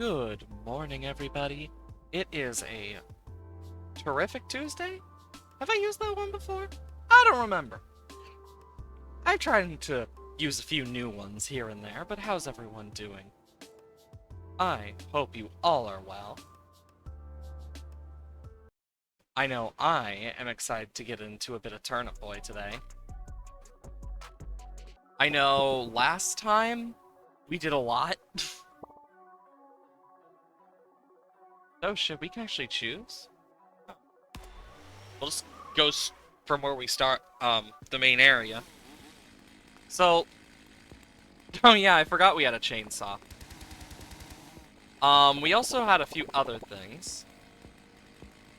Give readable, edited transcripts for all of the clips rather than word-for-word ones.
Good morning, everybody. It is a terrific Tuesday? Have I used that one before? I don't remember. I'm trying to use a few new ones here and there, but how's everyone doing? I hope you all are well. I know I am excited to get into a bit of Turnip Boy today. I know last time we did a lot. Oh shit, we can actually choose? We'll just go from where we start, the main area. So, oh yeah, I forgot we had a chainsaw. We also had a few other things.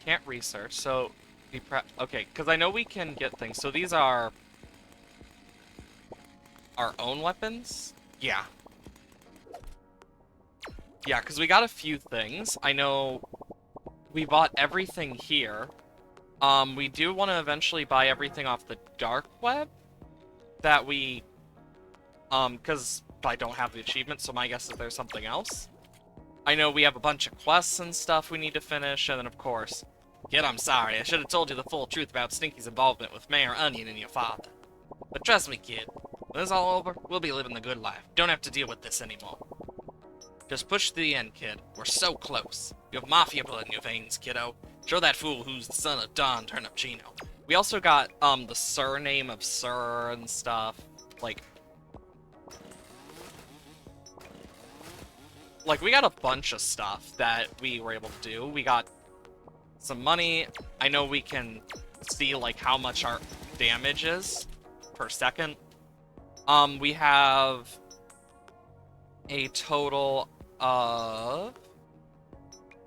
Can't research, so we okay, because I know we can get things. So these are our own weapons? Yeah. Yeah, because we got a few things. I know we bought everything here. We do want to eventually buy everything off the dark web that we, because I don't have the achievement, so my guess is there's something else. I know we have a bunch of quests and stuff we need to finish, and then of course, kid, I'm sorry, I should have told you the full truth about Stinky's involvement with Mayor Onion and your father. But trust me, kid, when it's all over, we'll be living the good life. Don't have to deal with this anymore. Just push to the end, kid. We're so close. You have mafia blood in your veins, kiddo. Show that fool who's the son of Don Turnip Chino. We also got, the surname of Sir and stuff. Like, we got a bunch of stuff that we were able to do. We got some money. I know we can see, like, how much our damage is per second. We have a total of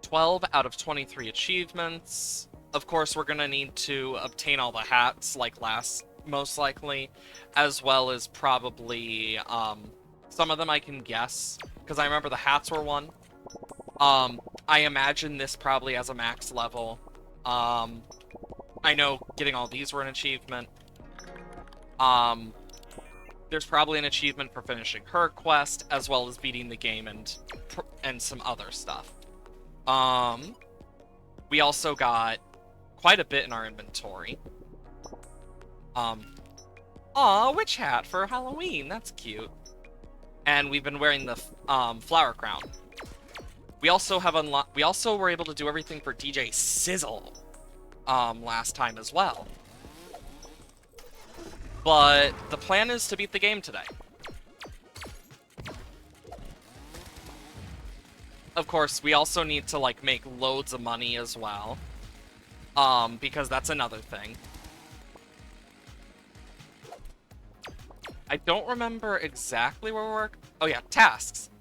12 out of 23 achievements. Of course, we're gonna need to obtain all the hats, like last, most likely, as well as probably, some of them I can guess, because I remember the hats were one. I imagine this probably has a max level. I know getting all these were an achievement. There's probably an achievement for finishing her quest, as well as beating the game and some other stuff. We also got quite a bit in our inventory. Aw, witch hat for Halloween, that's cute. And we've been wearing the flower crown. We also have we also were able to do everything for DJ Sizzle last time as well. But the plan is to beat the game today. Of course, we also need to, like, make loads of money as well. Because that's another thing. I don't remember exactly where we're... Oh yeah, tasks.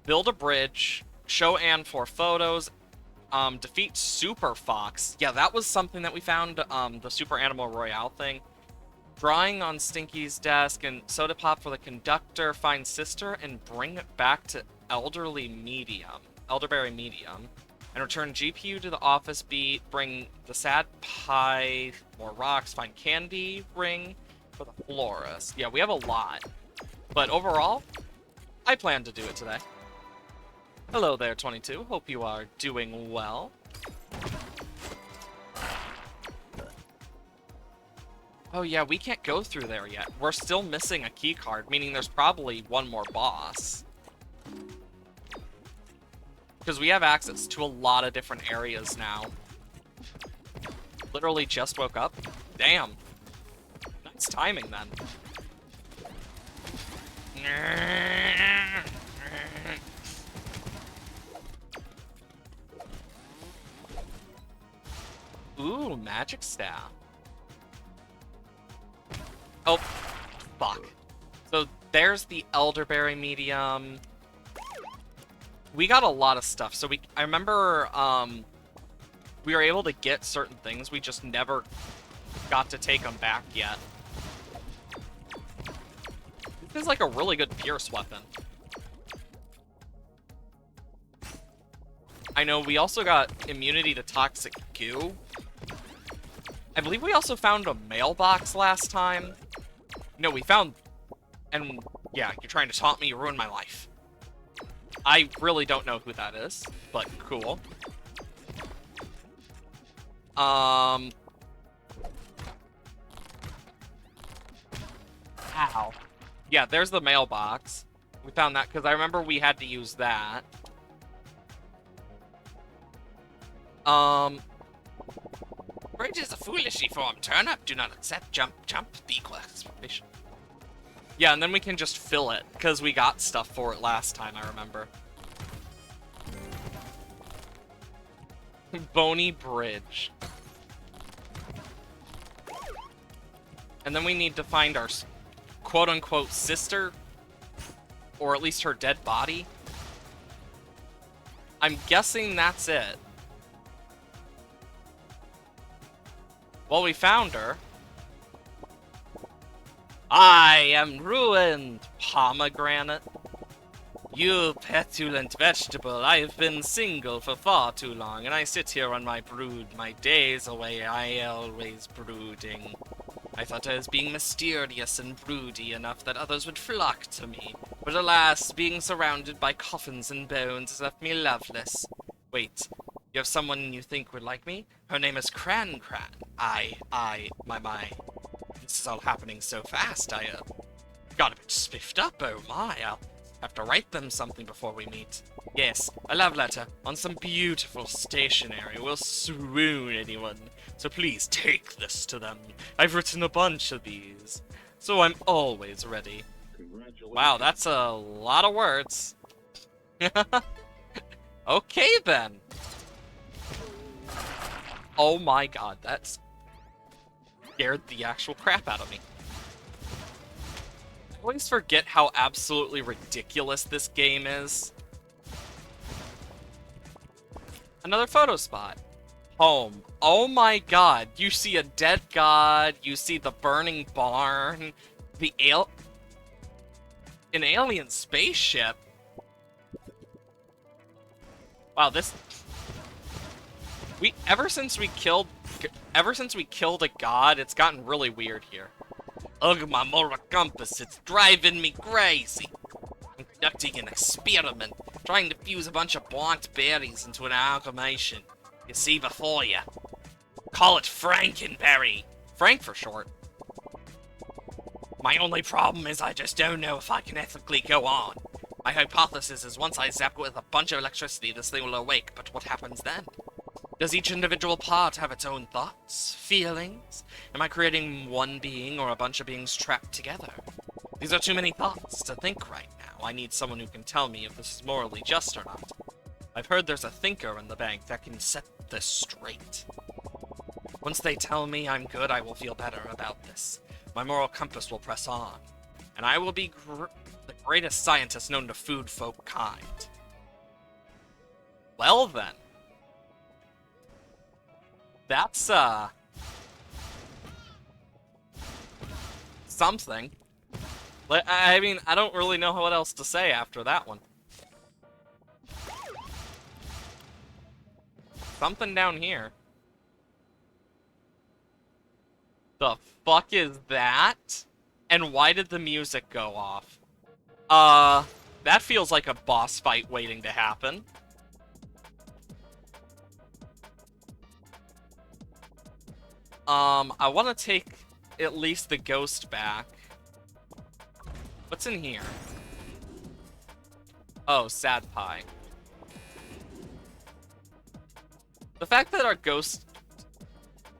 Build a bridge, show Anne 4 photos, defeat Super Fox. Yeah, that was something that we found, the Super Animal Royale thing. Drawing on Stinky's desk, and soda pop for the conductor, find sister, and bring it back to Elderberry Medium, and return GPU to the office beat, bring the sad pie, more rocks, find candy ring for the florist. Yeah, we have a lot, but overall, I plan to do it today. Hello there, 22. Hope you are doing well. Oh yeah, we can't go through there yet. We're still missing a key card, meaning there's probably one more boss. Because we have access to a lot of different areas now. Literally just woke up. Damn. Nice timing then. Ooh, magic staff. Oh, fuck. So there's the elderberry medium. We got a lot of stuff. So I remember, we were able to get certain things. We just never got to take them back yet. This is like a really good Pierce weapon. I know we also got immunity to toxic goo. I believe we also found a mailbox last time. No, we found... And, yeah, you're trying to taunt me, you ruined my life. I really don't know who that is, but cool. Ow. Yeah, there's the mailbox. We found that because I remember we had to use that. Bridges are foolishly formed. Turnip, do not accept. Jump, equal expectation. Yeah, and then we can just fill it, because we got stuff for it last time, I remember. Bony Bridge. And then we need to find our quote-unquote sister, or at least her dead body. I'm guessing that's it. Well, we found her. I am ruined, pomegranate. You petulant vegetable, I've been single for far too long, and I sit here on my brood, my days away, I always brooding. I thought I was being mysterious and broody enough that others would flock to me, but alas, being surrounded by coffins and bones has left me loveless. Wait, you have someone you think would like me? Her name is Cran. My. This is all happening so fast, I, got a bit spiffed up, oh my, I'll have to write them something before we meet. Yes, a love letter on some beautiful stationery will swoon anyone, so please take this to them. I've written a bunch of these, so I'm always ready. Wow, that's a lot of words. Okay, then. Oh my god, that's scared the actual crap out of me. I always forget how absolutely ridiculous this game is. Another photo spot. Home. Oh my god, you see a dead god, you see the burning barn, an alien spaceship. Wow, this... Ever since we killed a god, it's gotten really weird here. Ugh, my moral compass, it's driving me crazy. I'm conducting an experiment, trying to fuse a bunch of blanched berries into an amalgamation. You see before you. Call it Frankenberry. Frank for short. My only problem is I just don't know if I can ethically go on. My hypothesis is once I zap it with a bunch of electricity, this thing will awake, but what happens then? Does each individual part have its own thoughts, feelings? Am I creating one being or a bunch of beings trapped together? These are too many thoughts to think right now. I need someone who can tell me if this is morally just or not. I've heard there's a thinker in the bank that can set this straight. Once they tell me I'm good, I will feel better about this. My moral compass will press on, and I will be the greatest scientist known to food folk kind. Well then. That's, something. I mean, I don't really know what else to say after that one. Something down here. The fuck is that? And why did the music go off? That feels like a boss fight waiting to happen. I want to take at least the ghost back. What's in here? Oh, sad pie. The fact that our ghost...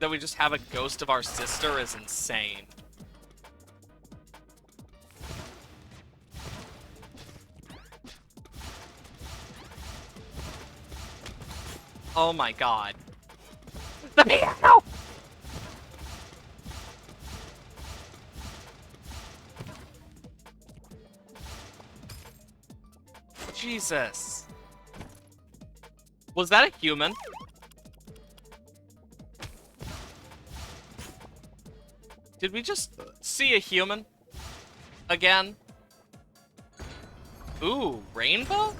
that we just have a ghost of our sister is insane. Oh my god. The piano! Jesus. Was that a human? Did we just see a human? Again? Ooh, rainbow?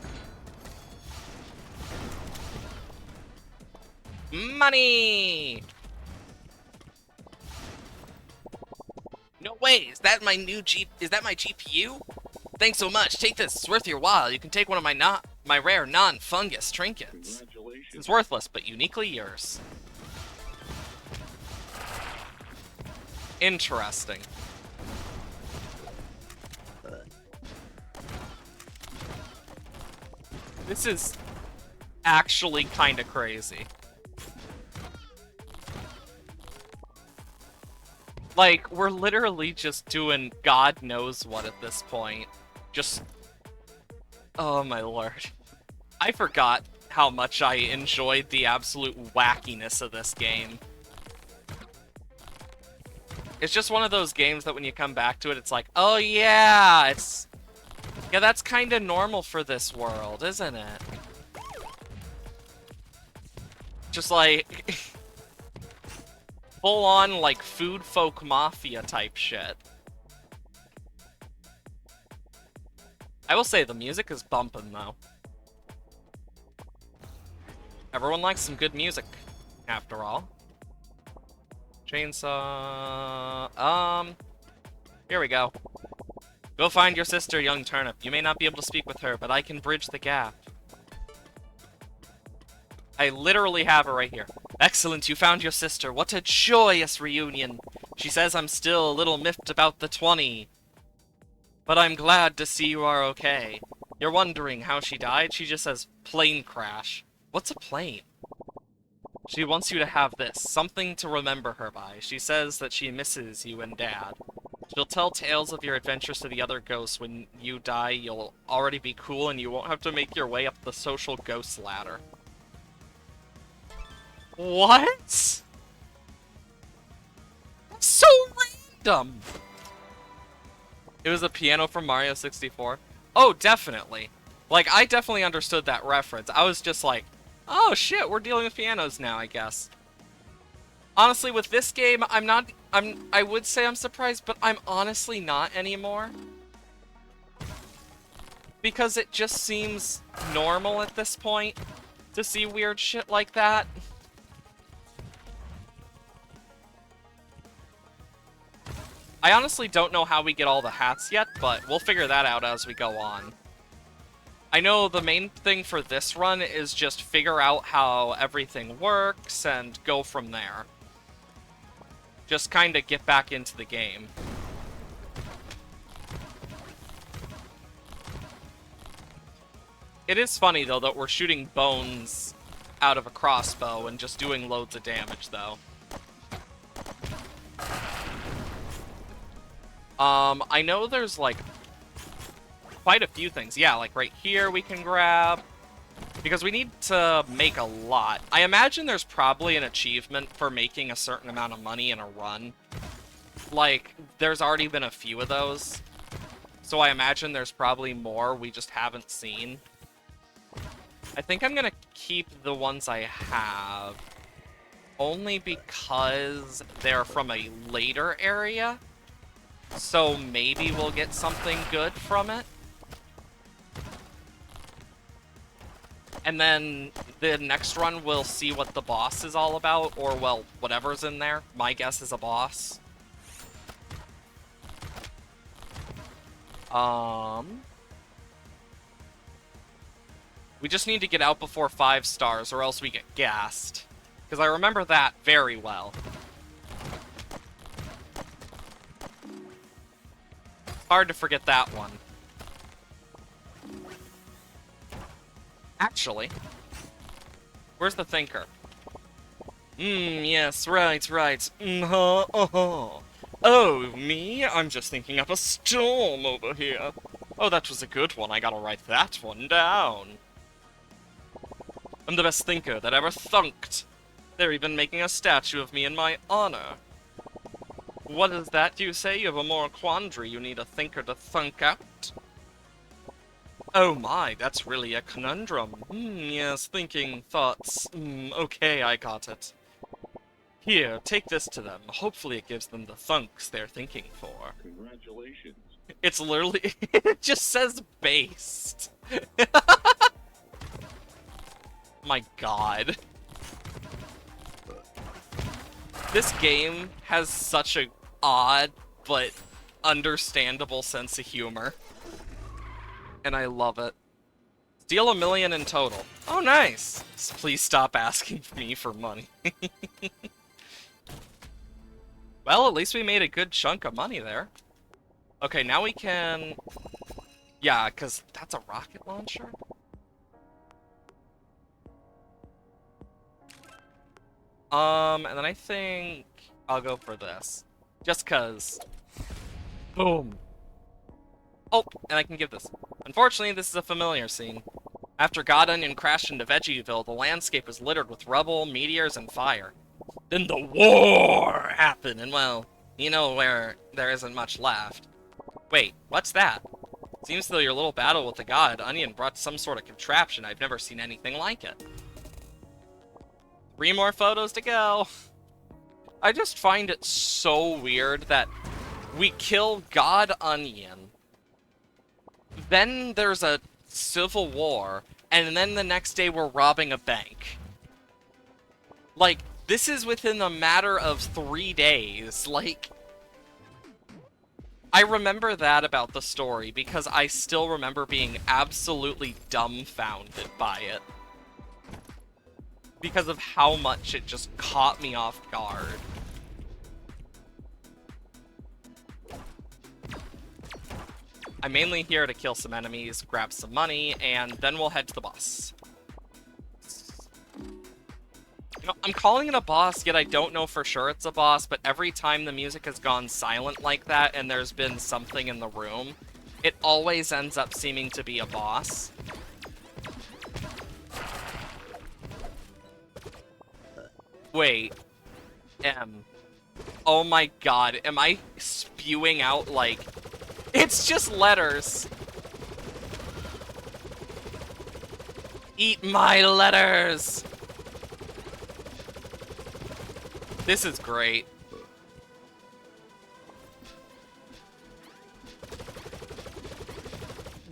Money! No way, is that my GPU? Thanks so much, take this, it's worth your while. You can take one of my My rare non-fungus trinkets. It's worthless, but uniquely yours. Interesting. This is actually kind of crazy. Like, we're literally just doing God knows what at this point. Just... Oh my lord. I forgot how much I enjoyed the absolute wackiness of this game. It's just one of those games that when you come back to it, it's like, oh yeah, it's... Yeah, that's kind of normal for this world, isn't it? Just like... full-on, like, food folk mafia type shit. I will say, the music is bumping, though. Everyone likes some good music, after all. Chainsaw... Here we go. Go find your sister, young Turnip. You may not be able to speak with her, but I can bridge the gap. I literally have her right here. Excellent, you found your sister. What a joyous reunion. She says I'm still a little miffed about the 20. But I'm glad to see you are okay. You're wondering how she died? She just says, plane crash. What's a plane? She wants you to have this, something to remember her by. She says that she misses you and Dad. She'll tell tales of your adventures to the other ghosts. When you die, you'll already be cool and you won't have to make your way up the social ghost ladder. What? So random! It was a piano from Mario 64? Oh, definitely. Like, I definitely understood that reference. I was just like, oh shit, we're dealing with pianos now, I guess. Honestly, with this game, I would say I'm surprised, but I'm honestly not anymore. Because it just seems normal at this point to see weird shit like that. I honestly don't know how we get all the hats yet, but we'll figure that out as we go on. I know the main thing for this run is just figure out how everything works and go from there. Just kind of get back into the game. It is funny, though, that we're shooting bones out of a crossbow and just doing loads of damage, though. I know there's, like, quite a few things. Yeah, like right here we can grab. Because we need to make a lot. I imagine there's probably an achievement for making a certain amount of money in a run. Like, there's already been a few of those. So I imagine there's probably more we just haven't seen. I think I'm gonna keep the ones I have. Only because they're from a later area. So maybe we'll get something good from it. And then the next run, we'll see what the boss is all about, or, well, whatever's in there. My guess is a boss. We just need to get out before 5 stars, or else we get gassed. Because I remember that very well. Hard to forget that one. Actually, where's the thinker? Yes, right. Oh, me? I'm just thinking up a storm over here. Oh, that was a good one. I gotta write that one down. I'm the best thinker that ever thunked. They're even making a statue of me in my honor. What is that you say? You have a moral quandary you need a thinker to thunk out? Oh my, that's really a conundrum. Yes, thinking, thoughts. Okay, I got it. Here, take this to them. Hopefully it gives them the thunks they're thinking for. Congratulations. It's literally... it just says based. My god. This game has such a odd, but understandable sense of humor. And I love it. Deal 1 million in total. Oh, nice. Please stop asking me for money. Well, at least we made a good chunk of money there. Okay, now we can... Yeah, because that's a rocket launcher? And then I think I'll go for this. Just cause. Boom. Oh, and I can give this. Unfortunately, this is a familiar scene. After God Onion crashed into Veggieville, the landscape was littered with rubble, meteors, and fire. Then the war happened, and well, you know where there isn't much left. Wait, what's that? Seems though your little battle with the God Onion brought some sort of contraption. I've never seen anything like it. 3 more photos to go. I just find it so weird that we kill God Onion, then there's a civil war, and then the next day we're robbing a bank. Like, this is within a matter of 3 days. Like, I remember that about the story because I still remember being absolutely dumbfounded by it. Because of how much it just caught me off guard. I'm mainly here to kill some enemies, grab some money, and then we'll head to the boss. You know, I'm calling it a boss, yet I don't know for sure it's a boss, but every time the music has gone silent like that and there's been something in the room, it always ends up seeming to be a boss. Wait. Oh my god, am I spewing out, like... It's just letters! Eat my letters! This is great.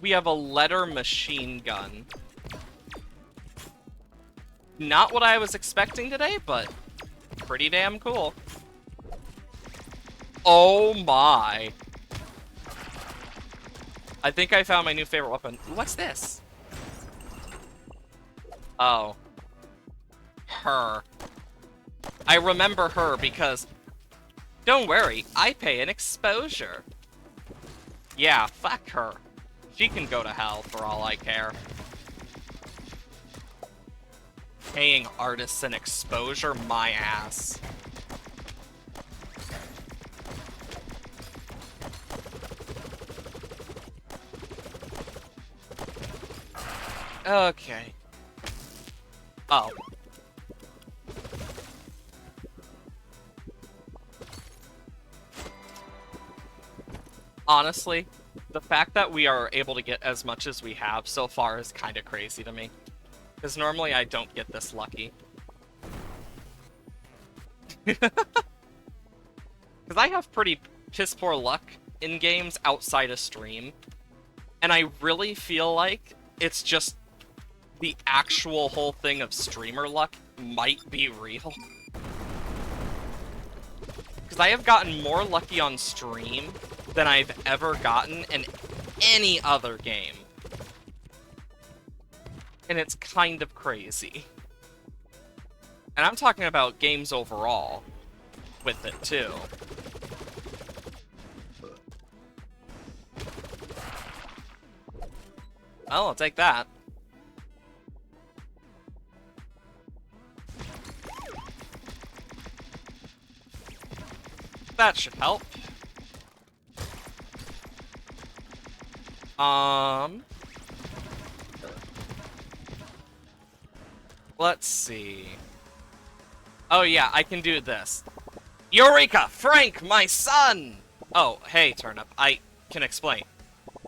We have a letter machine gun. Not what I was expecting today, but pretty damn cool. Oh my. I think I found my new favorite weapon. What's this? Oh. Her. I remember her because... Don't worry, I pay an exposure. Yeah, fuck her. She can go to hell for all I care. Paying artists an exposure? My ass. Okay. Oh. Honestly, the fact that we are able to get as much as we have so far is kind of crazy to me. Because normally I don't get this lucky. Because I have pretty piss-poor luck in games outside of stream. And I really feel like it's just the actual whole thing of streamer luck might be real. Because I have gotten more lucky on stream than I've ever gotten in any other game. And it's kind of crazy. And I'm talking about games overall with it, too. Well, I'll take that. That should help. Let's see. Oh yeah, I can do this. Eureka! Frank, my son! Oh, hey, Turnip. I can explain.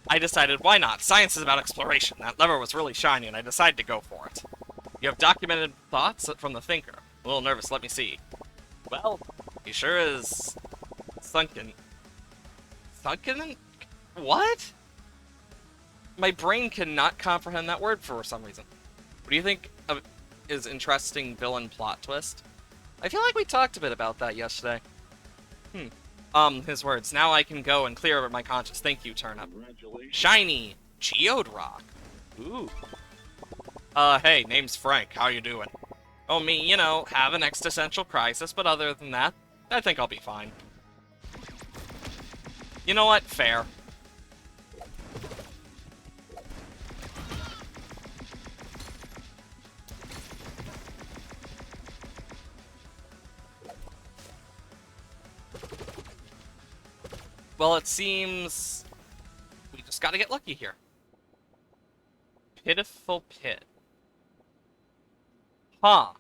I decided, why not? Science is about exploration. That lever was really shiny, and I decided to go for it. You have documented thoughts from the thinker. A little nervous, let me see. Well, he sure is... sunken. Sunken? What? My brain cannot comprehend that word for some reason. What do you think of his interesting villain plot twist? I feel like we talked a bit about that yesterday. His words. Now I can go and clear my conscience. Thank you, Turnip. Shiny! Geode rock. Ooh. Hey, name's Frank. How you doing? Oh, me, you know, have an existential crisis, but other than that, I think I'll be fine. You know what? Fair. Well, it seems we just gotta get lucky here. Pitiful pit. Huh.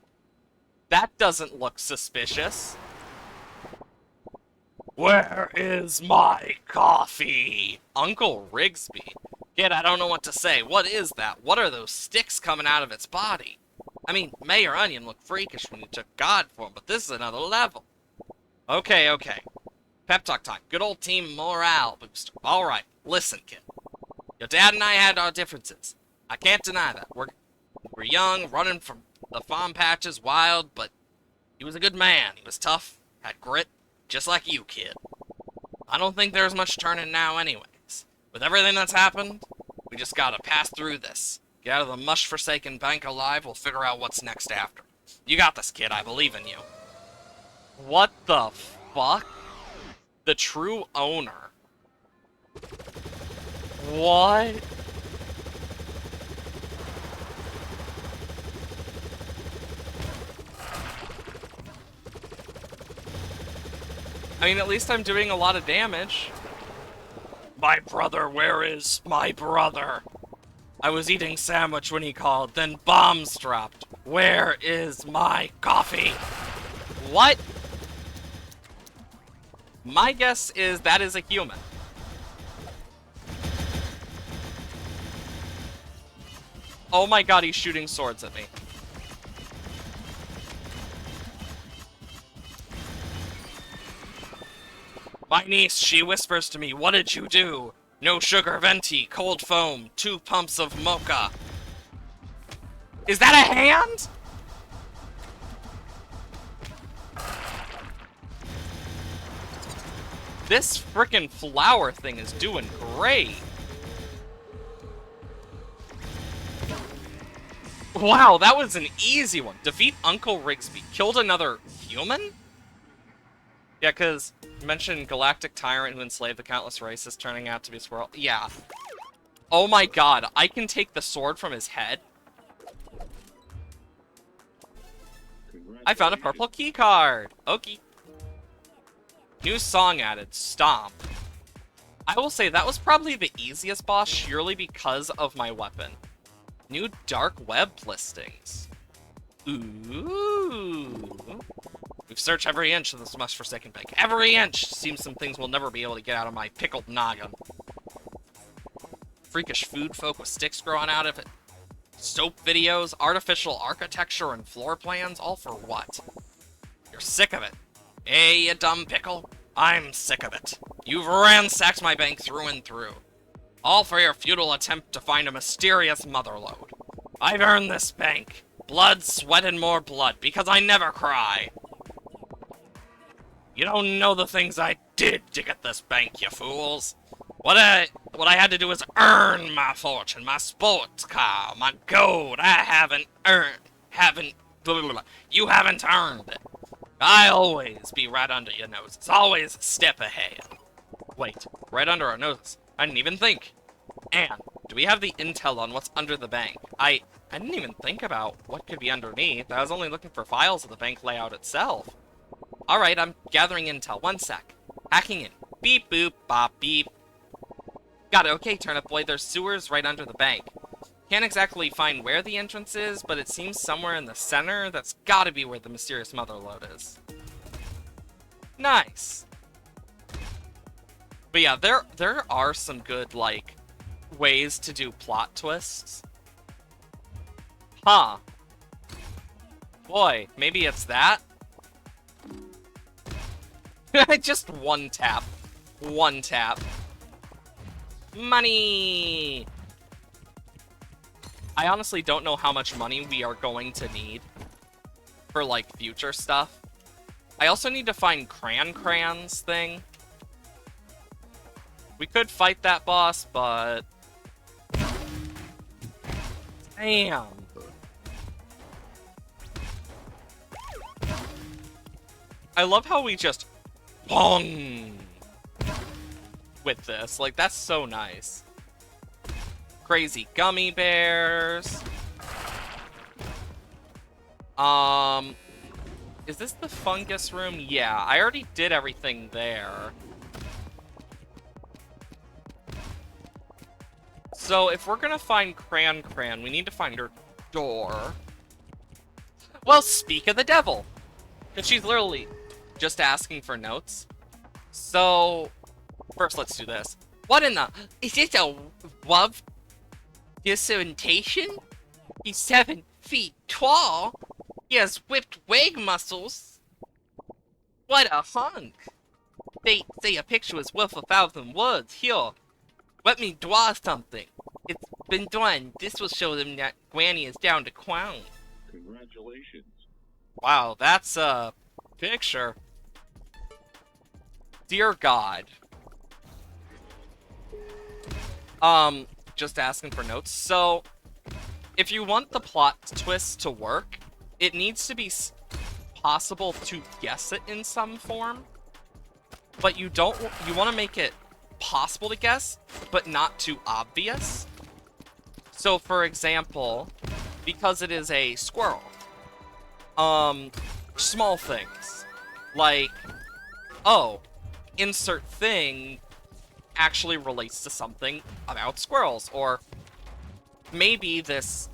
That doesn't look suspicious. Where is my coffee? Uncle Rigsby. Kid, I don't know what to say. What is that? What are those sticks coming out of its body? I mean, Mayor Onion looked freakish when you took God for him, but this is another level. Okay. Pep talk time. Good old team morale booster. Alright, listen, kid. Your dad and I had our differences. I can't deny that. We're young, running from the farm patches, wild, but he was a good man. He was tough, had grit, just like you, kid. I don't think there's much turning now anyways. With everything that's happened, we just gotta pass through this. Get out of the mush-forsaken bank alive, we'll figure out what's next after. You got this, kid. I believe in you. What the fuck? The true owner. What? I mean, at least I'm doing a lot of damage. My brother, where is my brother? I was eating sandwich when he called, then bombs dropped. Where is my coffee? What? My guess is that is a human. Oh my god, he's shooting swords at me. My niece, she whispers to me, what did you do? No sugar venti, cold foam, 2 pumps of mocha. Is that a hand? This frickin' flower thing is doing great. Wow, that was an easy one. Defeat Uncle Rigsby. Killed another human? Yeah, because you mentioned Galactic Tyrant who enslaved the countless races, turning out to be a squirrel. Yeah. Oh my god, I can take the sword from his head. I found a purple key card. Okay. New song added, Stomp. I will say that was probably the easiest boss, surely because of my weapon. New dark web listings. Ooh. We've searched every inch of this much-forsaken bank. Every inch! Seems some things we'll never be able to get out of my pickled noggin. Freakish food folk with sticks growing out of it. Soap videos, artificial architecture, and floor plans, all for what? You're sick of it. Hey, you dumb pickle. I'm sick of it. You've ransacked my bank through and through. All for your futile attempt to find a mysterious motherlode. I've earned this bank. Blood, sweat, and more blood, because I never cry. You don't know the things I did to get this bank, you fools. What I had to do was earn my fortune, my sports car, my gold. I you haven't earned it. I always be right under your noses, always a step ahead. Wait, right under our noses? I didn't even think. And, do we have the intel on what's under the bank? I didn't even think about what could be underneath. I was only looking for files of the bank layout itself. Alright, I'm gathering intel. 1 sec. Hacking in. Beep, boop, bop, beep. Got it. Okay, Turnip Boy, there's sewers right under the bank. Can't exactly find where the entrance is, but it seems somewhere in the center. That's gotta be where the mysterious motherlode is. Nice. But yeah, there are some good, like, ways to do plot twists. Huh. Boy, maybe it's that? Just one tap. One tap. Money! I honestly don't know how much money we are going to need for, like, future stuff. I also need to find Cran's thing. We could fight that boss, but... Damn. I love how we just bong with this. Like, that's so nice. Crazy gummy bears. Is this the fungus room? Yeah, I already did everything there. So if we're gonna find Cran, we need to find her door. Well, speak of the devil. Because she's literally just asking for notes. So, first let's do this. What in the... Is this a love disorientation? He's 7 feet tall. He has whipped wag muscles. What a hunk. They say a picture is worth 1,000 words. Here, let me draw something. It's been done. This will show them that Granny is down to clown. Congratulations. Wow, that's a picture. Dear God. Just asking for notes. So, if you want the plot twist to work, it needs to be possible to guess it in some form. But you want to make it possible to guess, but not too obvious. So, for example, because it is a squirrel, small things, like, oh, insert thing actually relates to something about squirrels, or maybe this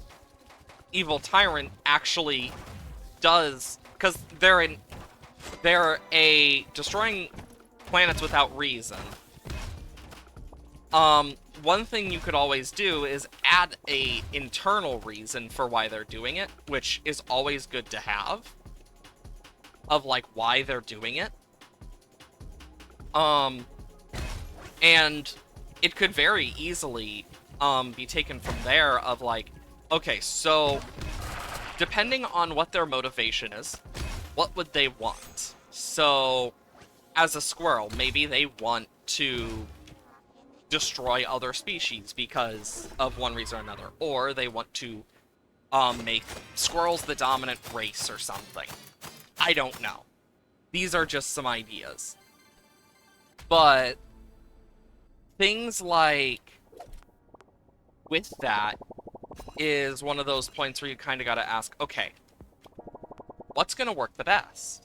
evil tyrant actually does, because they're destroying planets without reason. One thing you could always do is add a internal reason for why they're doing it, which is always good to have, of like why they're doing it. And it could very easily be taken from there of like, okay, so depending on what their motivation is, what would they want? So as a squirrel, maybe they want to destroy other species because of one reason or another, or they want to make squirrels the dominant race or something. I don't know. These are just some ideas. But things like with that is one of those points where you kind of got to ask, okay, what's going to work the best?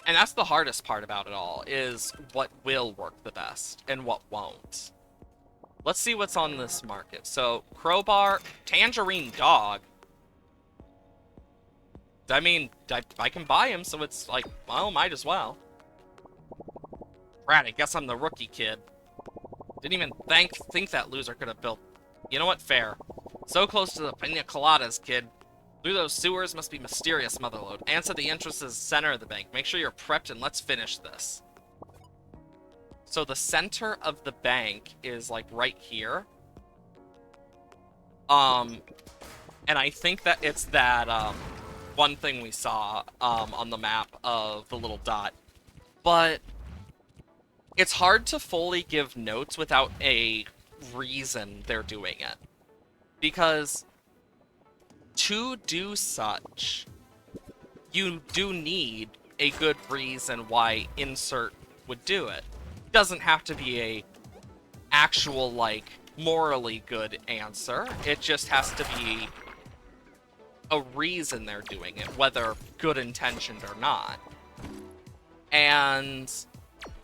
And that's the hardest part about it all, is what will work the best and what won't. Let's see what's on this market. So, crowbar, tangerine dog. I mean, I can buy him, so it's like, well, might as well. Right, I guess I'm the rookie kid. Didn't even think that loser could have built. You know what? Fair. So close to the pina coladas, kid. Through those sewers must be mysterious, Motherlode. Answer the entrance is the center of the bank. Make sure you're prepped and let's finish this. So the center of the bank is like right here. And I think that it's that one thing we saw on the map of the little dot. But it's hard to fully give notes without a reason they're doing it. Because to do such, you do need a good reason why insert would do it. It doesn't have to be a actual, like, morally good answer. It just has to be a reason they're doing it, whether good intentioned or not. And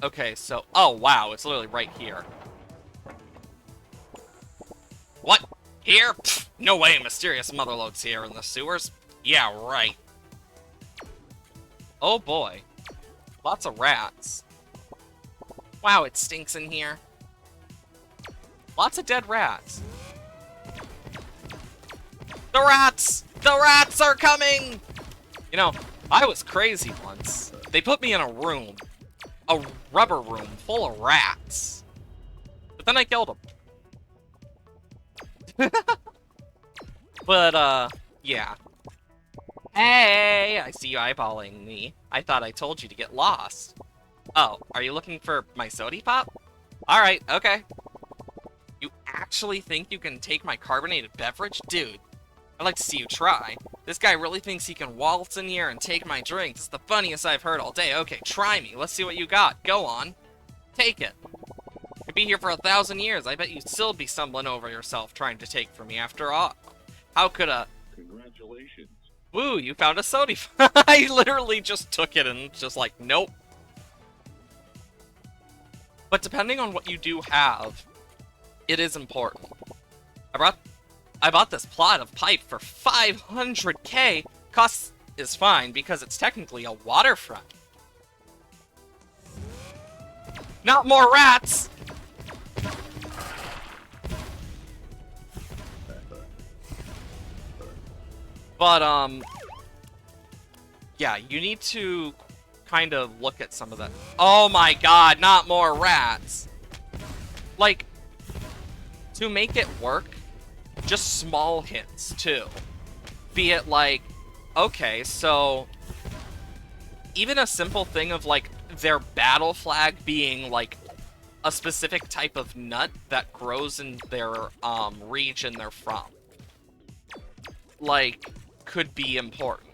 okay, so oh wow, it's literally right here. What? Here? Pfft, no way, mysterious Motherlode's here in the sewers. Yeah, right. Oh boy. Lots of rats. Wow, it stinks in here. Lots of dead rats. The rats! The rats are coming! You know, I was crazy once. They put me in a room. A rubber room full of rats. But then I killed them. But, yeah. Hey! I see you eyeballing me. I thought I told you to get lost. Oh, are you looking for my sody pop? Alright, okay. You actually think you can take my carbonated beverage? Dude, I'd like to see you try. This guy really thinks he can waltz in here and take my drink. This is the funniest I've heard all day. Okay, try me. Let's see what you got. Go on. Take it. Could be here for 1,000 years. I bet you'd still be stumbling over yourself trying to take from me after all. How could a... Congratulations. Woo, you found a sody. I literally just took it and just like, nope. But depending on what you do have, it is important. I bought this plot of pipe for 500k. Cost is fine because it's technically a waterfront. Not more rats! But, yeah, you need to kind of look at some of that. Oh my god, not more rats! Like, to make it work, just small hints, too. Be it like, okay, so even a simple thing of, like, their battle flag being, like, a specific type of nut that grows in their, region they're from. Like, could be important.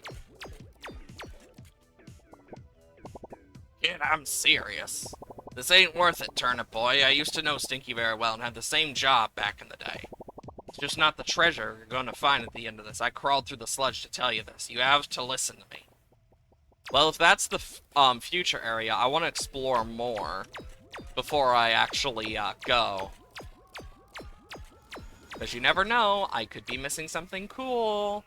Kid, I'm serious. This ain't worth it, Turnip Boy. I used to know Stinky very well and had the same job back in the day. It's just not the treasure you're gonna find at the end of this. I crawled through the sludge to tell you this. You have to listen to me. Well, if that's the future area, I want to explore more before I actually go. Because you never know, I could be missing something cool.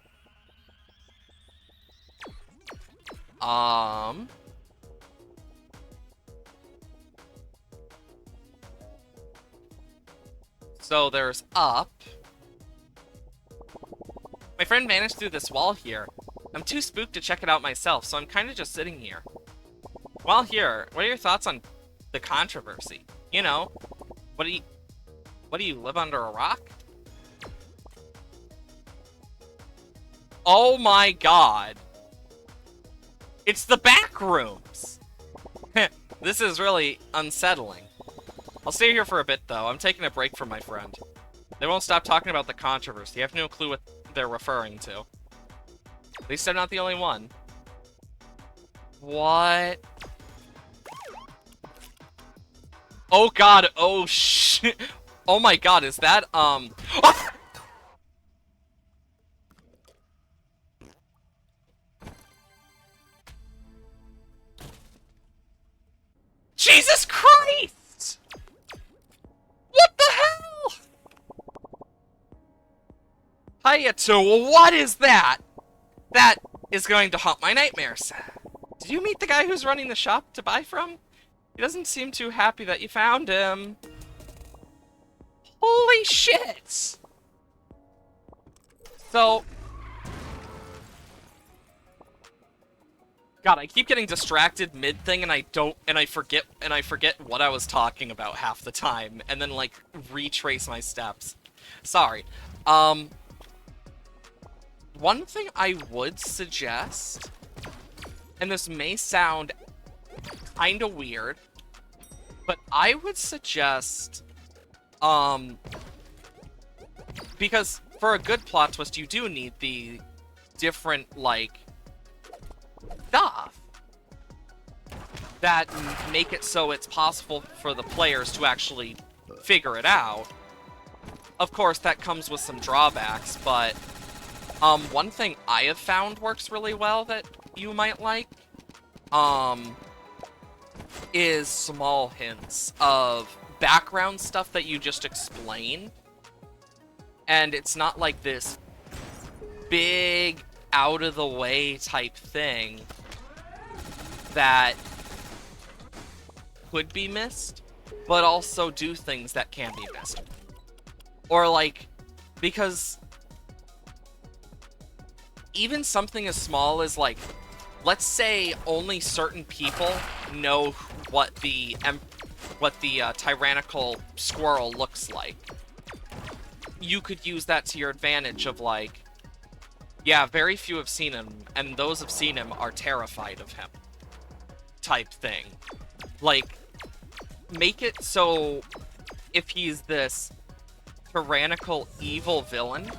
So there's up. My friend vanished through this wall here. I'm too spooked to check it out myself, so I'm kind of just sitting here. While here, what are your thoughts on the controversy? You know, what do you live under a rock? Oh my god. It's the back rooms! This is really unsettling. I'll stay here for a bit, though. I'm taking a break from my friend. They won't stop talking about the controversy. I have no clue what they're referring to. At least I'm not the only one. What? Oh god, oh shit. Oh my god, is that, Ah! Jesus Christ! What the hell? Hayato, what is that? That is going to haunt my nightmares. Did you meet the guy who's running the shop to buy from? He doesn't seem too happy that you found him. Holy shit! So... God, I keep getting distracted mid-thing and I forget what I was talking about half the time, and then, like, retrace my steps. Sorry. One thing I would suggest, and this may sound kinda weird, but I would suggest, because for a good plot twist, you do need the different, like, stuff that make it so it's possible for the players to actually figure it out. Of course, that comes with some drawbacks, but one thing I have found works really well that you might like is small hints of background stuff that you just explain, and it's not like this big out of the way type thing that could be missed, but also do things that can be missed. Or like, because even something as small as, like, let's say only certain people know what the tyrannical squirrel looks like. You could use that to your advantage of, like, yeah, very few have seen him, and those who've seen him are terrified of him. Type thing. Like, make it so if he's this tyrannical evil villain,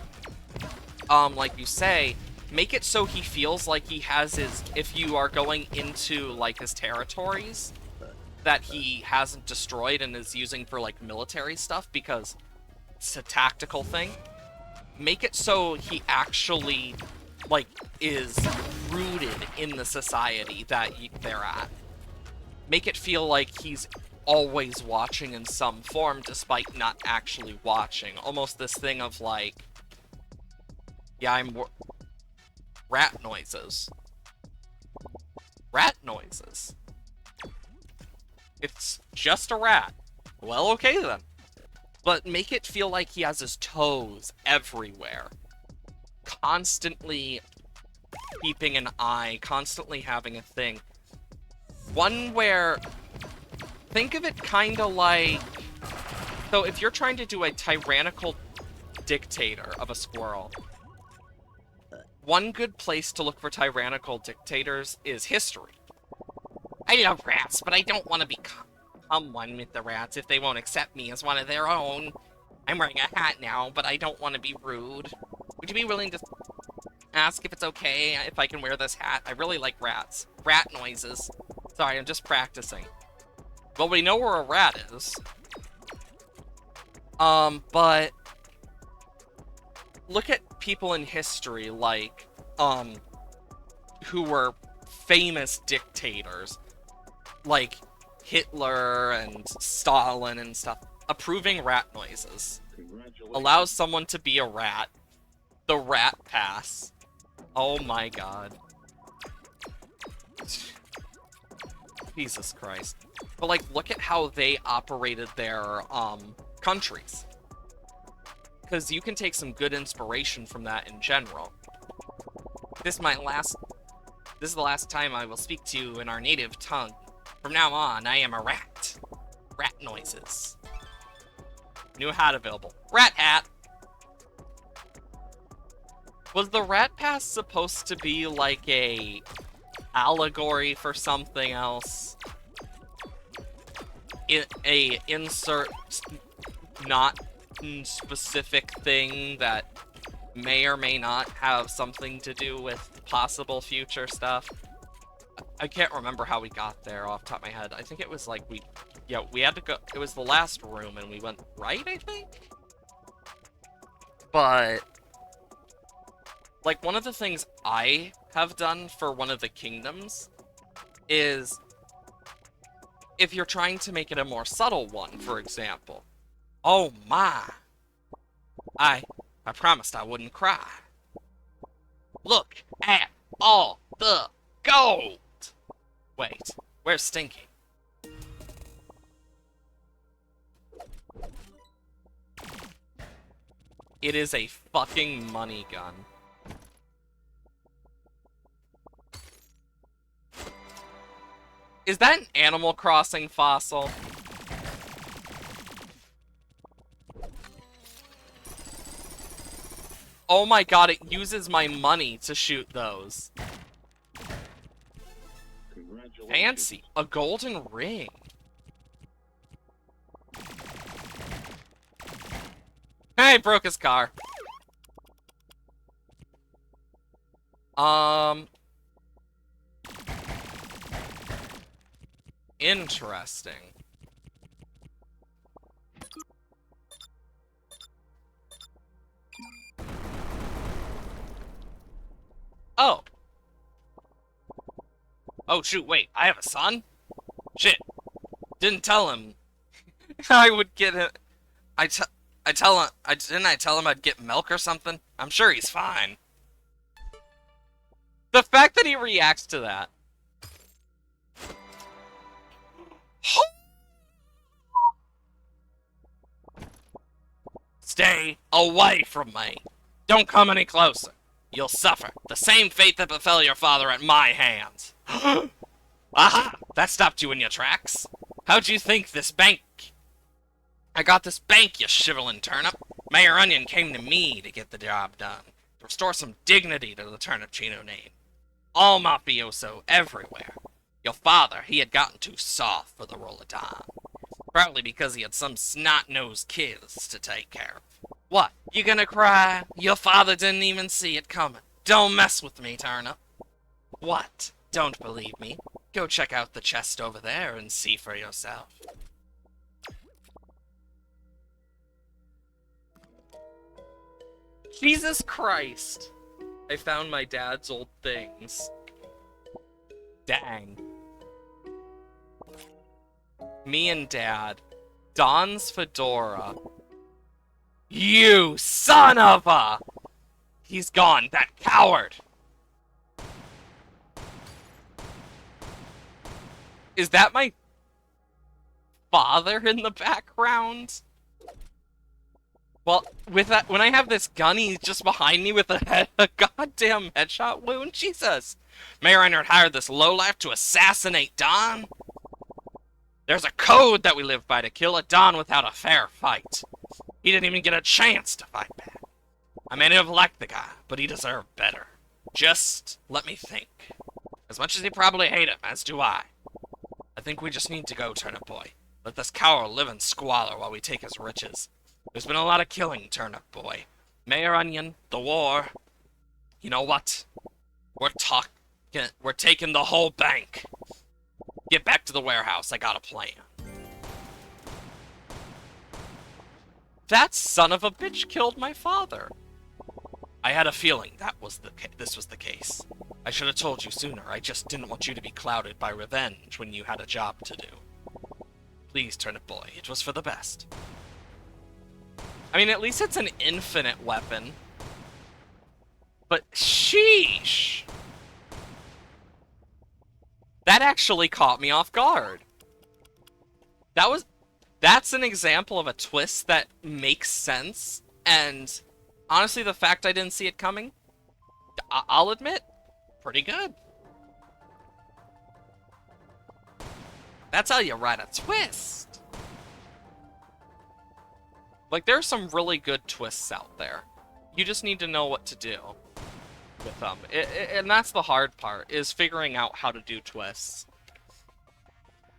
like you say, make it so he feels like he has his, if you are going into, like, his territories that he hasn't destroyed and is using for, like, military stuff, because it's a tactical thing. Make it so he actually, like, is rooted in the society that they're at. Make it feel like he's always watching in some form, despite not actually watching. Almost this thing of, like, yeah, rat noises. Rat noises. It's just a rat. Well, okay then. But make it feel like he has his toes everywhere. Constantly keeping an eye, constantly having a thing. One where, think of it kind of like, so if you're trying to do a tyrannical dictator of a squirrel, one good place to look for tyrannical dictators is history. I love rats, but I don't want to become one with the rats if they won't accept me as one of their own. I'm wearing a hat now, but I don't want to be rude. Would you be willing to ask if it's okay if I can wear this hat? I really like rats. Rat noises. Sorry, I'm just practicing. Well, we know where a rat is. But look at people in history like, who were famous dictators, like Hitler and Stalin and stuff. Approving rat noises allows someone to be a rat. The rat pass. Oh my god. Jesus Christ. But, like, look at how they operated their, countries. Because you can take some good inspiration from that in general. This is the last time I will speak to you in our native tongue. From now on, I am a rat. Rat noises. New hat available. Rat hat! Was the rat pass supposed to be like a allegory for something else? A insert not specific thing that may or may not have something to do with possible future stuff? I can't remember how we got there off the top of my head. I think it was like we had to go, it was the last room and we went right, I think? But, like, one of the things I have done for one of the kingdoms is, if you're trying to make it a more subtle one, for example. Oh my! I promised I wouldn't cry. Look at all the gold! Wait, where's Stinky? It is a fucking money gun. Is that an Animal Crossing fossil? Oh my god, it uses my money to shoot those. Fancy. A golden ring. Hey, broke his car. Interesting. Oh. Oh, shoot, wait. I have a son? Shit. Didn't tell him. I would get it. Didn't I tell him I'd get milk or something? I'm sure he's fine. The fact that he reacts to that. Stay away from me. Don't come any closer. You'll suffer the same fate that befell your father at my hands. Aha! That stopped you in your tracks. How'd you think this bank? I got this bank, you shriveling turnip. Mayor Onion came to me to get the job done. To restore some dignity to the Turnip Chino name. All mafioso everywhere. Your father, he had gotten too soft for the role of Don. Probably because he had some snot-nosed kids to take care of. What, you gonna cry? Your father didn't even see it coming. Don't mess with me, Turnip. What? Don't believe me? Go check out the chest over there and see for yourself. Jesus Christ! I found my dad's old things. Dang. Me and Dad. Don's fedora. You son of a... He's gone, that coward! Is that my father in the background? Well, with that, when I have this gun, he's just behind me with a goddamn headshot wound. Jesus! Mayor Reinhardt hired this lowlife to assassinate Don? There's a code that we live by to kill a Don without a fair fight. He didn't even get a chance to fight back. I may have liked the guy, but he deserved better. Just let me think. As much as he probably hate him, as do I think we just need to go, Turnip Boy. Let this coward live in squalor while we take his riches. There's been a lot of killing, Turnip Boy. Mayor Onion, the war. You know what? We're taking the whole bank. Get back to the warehouse. I got a plan. That son of a bitch killed my father. I had a feeling this was the case. I should have told you sooner. I just didn't want you to be clouded by revenge when you had a job to do. Please, Turnip Boy. It was for the best. I mean, at least it's an infinite weapon. But sheesh! That actually caught me off guard. That's an example of a twist that makes sense, and honestly, the fact I didn't see it coming, I'll admit, pretty good. That's how you write a twist. Like, there's some really good twists out there. You just need to know what to do with them. And that's the hard part, is figuring out how to do twists.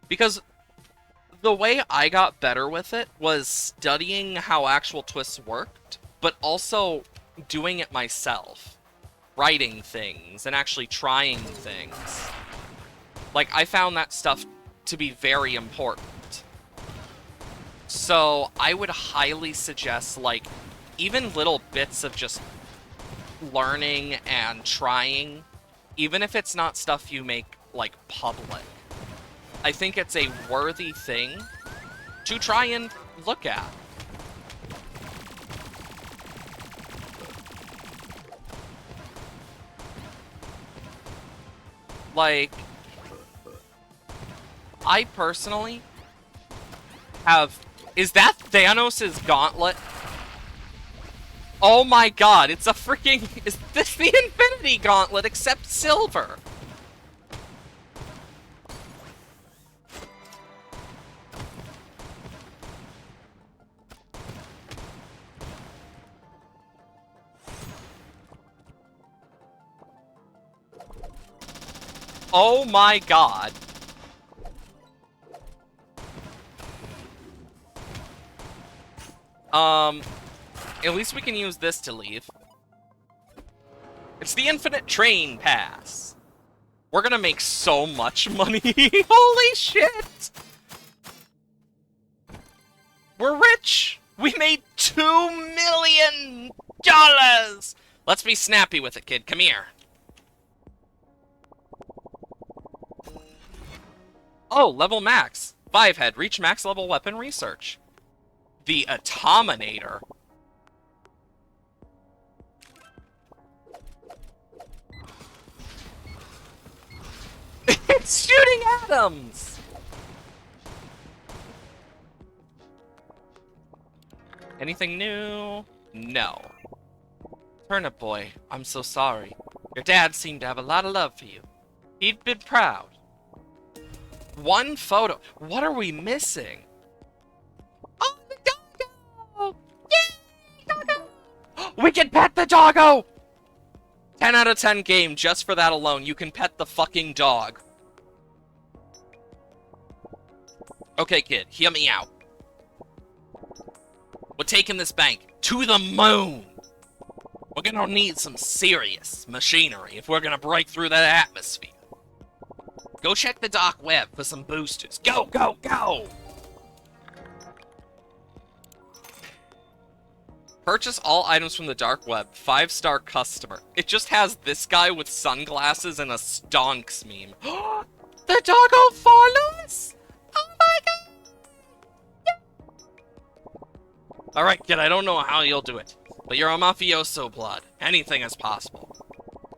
Because the way I got better with it was studying how actual twists worked, but also doing it myself. Writing things and actually trying things. Like, I found that stuff to be very important. So, I would highly suggest, like, even little bits of just learning and trying, even if it's not stuff you make, like, public. I think it's a worthy thing to try and look at. Like, I personally have... Is that Thanos' gauntlet? Oh my god, it's a freaking... Is this the Infinity Gauntlet except silver? Oh my god. At least we can use this to leave. It's the Infinite Train Pass. We're gonna make so much money. Holy shit! We're rich! We made $2 million! Let's be snappy with it, kid. Come here. Oh, level max. 5 head. Reach max level weapon research. The Atominator. It's shooting atoms! Anything new? No. Turnip Boy, I'm so sorry. Your dad seemed to have a lot of love for you. He'd been proud. One photo. What are we missing? Oh, the doggo! Yay, doggo! We can pet the doggo! 10 out of 10 game just for that alone. You can pet the fucking dog. Okay, kid, hear me out. We're taking this bank to the moon. We're gonna need some serious machinery if we're gonna break through that atmosphere. Go check the dark web for some boosters. Go, go, go! Purchase all items from the dark web. 5-star customer. It just has this guy with sunglasses and a stonks meme. The doggo follows? Oh my god! Alright, kid, I don't know how you'll do it, but you're a mafioso blood. Anything is possible.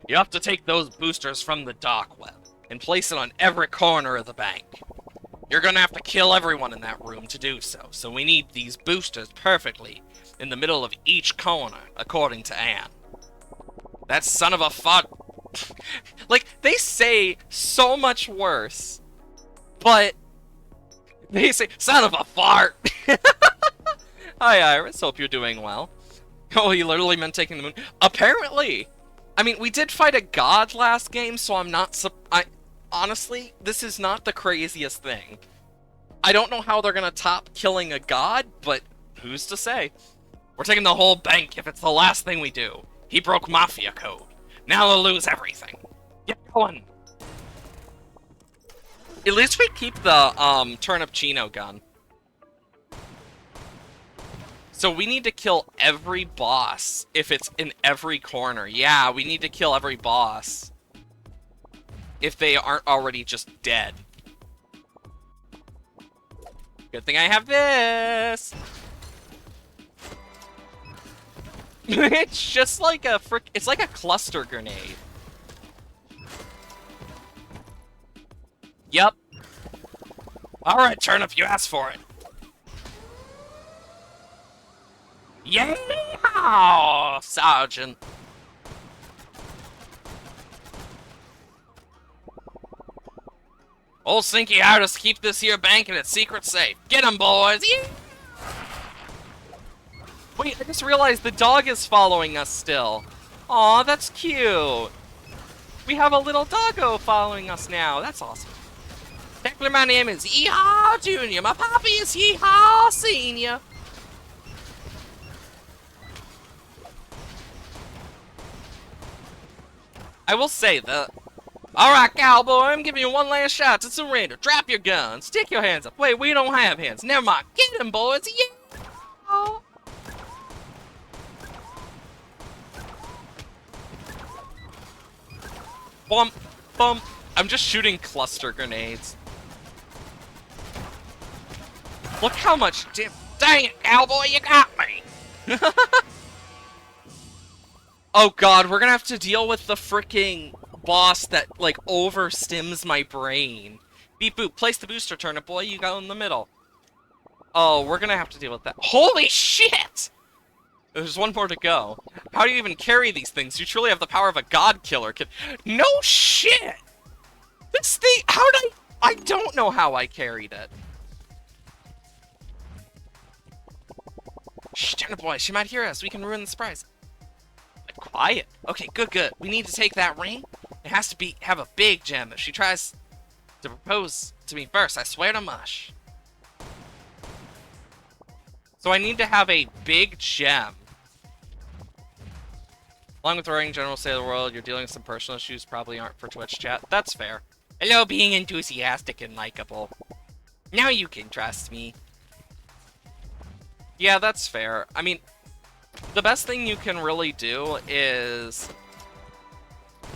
You have to take those boosters from the dark web and place it on every corner of the bank. You're gonna have to kill everyone in that room to do so, so we need these boosters perfectly in the middle of each corner, according to Anne. That son of a fuck. Like, they say so much worse, but they say, son of a fart. Hi, Iris. Hope you're doing well. Oh, he literally meant taking the moon. Apparently. I mean, we did fight a god last game, so I'm not honestly, this is not the craziest thing. I don't know how they're gonna top killing a god, but who's to say? We're taking the whole bank if it's the last thing we do. He broke Mafia code. Now they'll lose everything. Get going. At least we keep the, Turnip Chino gun. So we need to kill every boss if it's in every corner. Yeah, we need to kill every boss if they aren't already just dead. Good thing I have this! It's just like a it's like a cluster grenade. Yep. Alright, Turnip, you asked for it. Yeah, Sergeant. Old Stinky hired us to keep this here bank in its secret safe. Get 'em, boys! Yeah! Wait, I just realized the dog is following us still. Aw, that's cute. We have a little doggo following us now. That's awesome. Technically, my name is Yeehaw Jr. My papi is Yeehaw Senior. I will say that. Alright, cowboy, I'm giving you one last shot to surrender. Drop your gun. Stick your hands up. Wait, we don't have hands. Never mind. Get him, boys. Yeah! Bump, bump. I'm just shooting cluster grenades. Look how much dang it, cowboy, you got me! Oh god, we're gonna have to deal with the freaking boss that, like, overstims my brain. Beep boop, place the booster, Turnip boy, you go in the middle. Oh, we're gonna have to deal with that. Holy shit! There's one more to go. How do you even carry these things? You truly have the power of a god killer, kid. No shit! This thing, how did I don't know how I carried it. Shh, Turnip boy, she might hear us. We can ruin the surprise. Quiet. Okay, good, good. We need to take that ring. It has to have a big gem. If she tries to propose to me first, I swear to mush. So I need to have a big gem. Along with the running general state of the world, you're dealing with some personal issues probably aren't for Twitch chat. That's fair. Hello, being enthusiastic and likable. Now you can trust me. Yeah, that's fair. I mean, the best thing you can really do is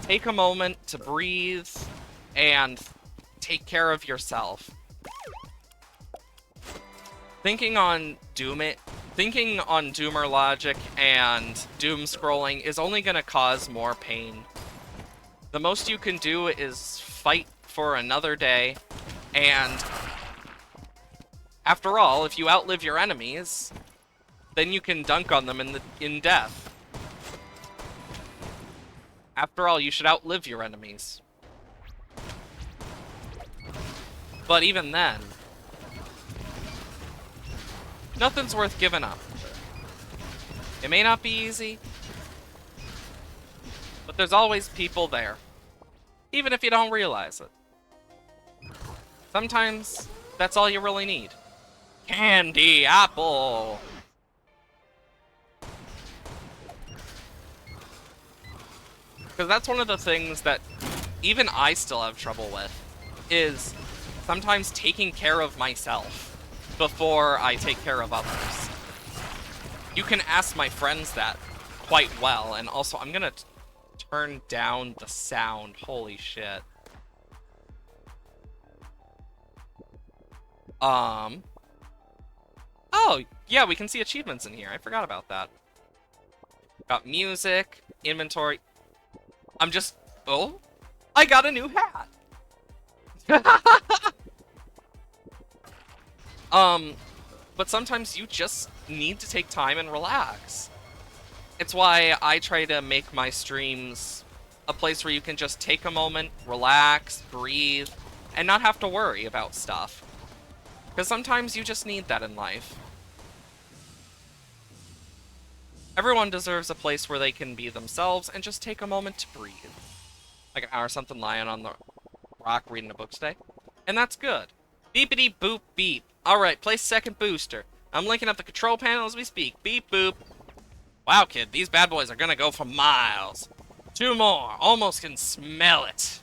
take a moment to breathe and take care of yourself. Thinking on Doomer logic and doom scrolling is only going to cause more pain. The most you can do is fight for another day, and after all, if you outlive your enemies, then you can dunk on them in death. After all, you should outlive your enemies. But even then, nothing's worth giving up. It may not be easy, but there's always people there, even if you don't realize it. Sometimes, that's all you really need. Candy apple! Because that's one of the things that even I still have trouble with, is sometimes taking care of myself before I take care of others. You can ask my friends that quite well, and also I'm gonna turn down the sound. Holy shit. Oh, yeah, we can see achievements in here. I forgot about that. Got music, inventory. Oh, I got a new hat. But sometimes you just need to take time and relax. It's why I try to make my streams a place where you can just take a moment, relax, breathe, and not have to worry about stuff. Because sometimes you just need that in life. Everyone deserves a place where they can be themselves and just take a moment to breathe. Like an hour or something lying on the rock reading a book today. And that's good. Beepity boop beep. Alright, place second booster. I'm linking up the control panel as we speak. Beep boop. Wow, kid, these bad boys are gonna go for miles. 2 more. Almost can smell it.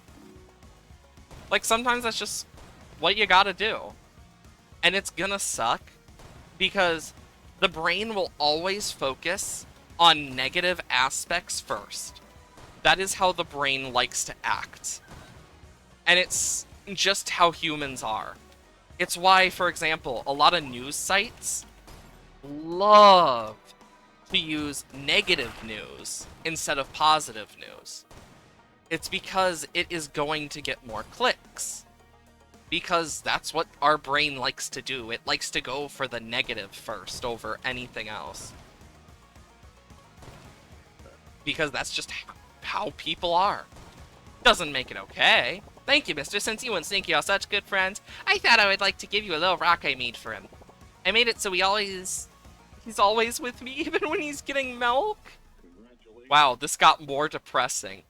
Like, sometimes that's just what you gotta do. And it's gonna suck because the brain will always focus on negative aspects first. That is how the brain likes to act. And it's just how humans are. It's why, for example, a lot of news sites love to use negative news instead of positive news. It's because it is going to get more clicks. Because that's what our brain likes to do. It likes to go for the negative first over anything else. Because that's just how people are. Doesn't make it okay. Thank you, mister. Since you and Stinky are such good friends, I thought I would like to give you a little rock I made for him. I made it so he's always with me, even when he's getting milk. Wow, this got more depressing.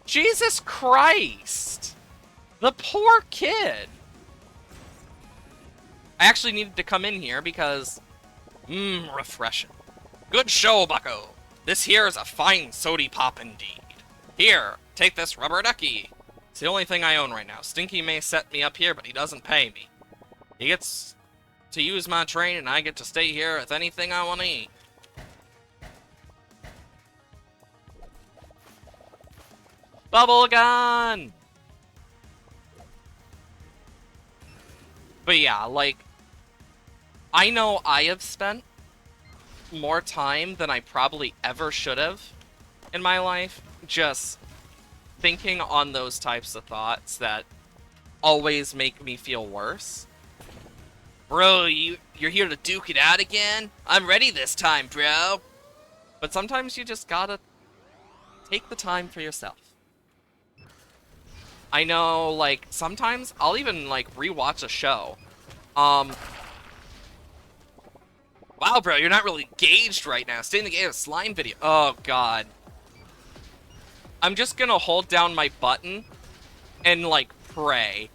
Jesus Christ! The poor kid! I actually needed to come in here because... refreshing. Good show, bucko! This here is a fine sody pop indeed. Here, take this rubber ducky. It's the only thing I own right now. Stinky may set me up here, but he doesn't pay me. He gets to use my train, and I get to stay here with anything I want to eat. Bubble gun! But yeah, like, I know I have spent more time than I probably ever should have in my life just thinking on those types of thoughts that always make me feel worse. Bro, you're here to duke it out again? I'm ready this time, bro. But sometimes you just gotta take the time for yourself. I know, like, sometimes I'll even, like, rewatch a show. Wow, bro, you're not really engaged right now. Stay in the game of slime video. Oh, God. I'm just gonna hold down my button and, like, pray.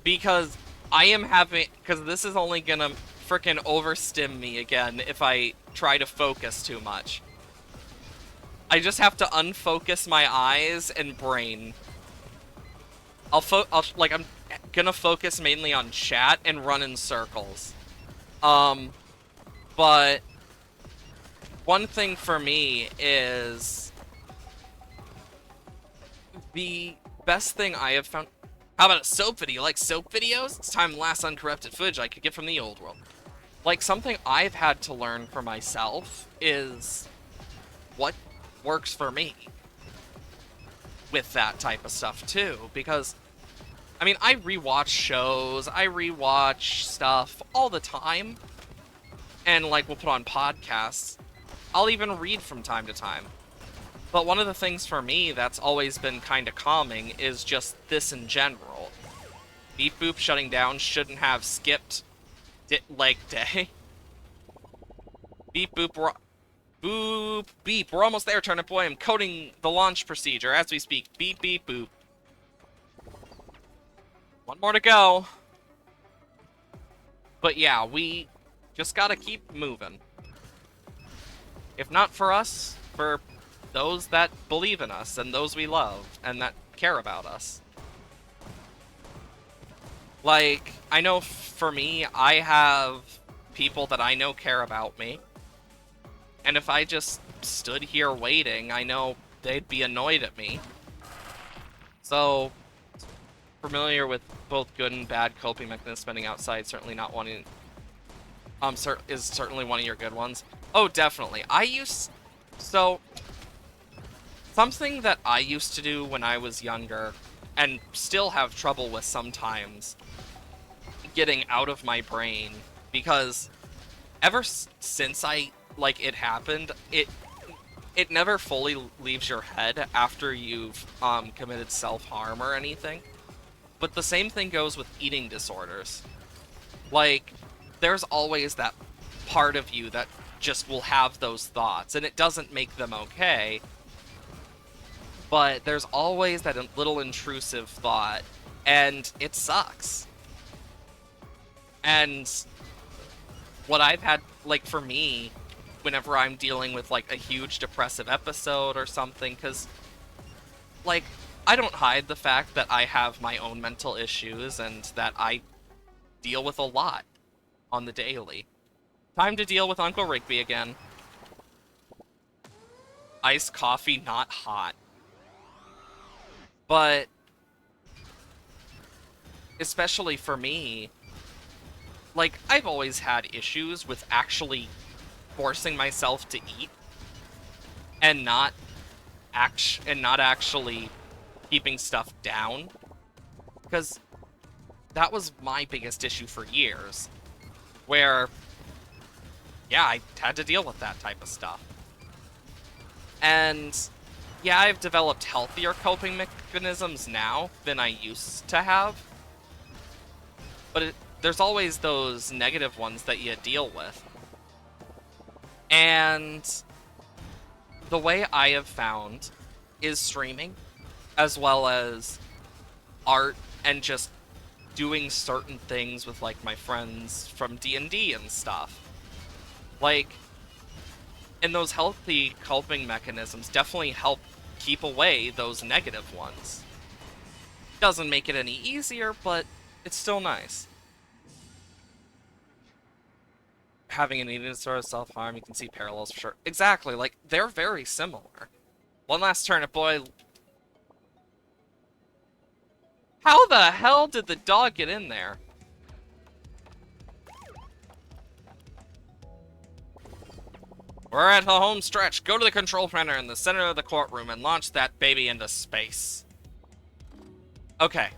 Because I am having... Because this is only gonna frickin' overstim me again if I try to focus too much. I just have to unfocus my eyes and brain. I'm gonna focus mainly on chat and run in circles. But one thing for me is the best thing I have found. How about a soap video? You like soap videos? It's time to last uncorrupted footage I could get from the old world. Like, something I've had to learn for myself is what works for me with that type of stuff too, because I mean, I rewatch shows, I rewatch stuff all the time, and like we'll put on podcasts. I'll even read from time to time. But one of the things for me that's always been kind of calming is just this in general. Beep Boop shutting down shouldn't have skipped leg day. Beep Boop, boop, beep. We're almost there, Turnip Boy. I'm coding the launch procedure as we speak. Beep, beep, boop. One more to go. But yeah, we just gotta keep moving. If not for us, for those that believe in us and those we love and that care about us. Like, I know for me, I have people that I know care about me. And if I just stood here waiting, I know they'd be annoyed at me. So, familiar with both good and bad coping mechanisms, spending outside, certainly not wanting... is certainly one of your good ones. Oh, definitely. So, something that I used to do when I was younger, and still have trouble with sometimes, getting out of my brain, because ever since it happened, it never fully leaves your head after you've committed self-harm or anything. But the same thing goes with eating disorders. Like, there's always that part of you that just will have those thoughts, and it doesn't make them okay, but there's always that little intrusive thought, and it sucks. And what I've had, like, for me, whenever I'm dealing with, like, a huge depressive episode or something, because, like, I don't hide the fact that I have my own mental issues and that I deal with a lot on the daily. Time to deal with Uncle Rigby again. Iced coffee, not hot. But, especially for me, like, I've always had issues with actually forcing myself to eat and not actually keeping stuff down, because that was my biggest issue for years, where, yeah, I had to deal with that type of stuff. And yeah, I've developed healthier coping mechanisms now than I used to have, but there's always those negative ones that you deal with. And the way I have found is streaming, as well as art, and just doing certain things with, like, my friends from D&D and stuff. Like, and those healthy coping mechanisms definitely help keep away those negative ones. Doesn't make it any easier, but it's still nice. Having an eating disorder, self-harm, you can see parallels for sure. Exactly, like, they're very similar. One last Turnip Boy. How the hell did the dog get in there? We're at the home stretch. Go to the control center in the center of the courtroom and launch that baby into space. Okay.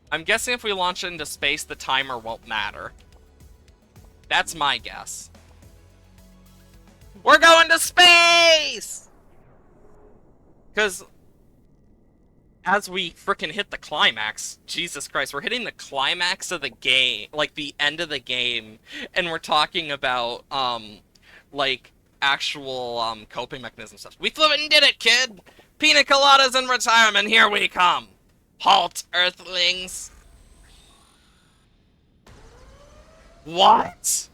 I'm guessing if we launch it into space, the timer won't matter. That's my guess. We're going to space! Because as we frickin' hit the climax, Jesus Christ, we're hitting the climax of the game, like the end of the game, and we're talking about, like, actual, coping mechanism stuff. We flew it and did it, kid! Pina coladas in retirement, here we come! Halt, Earthlings! What?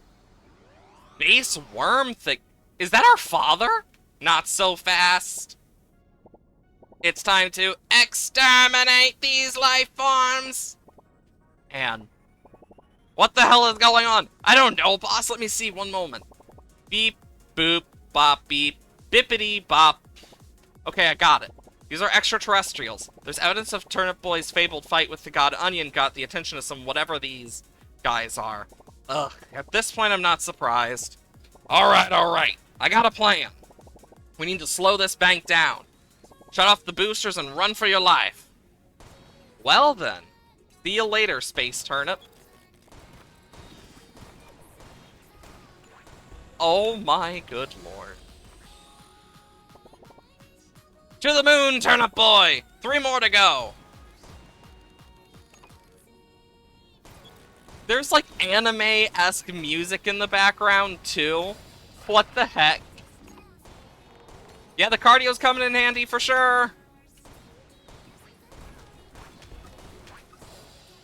Base worm thing? Is that our father? Not so fast. It's time to exterminate these life forms! And what the hell is going on? I don't know, boss. Let me see. One moment. Beep, boop, bop, beep, bippity, bop. Okay, I got it. These are extraterrestrials. There's evidence of Turnip Boy's fabled fight with the god Onion got the attention of some whatever these guys are. Ugh, at this point I'm not surprised. Alright. I got a plan. We need to slow this bank down. Shut off the boosters and run for your life. Well then. See you later, Space Turnip. Oh my good lord. To the moon, Turnip Boy! 3 more to go! There's, like, anime-esque music in the background, too. What the heck? Yeah, the cardio's coming in handy for sure.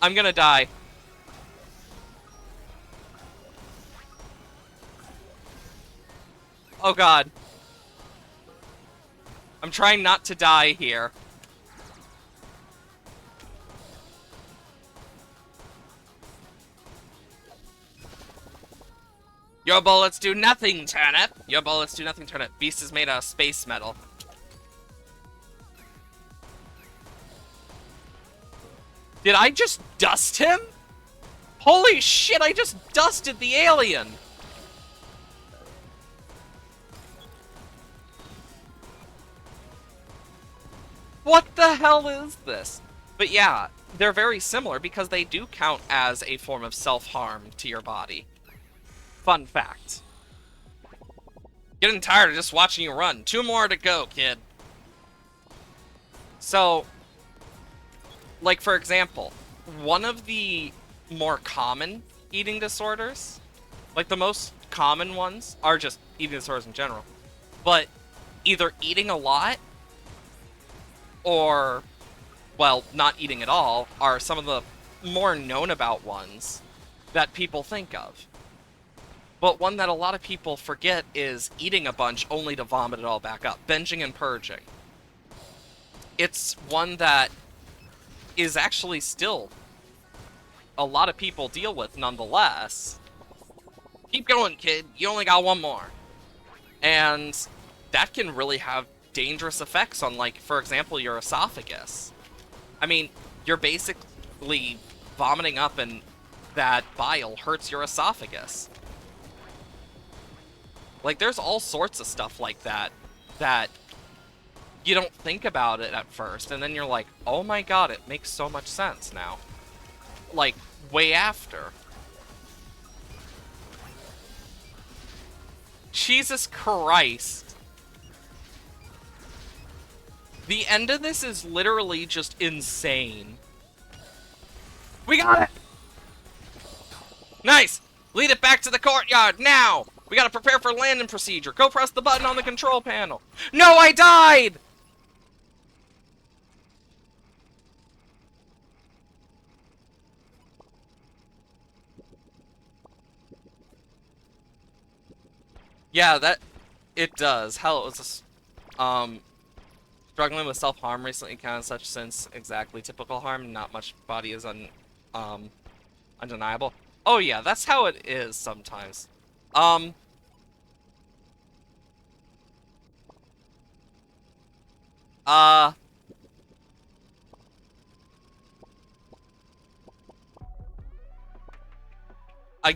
I'm gonna die. Oh god. I'm trying not to die here. Your bullets do nothing, Turnip! Your bullets do nothing, Turnip. Beast is made out of space metal. Did I just dust him? Holy shit, I just dusted the alien! What the hell is this? But yeah, they're very similar because they do count as a form of self-harm to your body. Fun fact. Getting tired of just watching you run. 2 more to go, kid. So, like for example, one of the more common eating disorders, like the most common ones are just eating disorders in general, but either eating a lot or, well, not eating at all are some of the more known about ones that people think of. But one that a lot of people forget is eating a bunch only to vomit it all back up. Binging and purging. It's one that is actually still a lot of people deal with nonetheless. Keep going, kid. You only got 1 more. And that can really have dangerous effects on, like, for example, your esophagus. I mean, you're basically vomiting up and that bile hurts your esophagus. Like, there's all sorts of stuff like that that you don't think about it at first, and then you're like, oh my god, it makes so much sense now. Like, way after. Jesus Christ. The end of this is literally just insane. We got it! Nice! Lead it back to the courtyard, now! We gotta prepare for landing procedure. Go press the button on the control panel. No, I died! Yeah, it does. Hell, it was just, struggling with self-harm recently, kind of such since exactly typical harm. Not much body is undeniable. Oh yeah, that's how it is sometimes. I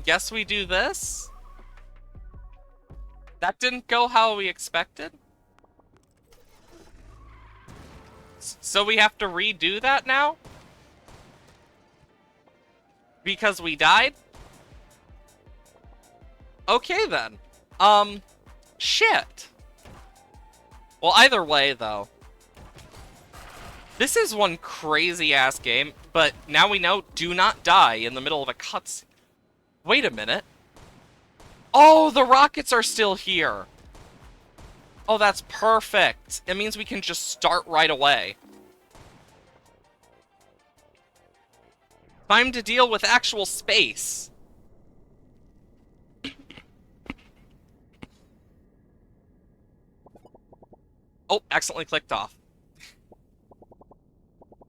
guess we do this? That didn't go how we expected? So we have to redo that now? Because we died? Okay then. Shit. Well, either way, though. This is one crazy-ass game, but now we know do not die in the middle of a cutscene. Wait a minute. Oh, the rockets are still here. Oh, that's perfect. It means we can just start right away. Time to deal with actual space. Oh, accidentally clicked off.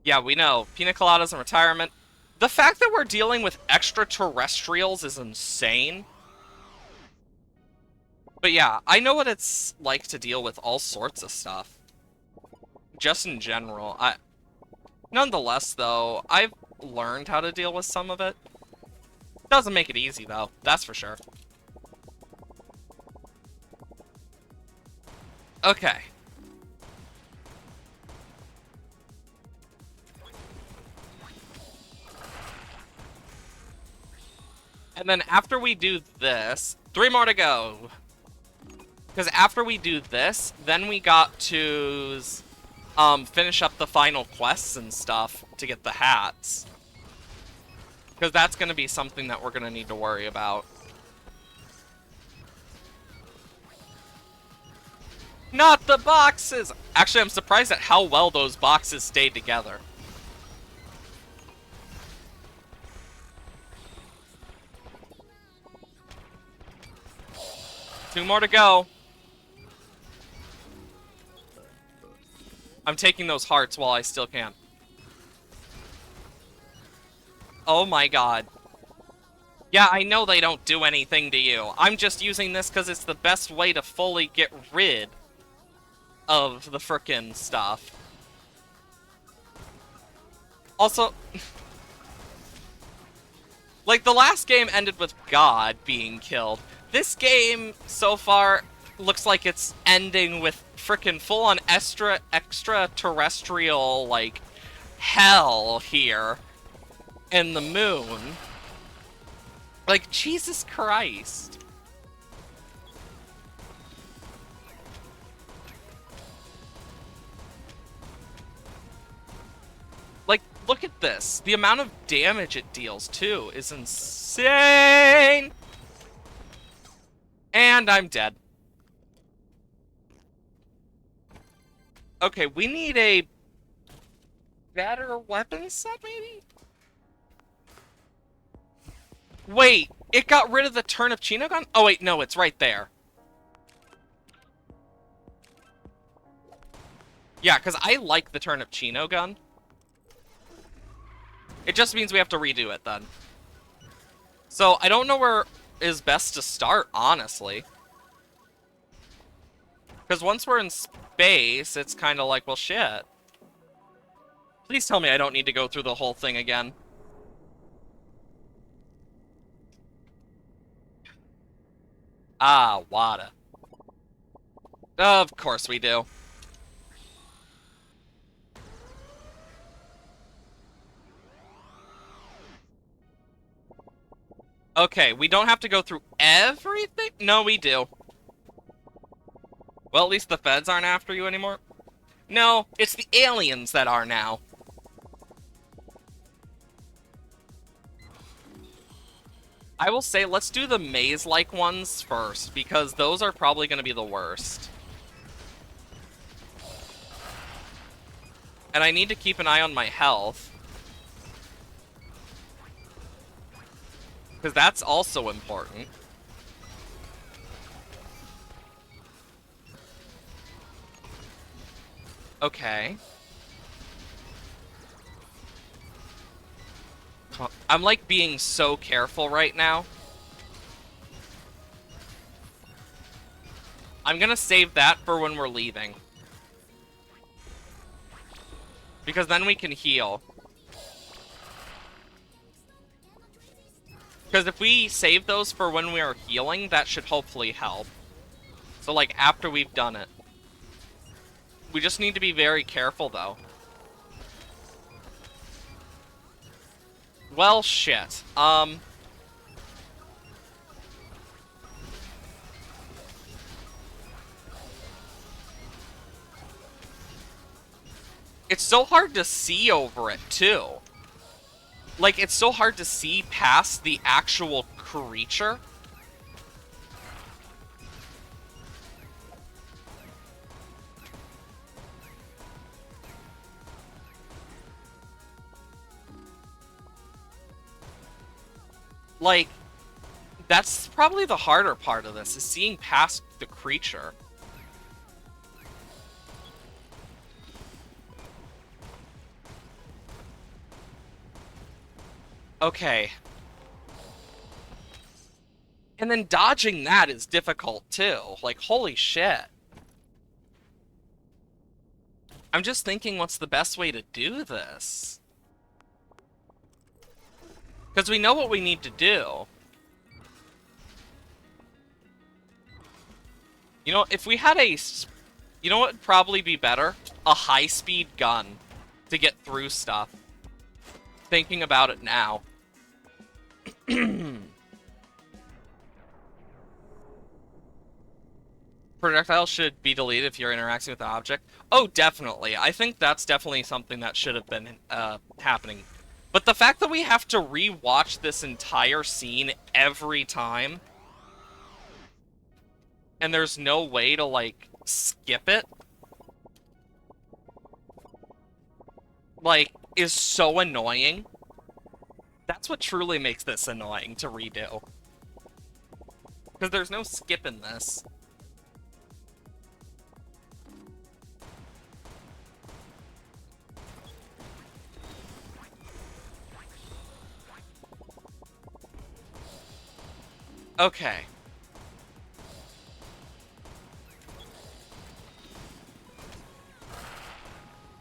Yeah, we know. Pina coladas and retirement. The fact that we're dealing with extraterrestrials is insane. But yeah, I know what it's like to deal with all sorts of stuff. Just in general. Nonetheless, though, I've learned how to deal with some of it. Doesn't make it easy, though. That's for sure. Okay. And then after we do this, 3 more to go. Because after we do this, then we got to finish up the final quests and stuff to get the hats. Because that's going to be something that we're going to need to worry about. Not the boxes! Actually, I'm surprised at how well those boxes stayed together. Two more to go. I'm taking those hearts while I still can. Oh my god. Yeah, I know they don't do anything to you. I'm just using this because it's the best way to fully get rid of the frickin' stuff. Also, like, the last game ended with God being killed. This game, so far, looks like it's ending with frickin' full-on extraterrestrial, like, hell here in the moon. Like, Jesus Christ. Like, look at this. The amount of damage it deals, too, is insane! And I'm dead. Okay, we need a better weapon set, maybe? Wait, it got rid of the Turnip gun? Oh wait, no, it's right there. Yeah, because I like the Turnip gun. It just means we have to redo it then. So, I don't know where is best to start, honestly. Because once we're in space, it's kind of like, well, shit. Please tell me I don't need to go through the whole thing again. Ah, Wada. Of course we do. Okay, we don't have to go through everything? No, we do. Well, at least the feds aren't after you anymore. No, it's the aliens that are now. I will say, let's do the maze-like ones first, because those are probably going to be the worst. And I need to keep an eye on my health. Because that's also important. Okay. I'm like being so careful right now. I'm gonna save that for when we're leaving. Because then we can heal. Because if we save those for when we are healing, that should hopefully help. So like after we've done it. We just need to be very careful though. Well, shit. It's so hard to see over it, too. Like, it's so hard to see past the actual creature. Like, that's probably the harder part of this, is seeing past the creature. Okay. And then dodging that is difficult, too. Like, holy shit. I'm just thinking what's the best way to do this. Because we know what we need to do. You know, if we had a... You know what would probably be better? A high-speed gun to get through stuff. Thinking about it now. Projectiles should be deleted if you're interacting with the object. Oh, definitely. I think that's definitely something that should have been happening. But the fact that we have to re-watch this entire scene every time, and there's no way to, like, skip it, like, is so annoying. That's what truly makes this annoying to redo. Because there's no skipping this. Okay.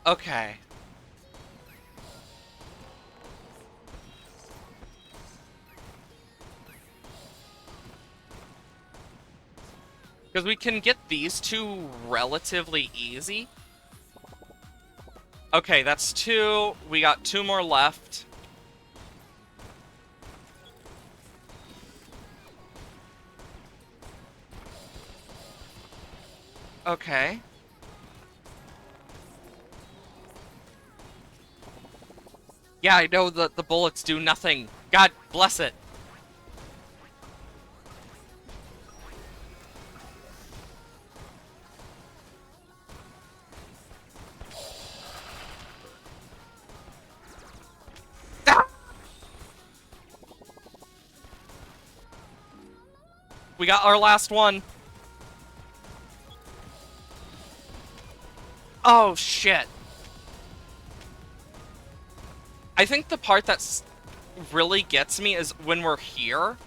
Okay. Because we can get these two relatively easy. Okay, that's two. We got two more left. Okay. Yeah, I know that the bullets do nothing. God bless it. Ah! We got our last one. Oh, shit. I think the part that really gets me is when we're here.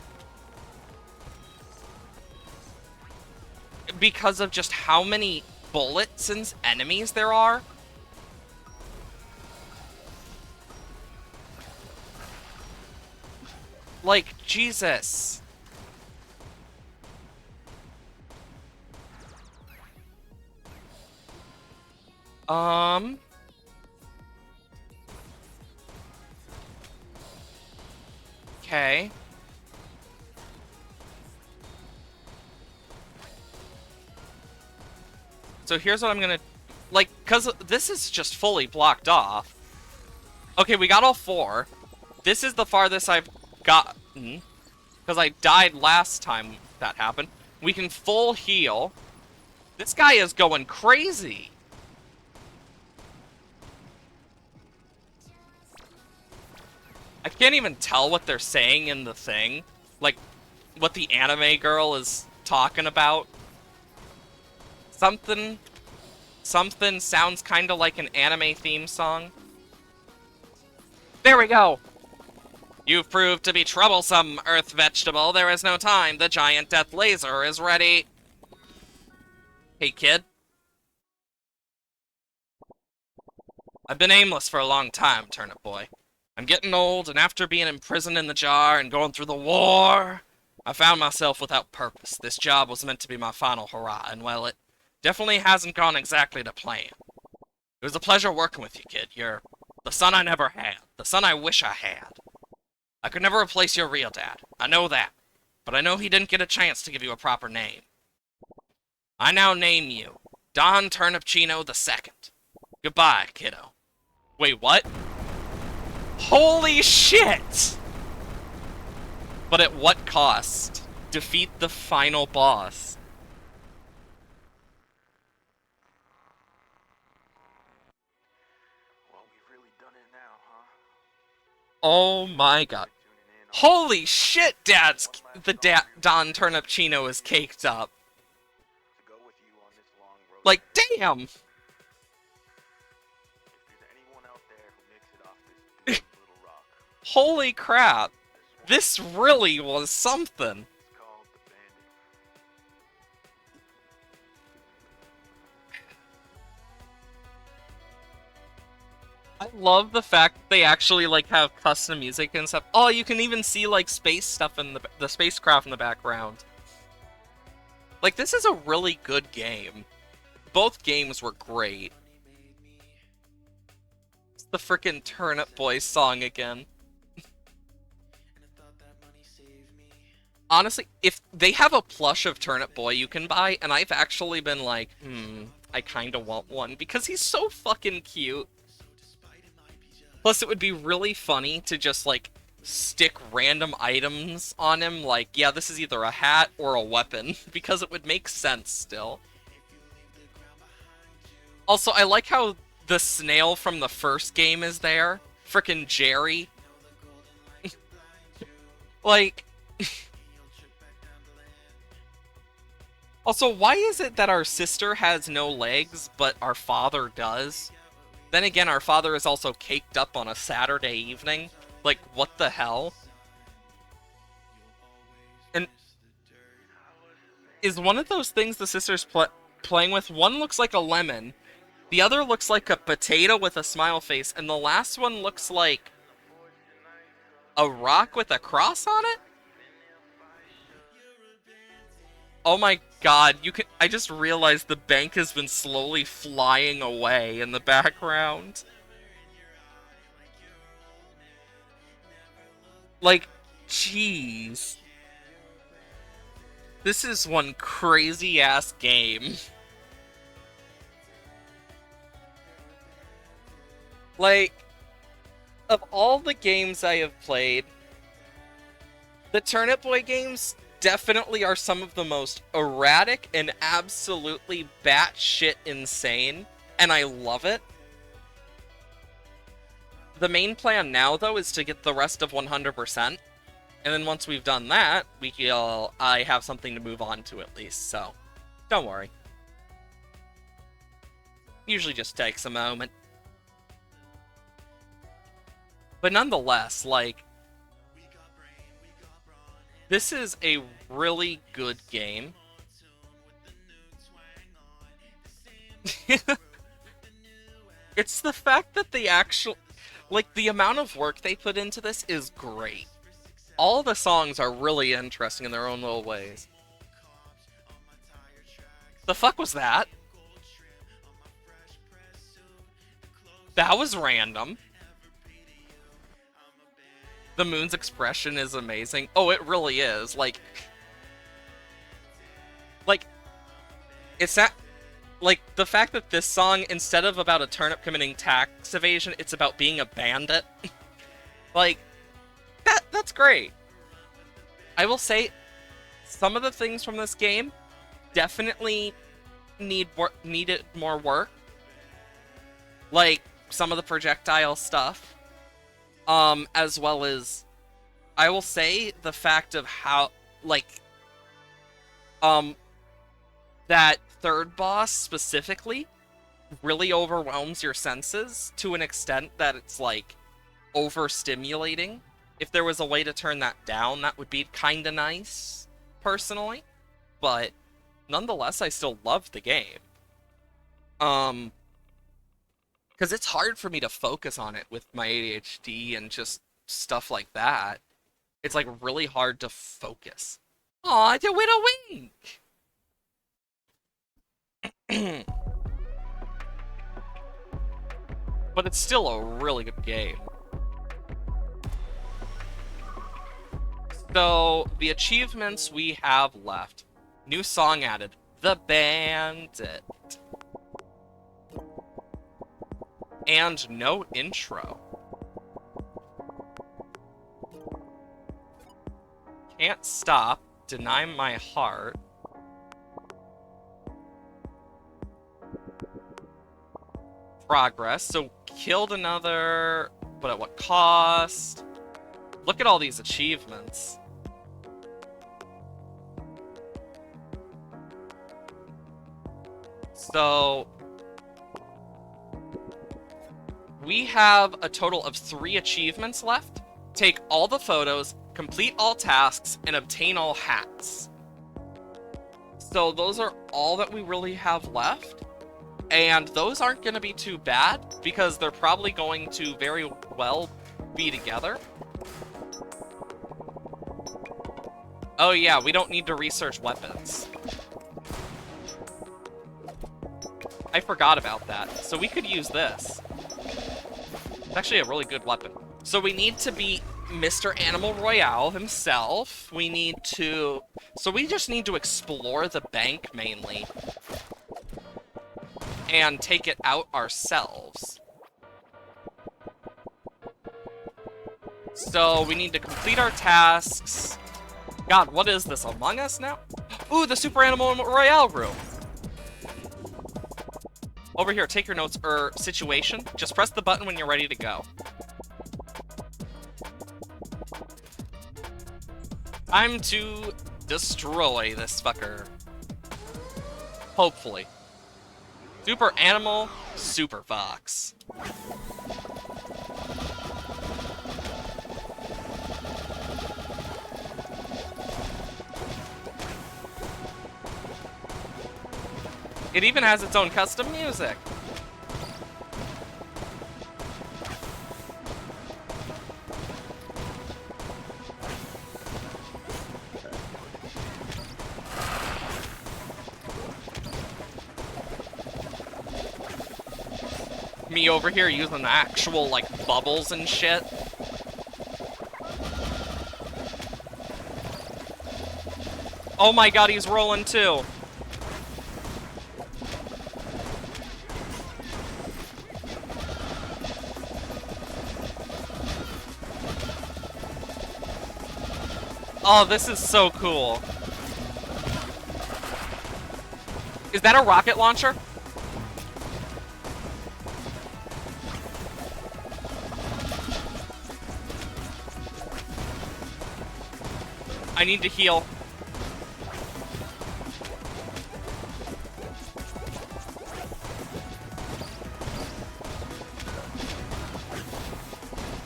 Because of just how many bullets and enemies there are. Like, Jesus. Okay. So here's what I'm gonna... Like, because this is just fully blocked off. Okay, we got all four. This is the farthest I've gotten. Because I died last time that happened. We can full heal. This guy is going crazy. I can't even tell what they're saying in the thing. Like, what the anime girl is talking about. Something sounds kind of like an anime theme song. There we go! You've proved to be troublesome, Earth Vegetable. There is no time. The giant death laser is ready. Hey, kid. I've been aimless for a long time, Turnip Boy. I'm getting old, and after being imprisoned in the jar and going through the war, I found myself without purpose. This job was meant to be my final hurrah, and well, it definitely hasn't gone exactly to plan. It was a pleasure working with you, kid. You're the son I never had. The son I wish I had. I could never replace your real dad. I know that. But I know he didn't get a chance to give you a proper name. I now name you Don Turnipchino II. Goodbye, kiddo. Wait, what? Holy shit! But at what cost? Defeat the final boss. Well, we've really done it now, huh? Oh my god. Holy shit, Don Turnipchino is caked up. To go with you on this long road. Like, damn! If there's anyone out there who makes it off this little rock. Holy crap. This really was something. It's called the Bandit. I love the fact that they actually, like, have custom music and stuff. Oh, you can even see, like, space stuff in the spacecraft in the background. Like, this is a really good game. Both games were great. It's the frickin' Turnip Boy song again. Honestly, if they have a plush of Turnip Boy you can buy, and I've actually been like, I kinda want one, because he's so fucking cute. Plus, it would be really funny to just, like, stick random items on him, like, yeah, this is either a hat or a weapon, because it would make sense still. Also, I like how the snail from the first game is there. Frickin' Jerry. Like... Also, why is it that our sister has no legs, but our father does? Then again, our father is also caked up on a Saturday evening. Like, what the hell? And is one of those things the sisters playing with. One looks like a lemon, the other looks like a potato with a smile face, and the last one looks like a rock with a cross on it? Oh my god, you can- I just realized the bank has been slowly flying away in the background. Like, jeez. This is one crazy-ass game. Like, of all the games I have played, the Turnip Boy games definitely are some of the most erratic and absolutely batshit insane, and I love it. The main plan now, though, is to get the rest of 100%, and then once we've done that, I have something to move on to at least, so don't worry. Usually just takes a moment. But nonetheless, like, this is a really good game. It's the fact that the actual, like, the amount of work they put into this is great. All the songs are really interesting in their own little ways. The fuck was that? That was random. The moon's expression is amazing. Oh, it really is. Like, it's not, like, the fact that this song, instead of about a turnip committing tax evasion, it's about being a bandit. Like, that's great. I will say, some of the things from this game definitely needed more work. Like, some of the projectile stuff. As well as, I will say, the fact of how, like, that third boss specifically really overwhelms your senses to an extent that it's, like, overstimulating. If there was a way to turn that down, that would be kinda nice, personally. But, nonetheless, I still love the game. Because it's hard for me to focus on it with my ADHD and just stuff like that. It's, like, really hard to focus. Aw, the Widow Wink! But it's still a really good game. So, the achievements we have left. New song added. The Bandit. And no intro. Can't stop. Deny my heart. Progress. So, killed another, but at what cost? Look at all these achievements. So, we have a total of 3 achievements left. Take all the photos, complete all tasks, and obtain all hats. So those are all that we really have left. And those aren't going to be too bad, because they're probably going to very well be together. Oh yeah, we don't need to research weapons. I forgot about that. So we could use this. It's actually a really good weapon. So we need to beat Mr. Animal Royale himself. We need to... So we just need to explore the bank, mainly. And take it out ourselves. So we need to complete our tasks. God, what is this, Among Us now? Ooh, the Super Animal Royale room. Over here, take your notes, situation. Just press the button when you're ready to go. Time to destroy this fucker. Hopefully. Super Animal, Super Fox. It even has its own custom music. Me over here using actual, like, bubbles and shit. Oh my god, he's rolling too. Oh, this is so cool. Is that a rocket launcher? I need to heal.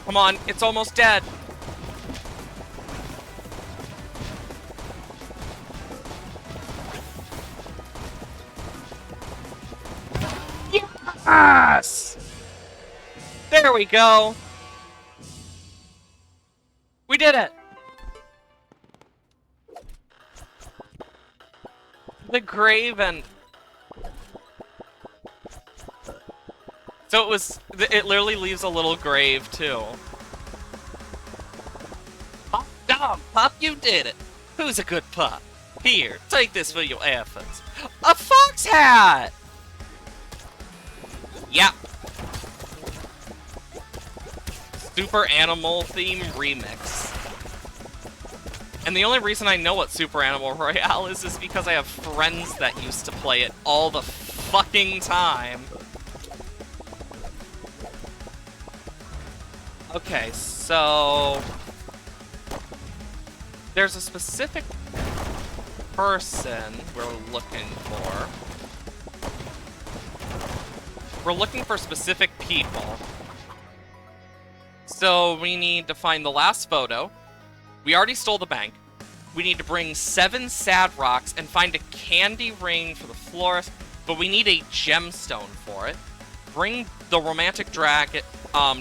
Come on, it's almost dead. Yes! There we go. We did it. The grave and... So it literally leaves a little grave, too. Pop, Dom, Pop, you did it. Who's a good pup? Here, take this for your efforts. A fox hat! Yep. Super Animal Theme Remix. And the only reason I know what Super Animal Royale is because I have friends that used to play it all the fucking time. Okay, so... There's a specific person we're looking for. We're looking for specific people. So we need to find the last photo. We already stole the bank. We need to bring 7 sad rocks and find a candy ring for the florist, but we need a gemstone for it. Bring the romantic dragon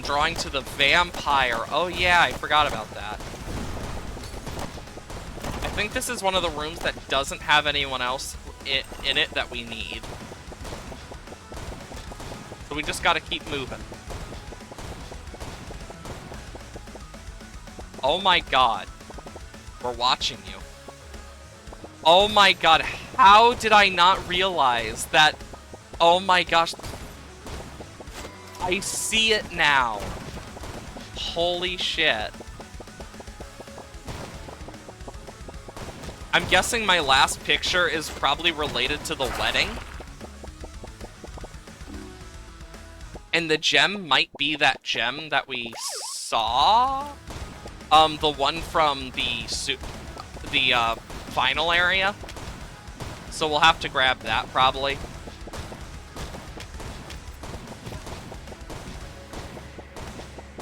drawing to the vampire. Oh yeah, I forgot about that. I think this is one of the rooms that doesn't have anyone else in it that we need. So we just gotta keep moving. Oh my god. We're watching you. Oh my god, how did I not realize that? Oh my gosh. I see it now. Holy shit. I'm guessing my last picture is probably related to the wedding. And the gem might be that gem that we saw. The one from the final area. So we'll have to grab that, probably.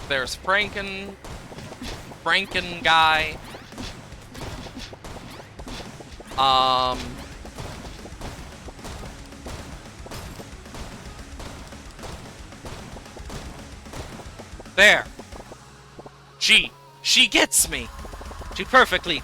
There's Franken guy. There. She gets me. She perfectly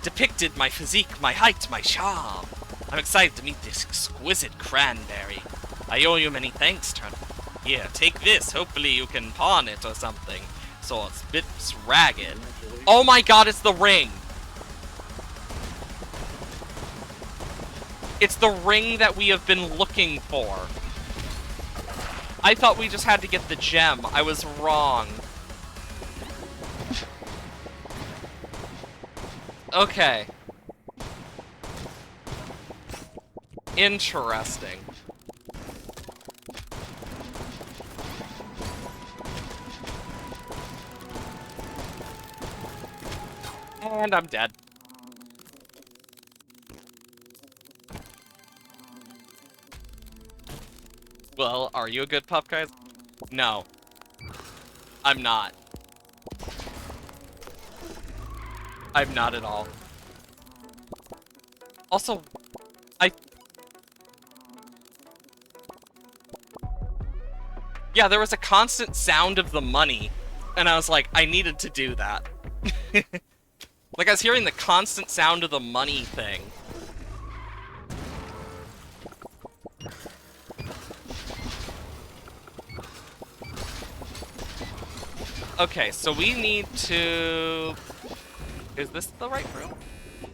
depicted my physique, my height, my charm. I'm excited to meet this exquisite cranberry. I owe you many thanks, Turnip. Here, take this. Hopefully you can pawn it or something. So it's a bit ragged. Oh my god, it's the ring. It's the ring that we have been looking for. I thought we just had to get the gem. I was wrong. Okay. Interesting. And I'm dead. Well, are you a good pup, guys? No. I'm not. I'm not at all. Also, Yeah, there was a constant sound of the money, and I was like, I needed to do that. Like, I was hearing the constant sound of the money thing. Okay, so we need to... Is this the right room?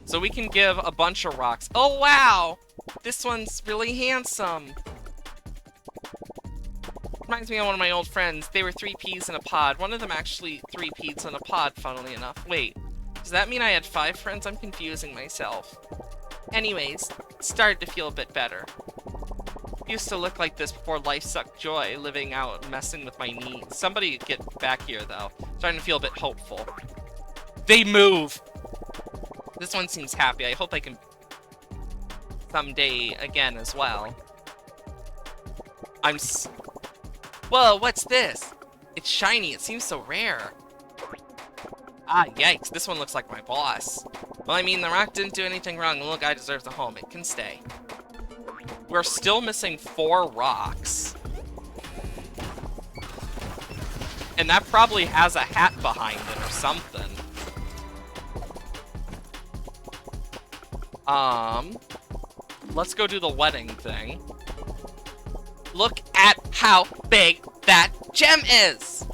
So we can give a bunch of rocks. Oh, wow! This one's really handsome. Reminds me of one of my old friends. They were 3 peas in a pod. One of them actually 3 peas in a pod, funnily enough. Wait, does that mean I had 5 friends? I'm confusing myself. Anyways, started to feel a bit better. Used to look like this before life sucked joy, living out, messing with my knees. Somebody get back here, though. Starting to feel a bit hopeful. They move! This one seems happy. I hope I can someday again as well. Whoa, what's this? It's shiny. It seems so rare. Ah, yikes. This one looks like my boss. Well, I mean, the rock didn't do anything wrong. The little guy deserves a home. It can stay. We're still missing 4 rocks. And that probably has a hat behind it or something. Let's go do the wedding thing. Look at how big that gem is!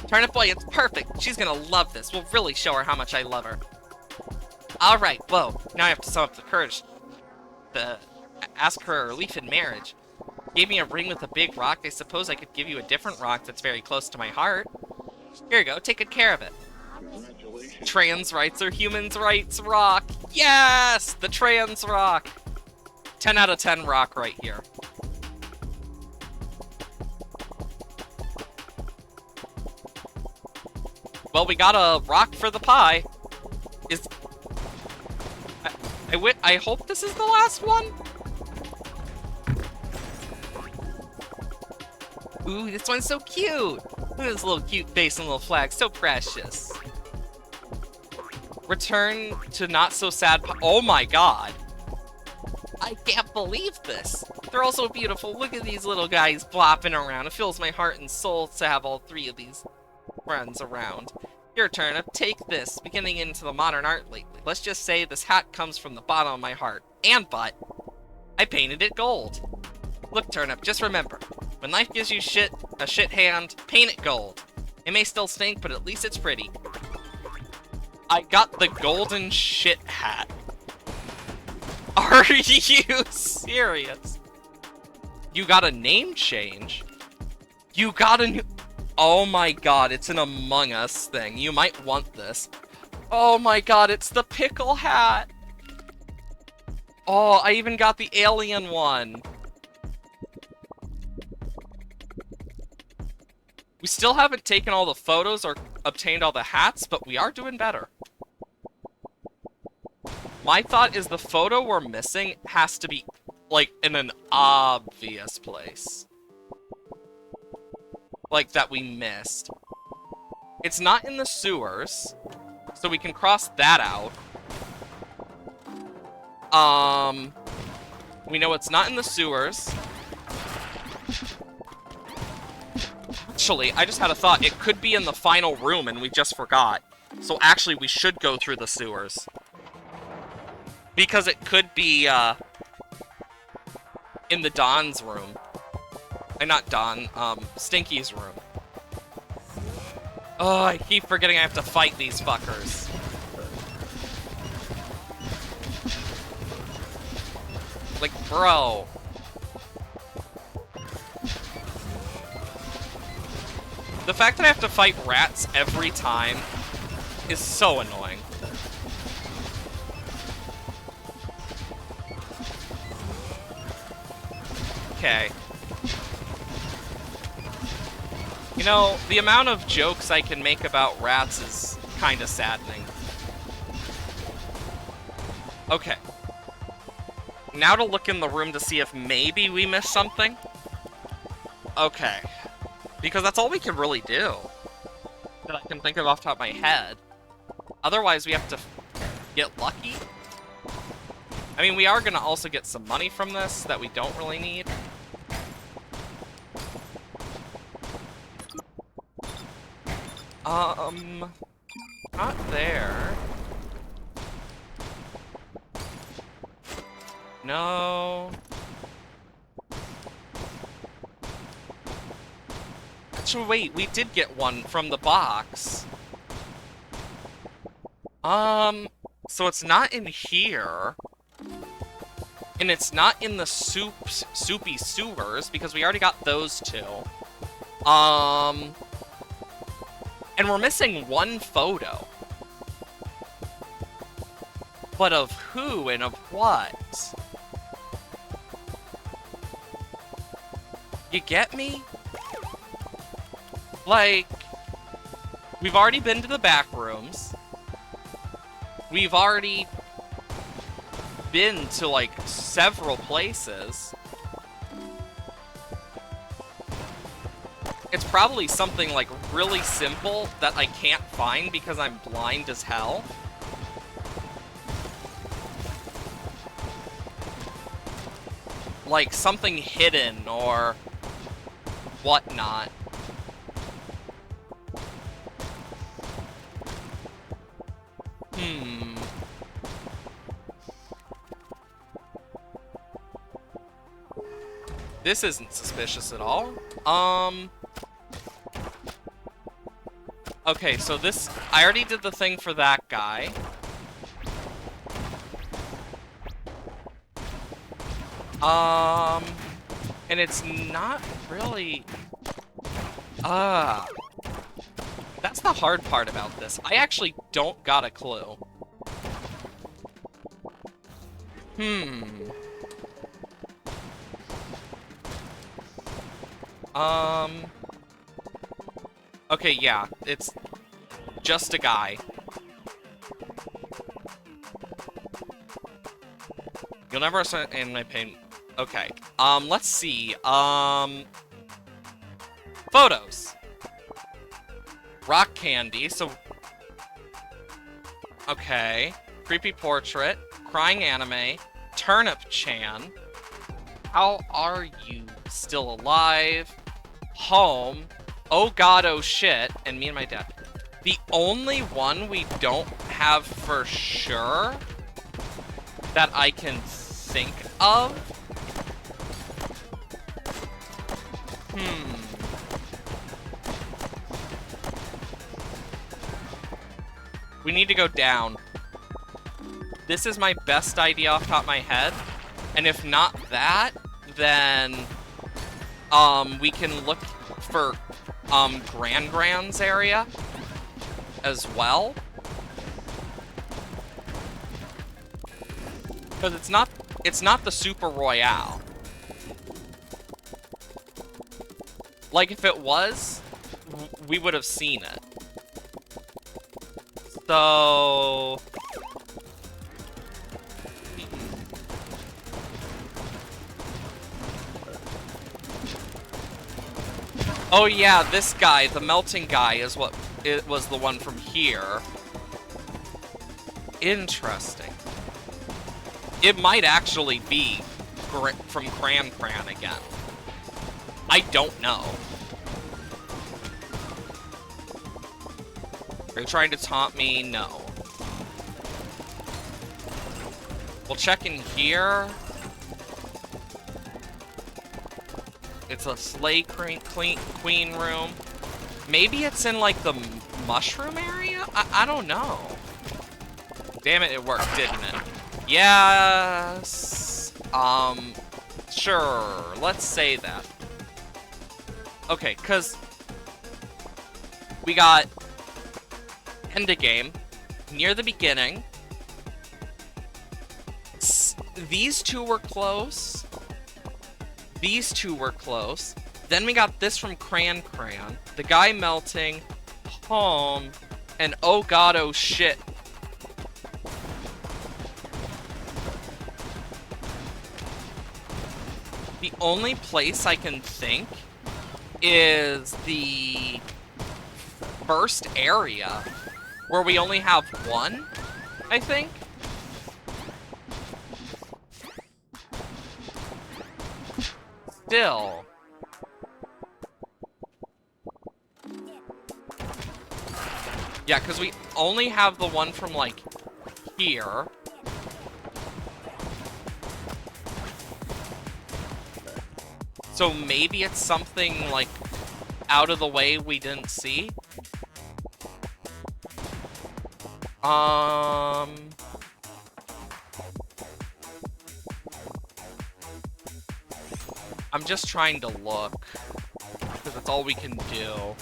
Turnip boy, it's perfect. She's gonna love this. We'll really show her how much I love her. Alright, whoa. Now I have to sum up the courage to ask her relief in marriage. Gave me a ring with a big rock. I suppose I could give you a different rock that's very close to my heart. Here you go. Take good care of it. Trans rights are humans' rights rock. Yes! The trans rock. 10 out of 10 rock right here. Well, we got a rock for the pie. I hope this is the last one? Ooh, this one's so cute! Look at this little cute face and little flag, so precious. Return to not so sad oh my god! I can't believe this! They're all so beautiful, look at these little guys flopping around. It fills my heart and soul to have all 3 of these friends around. Your Turnip, take this, beginning into the modern art lately. Let's just say this hat comes from the bottom of my heart. And butt. I painted it gold. Look, Turnip, just remember, when life gives you a shit hand, paint it gold. It may still stink, but at least it's pretty. I got the golden shit hat. Are you serious? You got a name change? You got a new... Oh my god, it's an Among Us thing. You might want this. Oh my god, it's the pickle hat! Oh, I even got the alien one. We still haven't taken all the photos or obtained all the hats, but we are doing better. My thought is the photo we're missing has to be, like, in an obvious place. Like, that we missed. It's not in the sewers, so we can cross that out. We know it's not in the sewers. Actually, I just had a thought. It could be in the final room, and we just forgot. So actually, we should go through the sewers. Because it could be, in the Don's room. Not Don, Stinky's room. Oh, I keep forgetting I have to fight these fuckers. Like, bro. The fact that I have to fight rats every time is so annoying. Okay. You know, the amount of jokes I can make about rats is kind of saddening. Okay. Now to look in the room to see if maybe we missed something. Okay. Because that's all we can really do. That I can think of off the top of my head. Otherwise, we have to get lucky. I mean, we are going to also get some money from this that we don't really need. Not there. No. Actually, wait, we did get one from the box. So it's not in here. And it's not in the soupy sewers, because we already got those two. And we're missing one photo. But of who and of what? You get me? Like, we've already been to the back rooms. We've already been to, like, several places. It's probably something, like, really simple that I can't find because I'm blind as hell. Like, something hidden or whatnot. This isn't suspicious at all. Okay, so this... I already did the thing for that guy. And it's not really... That's the hard part about this. I actually don't got a clue. Okay, yeah, it's just a guy. You'll never see in my pain. Okay, let's see. Photos. Rock candy, so... Okay. Creepy portrait. Crying anime. Turnip-chan. How are you still alive? Home. Oh god, oh shit. And me and my dad. The only one we don't have for sure that I can think of... We need to go down. This is my best idea off the top of my head. And if not that, then we can look for Grand's area as well. Because it's not the Super Royale. Like if it was, we would have seen it. So... Oh yeah, this guy, the melting guy, is what it was the one from here. Interesting. It might actually be from Cran again. I don't know. Are you trying to taunt me? No. We'll check in here. It's a Slay Queen room. Maybe it's in, like, the mushroom area? I don't know. Damn it, it worked, didn't it? Yes. Sure. Let's say that. Okay, because we got end of game near the beginning. These two were close. These two were close. Then we got this from Cran. The guy melting. Home. And oh god, oh shit. The only place I can think is the first area where we only have one, I think. Still. Yeah, because we only have the one from, like, here. So maybe it's something, like, out of the way we didn't see? I'm just trying to look, because that's all we can do.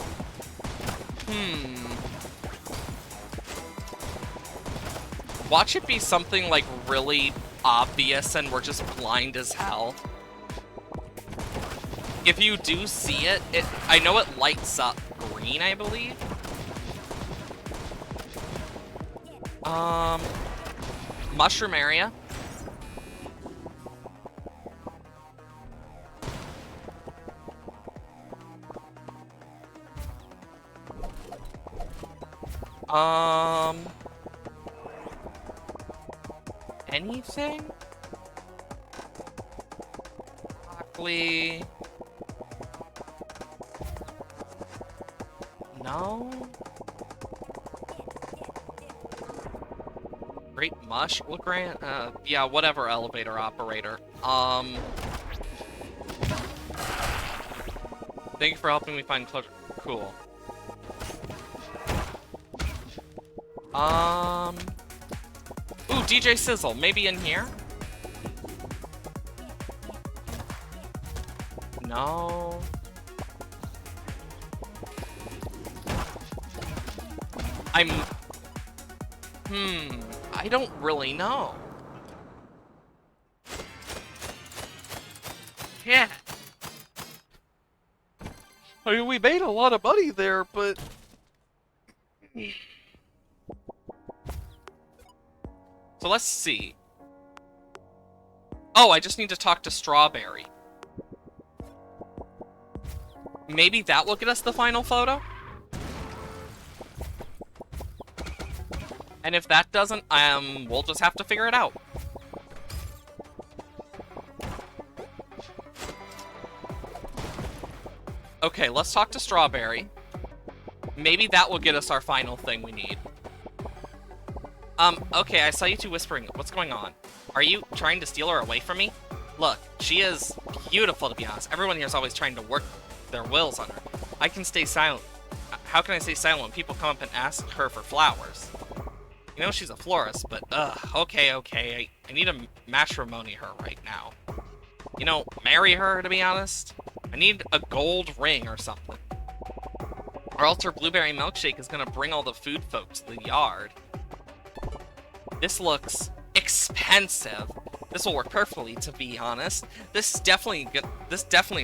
Watch it be something, like, really obvious and we're just blind as hell. If you do see it, I know it lights up green, I believe. Mushroom area. Anything? Broccoli. No? Great mush? Well, Grant, yeah, whatever, elevator operator. Thank you for helping me find closure. Cool. Ooh, DJ Sizzle, maybe in here? No. I don't really know. Yeah. I mean, we made a lot of money there, but... So let's see. Oh, I just need to talk to Strawberry. Maybe that will get us the final photo? And if that doesn't, we'll just have to figure it out. Okay, let's talk to Strawberry. Maybe that will get us our final thing we need. Okay, I saw you two whispering. What's going on? Are you trying to steal her away from me? Look, she is beautiful, to be honest. Everyone here is always trying to work their wills on her. I can stay silent. How can I stay silent when people come up and ask her for flowers? You know she's a florist, but, okay. I need to matrimony her right now. You know, marry her, to be honest? I need a gold ring or something. Or else her blueberry milkshake is gonna bring all the food folk to the yard. This looks expensive. This will work perfectly, to be honest. This definitely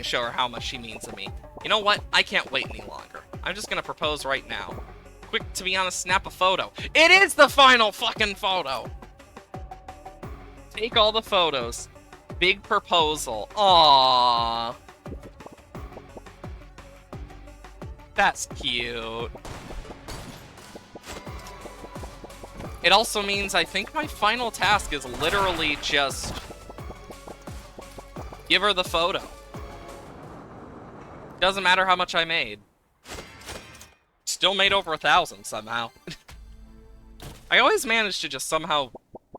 show her how much she means to me. You know what? I can't wait any longer. I'm just gonna propose right now. Quick, to be honest, snap a photo. It is the final fucking photo! Take all the photos. Big proposal. Aww. That's cute. It also means I think my final task is literally just give her the photo. Doesn't matter how much I made. Still made over 1,000 somehow. I always manage to just somehow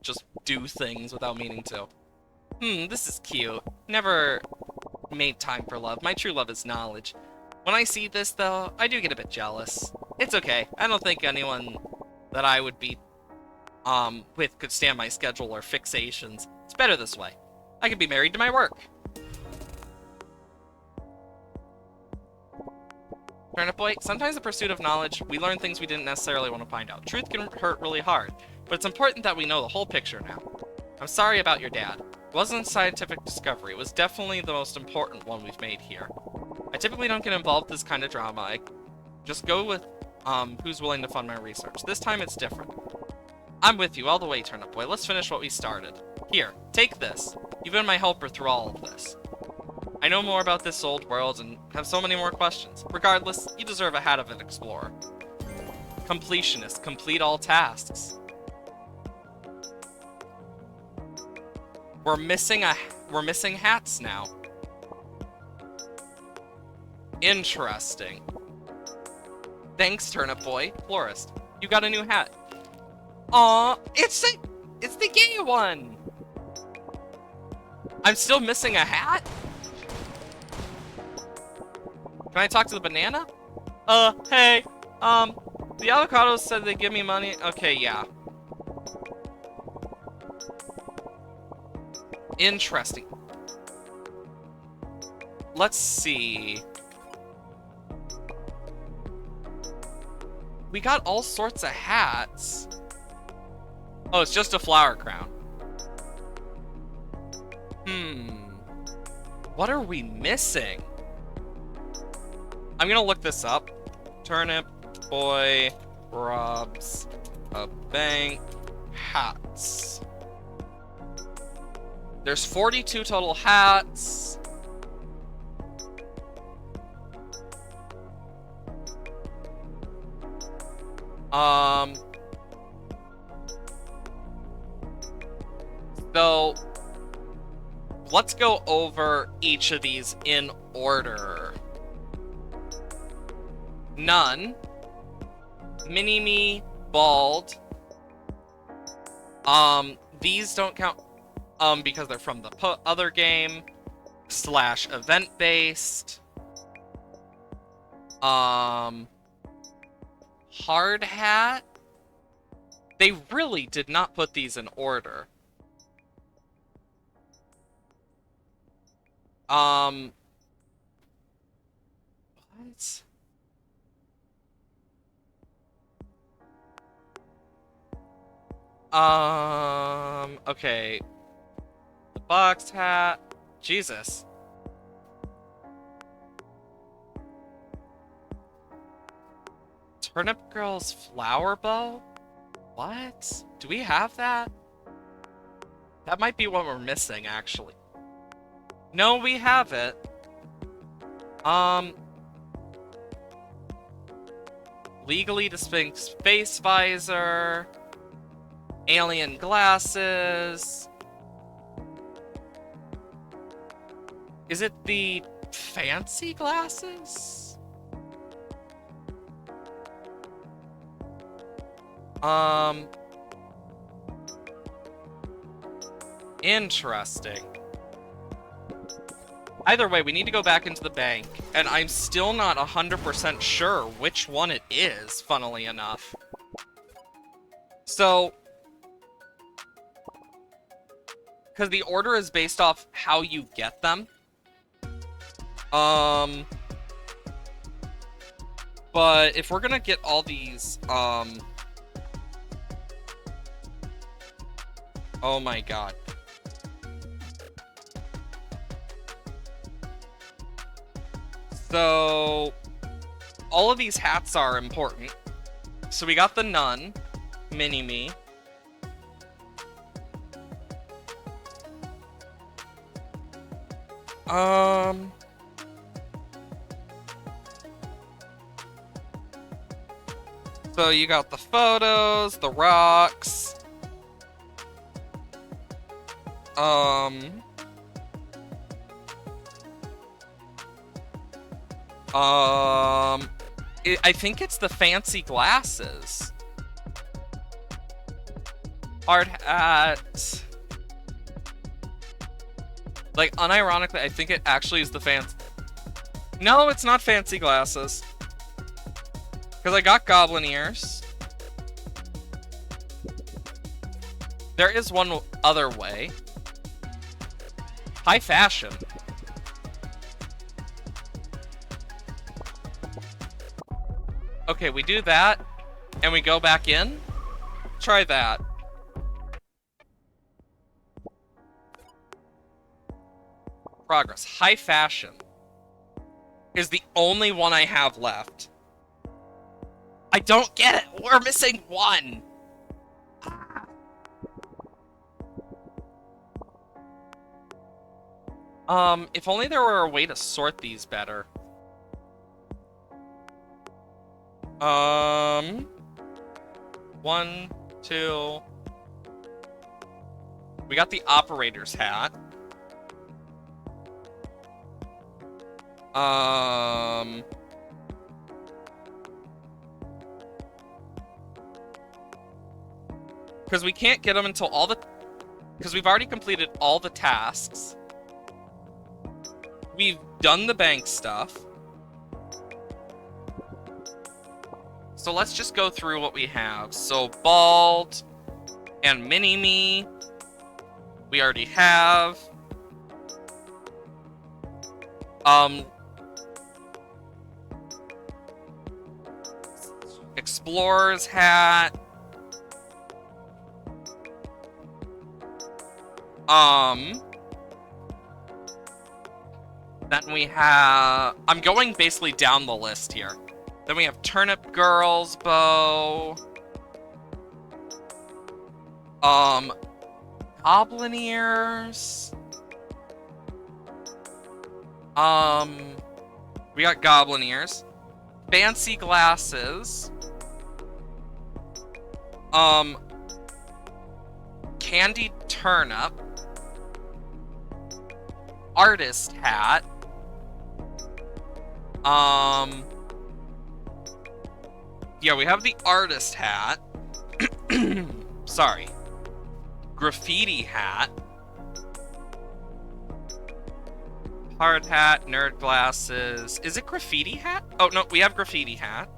just do things without meaning to. This is cute. Never made time for love. My true love is knowledge. When I see this, though, I do get a bit jealous. It's okay. I don't think anyone that I would be with could stand my schedule or fixations. It's better this way. I can be married to my work. Turnip Boy, sometimes the pursuit of knowledge, we learn things we didn't necessarily want to find out. Truth can hurt really hard, but it's important that we know the whole picture now. I'm sorry about your dad. It wasn't a scientific discovery. It was definitely the most important one we've made here. I typically don't get involved in this kind of drama. I just go with who's willing to fund my research. This time it's different. I'm with you all the way, Turnip Boy. Let's finish what we started. Here, take this. You've been my helper through all of this. I know more about this old world and have so many more questions. Regardless, you deserve a hat of an explorer. Completionist, complete all tasks. We're missing hats now. Interesting. Thanks, Turnip Boy. Florist. You got a new hat. Aw, it's the gay one. I'm still missing a hat? Can I talk to the banana? Hey, the avocados said they'd give me money. Okay, yeah. Interesting. Let's see. We got all sorts of hats. Oh, it's just a flower crown. What are we missing? I'm gonna look this up. Turnip boy robs a bank. Hats. There's 42 total hats. So let's go over each of these in order. None. Mini-Me, bald. These don't count, because they're from the other game / event-based. Hard hat. They really did not put these in order. What? Okay. The box hat. Jesus. Turnip Girl's flower bow? What? Do we have that? That might be what we're missing, actually. No, we have it. Legally distinct face visor. Alien glasses. Is it the fancy glasses? Interesting. Either way, we need to go back into the bank, and I'm still not 100% sure which one it is, funnily enough. So, because the order is based off how you get them. But if we're gonna get all these, oh my god. So, all of these hats are important. So we got the Nun, Mini-Me. So you got the photos, the rocks. I think it's the fancy glasses. Hard hat. Like, unironically, I think it actually is the fancy... No, it's not fancy glasses. Because I got goblin ears. There is one other way. High fashion. Okay, we do that, and we go back in. Try that. Progress. High fashion is the only one I have left. I don't get it. We're missing one. If only there were a way to sort these better. One, two. We got the operator's hat. Because we can't get them until all the... Because we've already completed all the tasks. We've done the bank stuff. So let's just go through what we have. So Bald and Mini-Me, we already have. Explorer's hat. Then we have... I'm going basically down the list here. Then we have Turnip Girl's bow. Goblin ears. We got goblin ears. Fancy glasses. Candied turnip. Artist hat. Yeah, we have the artist hat. Sorry. Graffiti hat. Hard hat, nerd glasses. Is it graffiti hat? Oh, no, we have graffiti hat.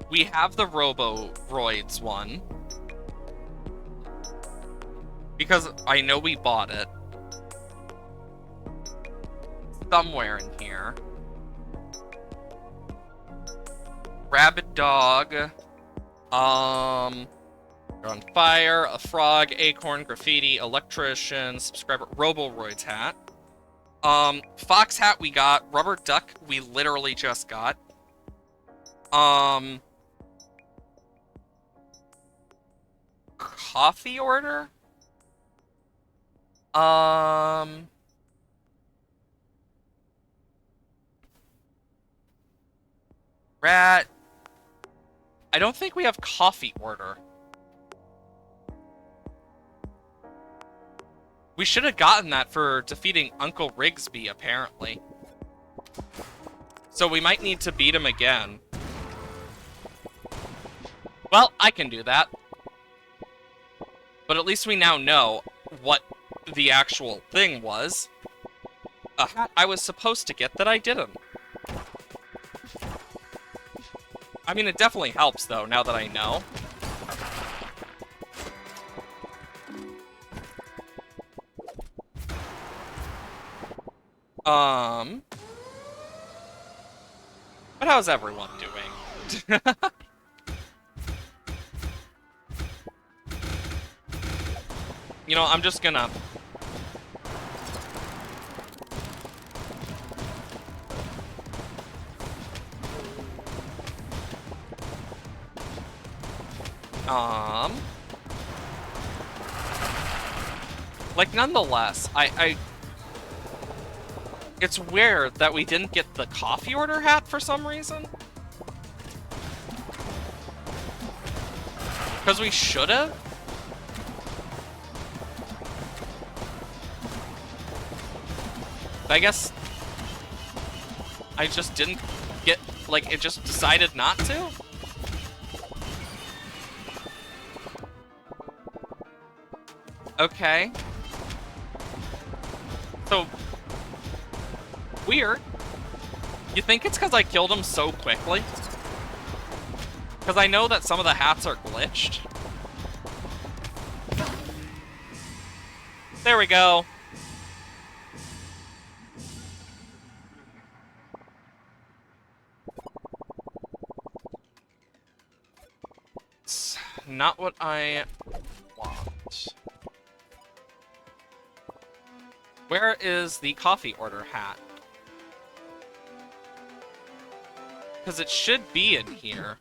We have the Roboroids one. Because I know we bought it. Somewhere in here. Rabid dog. On fire, a frog, acorn, graffiti, electrician, subscriber, Roboroids hat. Fox hat we got. Rubber duck we literally just got. Coffee order? Rat. I don't think we have coffee order. We should have gotten that for defeating Uncle Rigsby, apparently. So we might need to beat him again. Well, I can do that. But at least we now know what the actual thing was. A hat I was supposed to get that I didn't. I mean, it definitely helps, though, now that I know. But how's everyone doing? You know, I'm just gonna... Like, nonetheless, it's weird that we didn't get the coffee order hat for some reason. Because we should've? I guess I just didn't get, like, it just decided not to? Okay. So, weird. You think it's because I killed him so quickly? Because I know that some of the hats are glitched. There we go. It's not what I want. Where is the coffee order hat? Because it should be in here.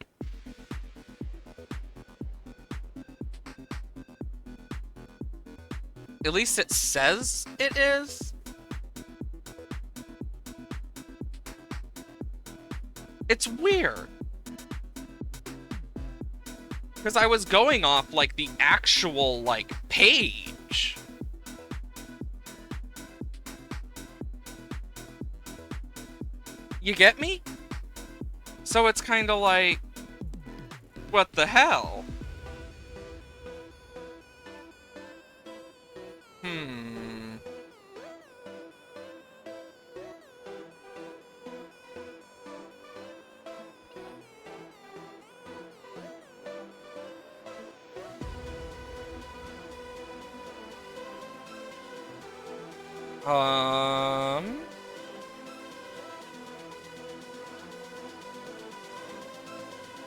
At least it says it is. It's weird. Because I was going off, like, the actual, like, page. You get me? So it's kind of like... What the hell? Hmm.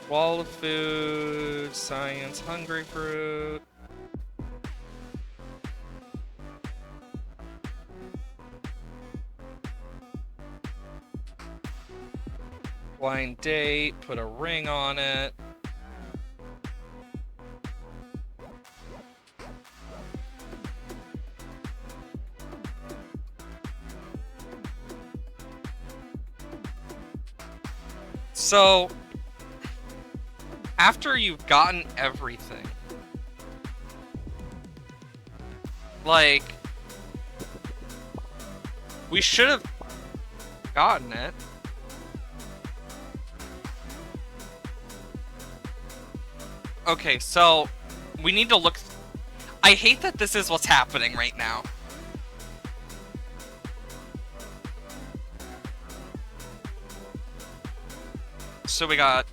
Wall of food, science, hungry fruit. Blind date, put a ring on it. So, after you've gotten everything, like, we should have gotten it. Okay, so, we need to look... I hate that this is what's happening right now. So we got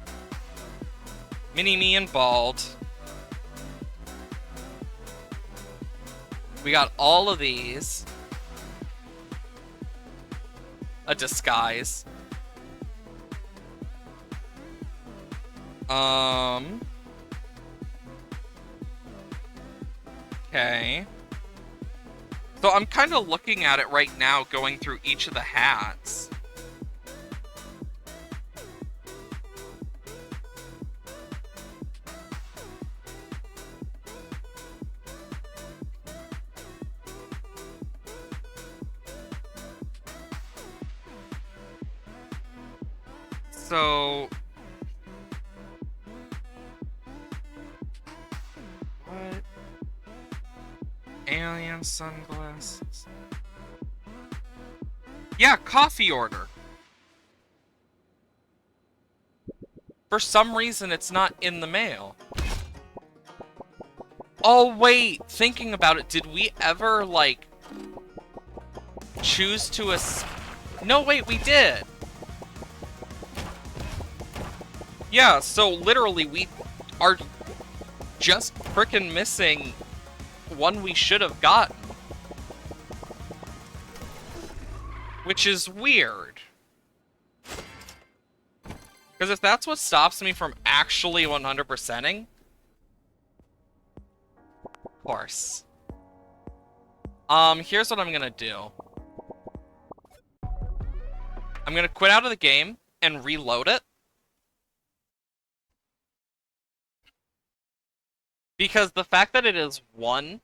Mini-Me and Bald. We got all of these. A disguise. Okay. So I'm kind of looking at it right now, going through each of the hats. So... what? Alien sunglasses. Yeah, coffee order. For some reason, it's not in the mail. Oh, wait. Thinking about it, did we ever, like, choose to No, wait, we did. Yeah, so literally we are just frickin' missing one we should have gotten. Which is weird. Because if that's what stops me from actually 100%ing... Of course. Here's what I'm gonna do. I'm gonna quit out of the game and reload it. Because the fact that it is 1...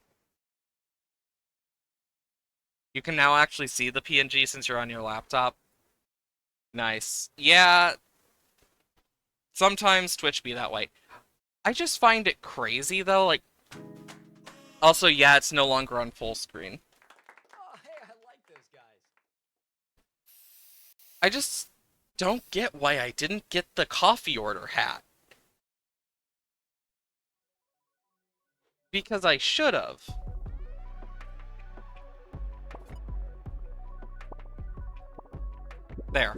You can now actually see the PNG since you're on your laptop. Nice. Yeah. Sometimes Twitch be that way. I just find it crazy, though, like... Also, yeah, it's no longer on full screen. Oh, hey, I like those guys. I just don't get why I didn't get the coffee order hat. Because I should have. There.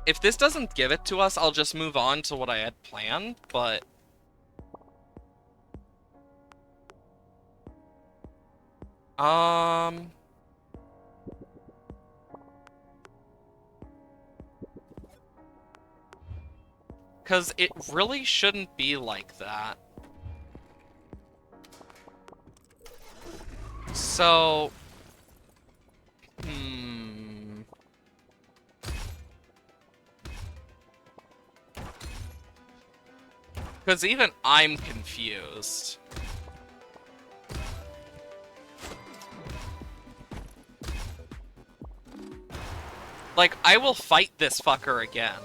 If this doesn't give it to us, I'll just move on to what I had planned, but... Because it really shouldn't be like that. So... Because even I'm confused. Like, I will fight this fucker again.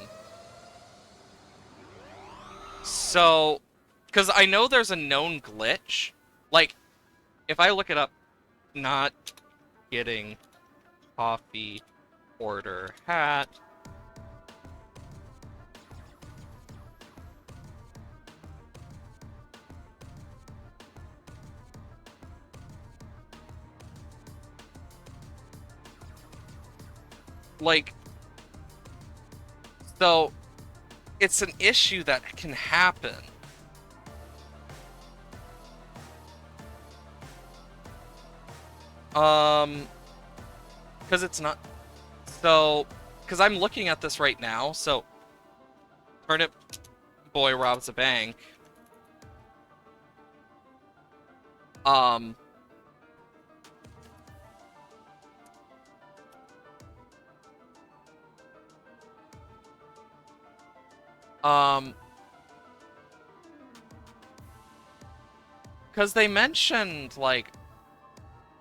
So... Because I know there's a known glitch. Like, if I look it up... Not getting coffee Order hat. Like, so it's an issue that can happen. Because it's not, so, because I'm looking at this right now, so, Turnip boy robs a bank. Um, because they mentioned, like,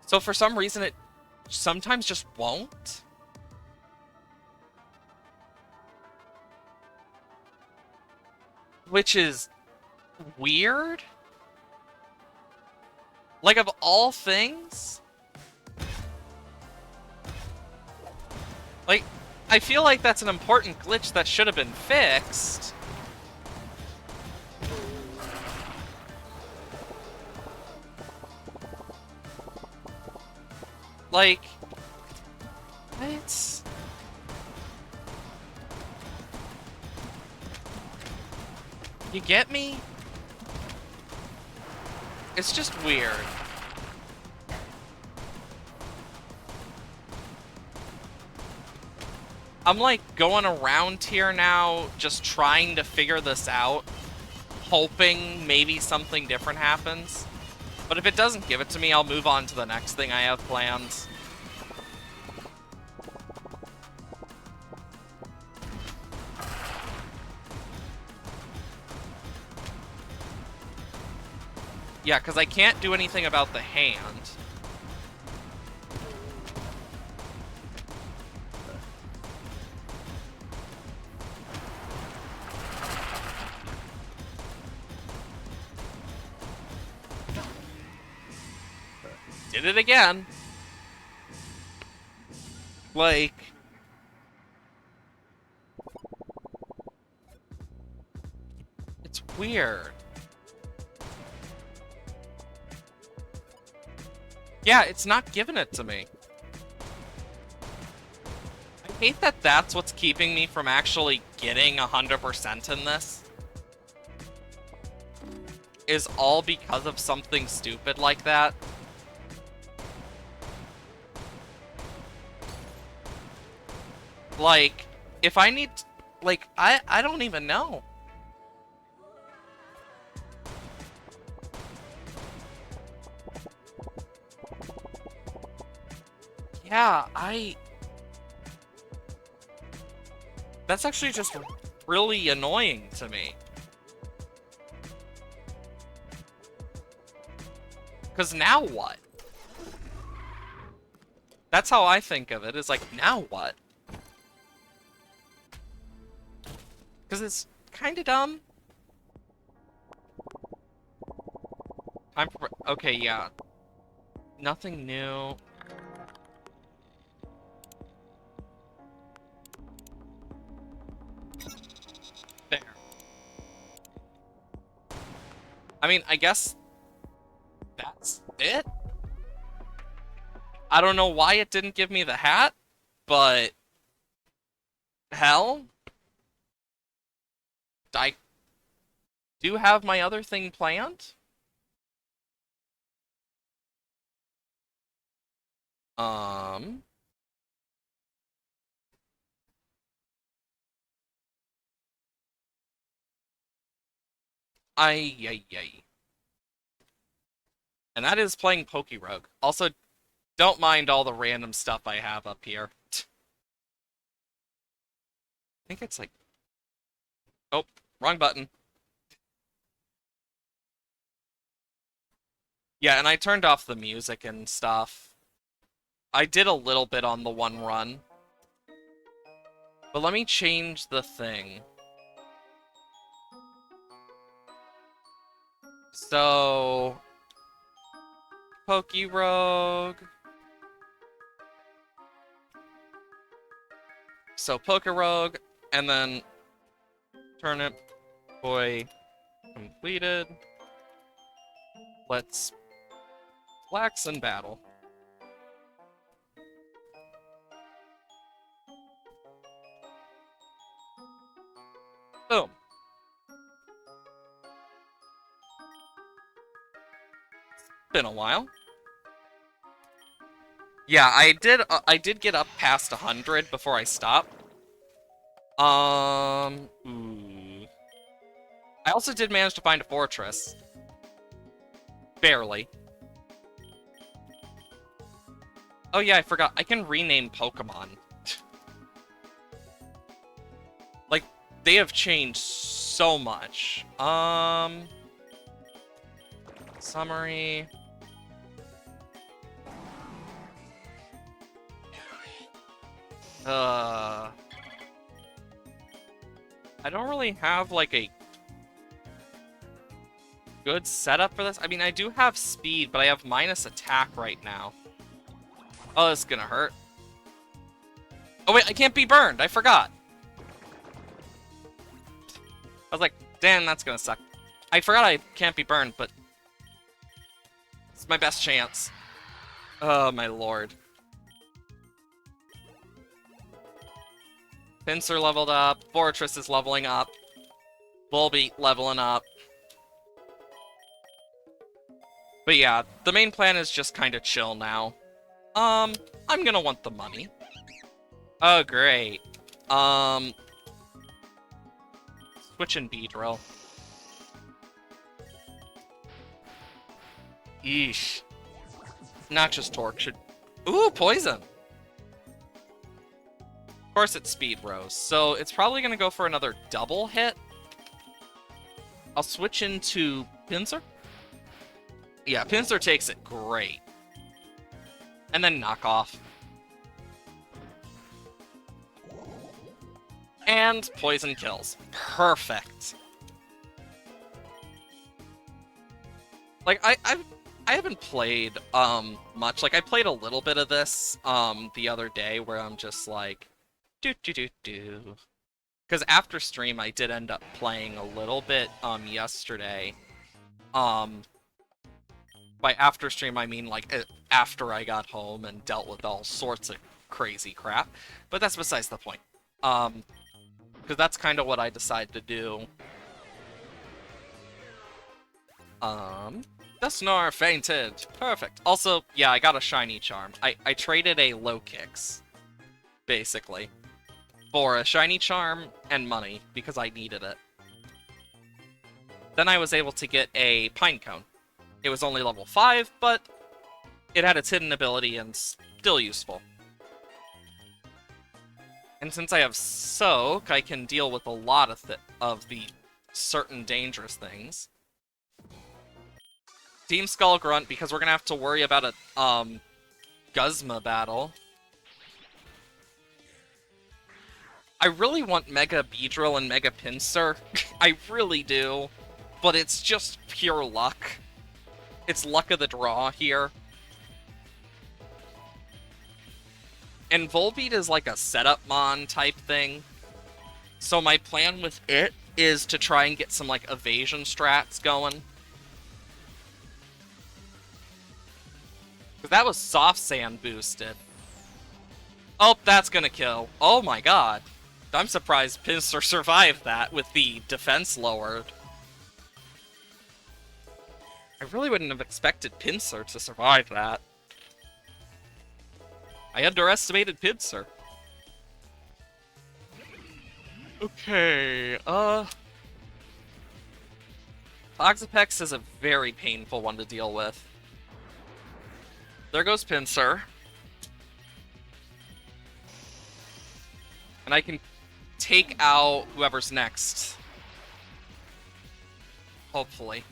so for some reason it sometimes just won't. Which is weird. Like, of all things, like, I feel like that's an important glitch that should have been fixed. Like, what? You get me? It's just weird. I'm like going around here now, just trying to figure this out, hoping maybe something different happens. But if it doesn't give it to me, I'll move on to the next thing I have planned. Yeah, because I can't do anything about the hand. Did it again. Like, it's weird. Yeah, it's not giving it to me. I hate that that's what's keeping me from actually getting 100% in this. Is all because of something stupid like that. Like, if I need, like, I don't even know. Yeah, that's actually just really annoying to me. Because now what? That's how I think of it, is like, now what? Because it's kind of dumb. Okay, yeah. Nothing new. There. I mean, I guess that's it? I don't know why it didn't give me the hat, but hell, I do have my other thing planned. Um, ay. And that is playing Pokerogue. Also, don't mind all the random stuff I have up here. I think it's like... Oh, wrong button. Yeah, and I turned off the music and stuff. I did a little bit on the one run. But let me change the thing. So... Pokerogue... So Pokerogue, and then Turnip Boy completed. Let's relax and battle. Boom. Been a while. Yeah, I did get up past 100 before I stopped. Ooh. I also did manage to find a fortress. Barely. Oh yeah, I forgot. I can rename Pokemon. Like, they have changed so much. Summary. I don't really have, like, a good setup for this. I mean, I do have speed, but I have minus attack right now. Oh, this is gonna hurt. Oh, wait, I can't be burned. I forgot. I was like, damn, that's gonna suck. I forgot I can't be burned, but it's my best chance. Oh, my lord. Pinsir leveled up. Fortress is leveling up. Volbeat leveling up. But yeah, the main plan is just kind of chill now. I'm gonna want the money. Oh, great. Switch and Beedrill. Yeesh. Noxious Torque should... Ooh, Poison! Of course it's Speed Rose, so it's probably gonna go for another double hit. I'll switch into Pinsir. Yeah, Pinsir takes it great. And then Knock Off. And Poison kills. Perfect. Like, I haven't played, much. Like, I played a little bit of this, the other day, where I'm just like, do. Because after stream, I did end up playing a little bit, yesterday. By after stream, I mean, like, after I got home and dealt with all sorts of crazy crap. But that's besides the point. Because that's kind of what I decided to do. Dusknoir fainted. Perfect. Also, yeah, I got a shiny charm. I traded a low kicks, basically, for a shiny charm and money, because I needed it. Then I was able to get a Pinecone. It was only level 5, but it had its hidden ability and still useful. And since I have Soak, I can deal with a lot of the certain dangerous things. Team Skull Grunt, because we're gonna have to worry about a Guzma battle. I really want Mega Beedrill and Mega Pinsir. I really do. But it's just pure luck. It's luck of the draw here. And Volbeat is like a setup mon type thing. So my plan with it is to try and get some like evasion strats going. Because that was soft sand boosted. Oh, that's gonna kill. Oh my god. I'm surprised Pinsir survived that with the defense lowered. I really wouldn't have expected Pinsir to survive that. I underestimated Pinsir. Okay, Toxapex is a very painful one to deal with. There goes Pinsir. And I can take out whoever's next. Hopefully.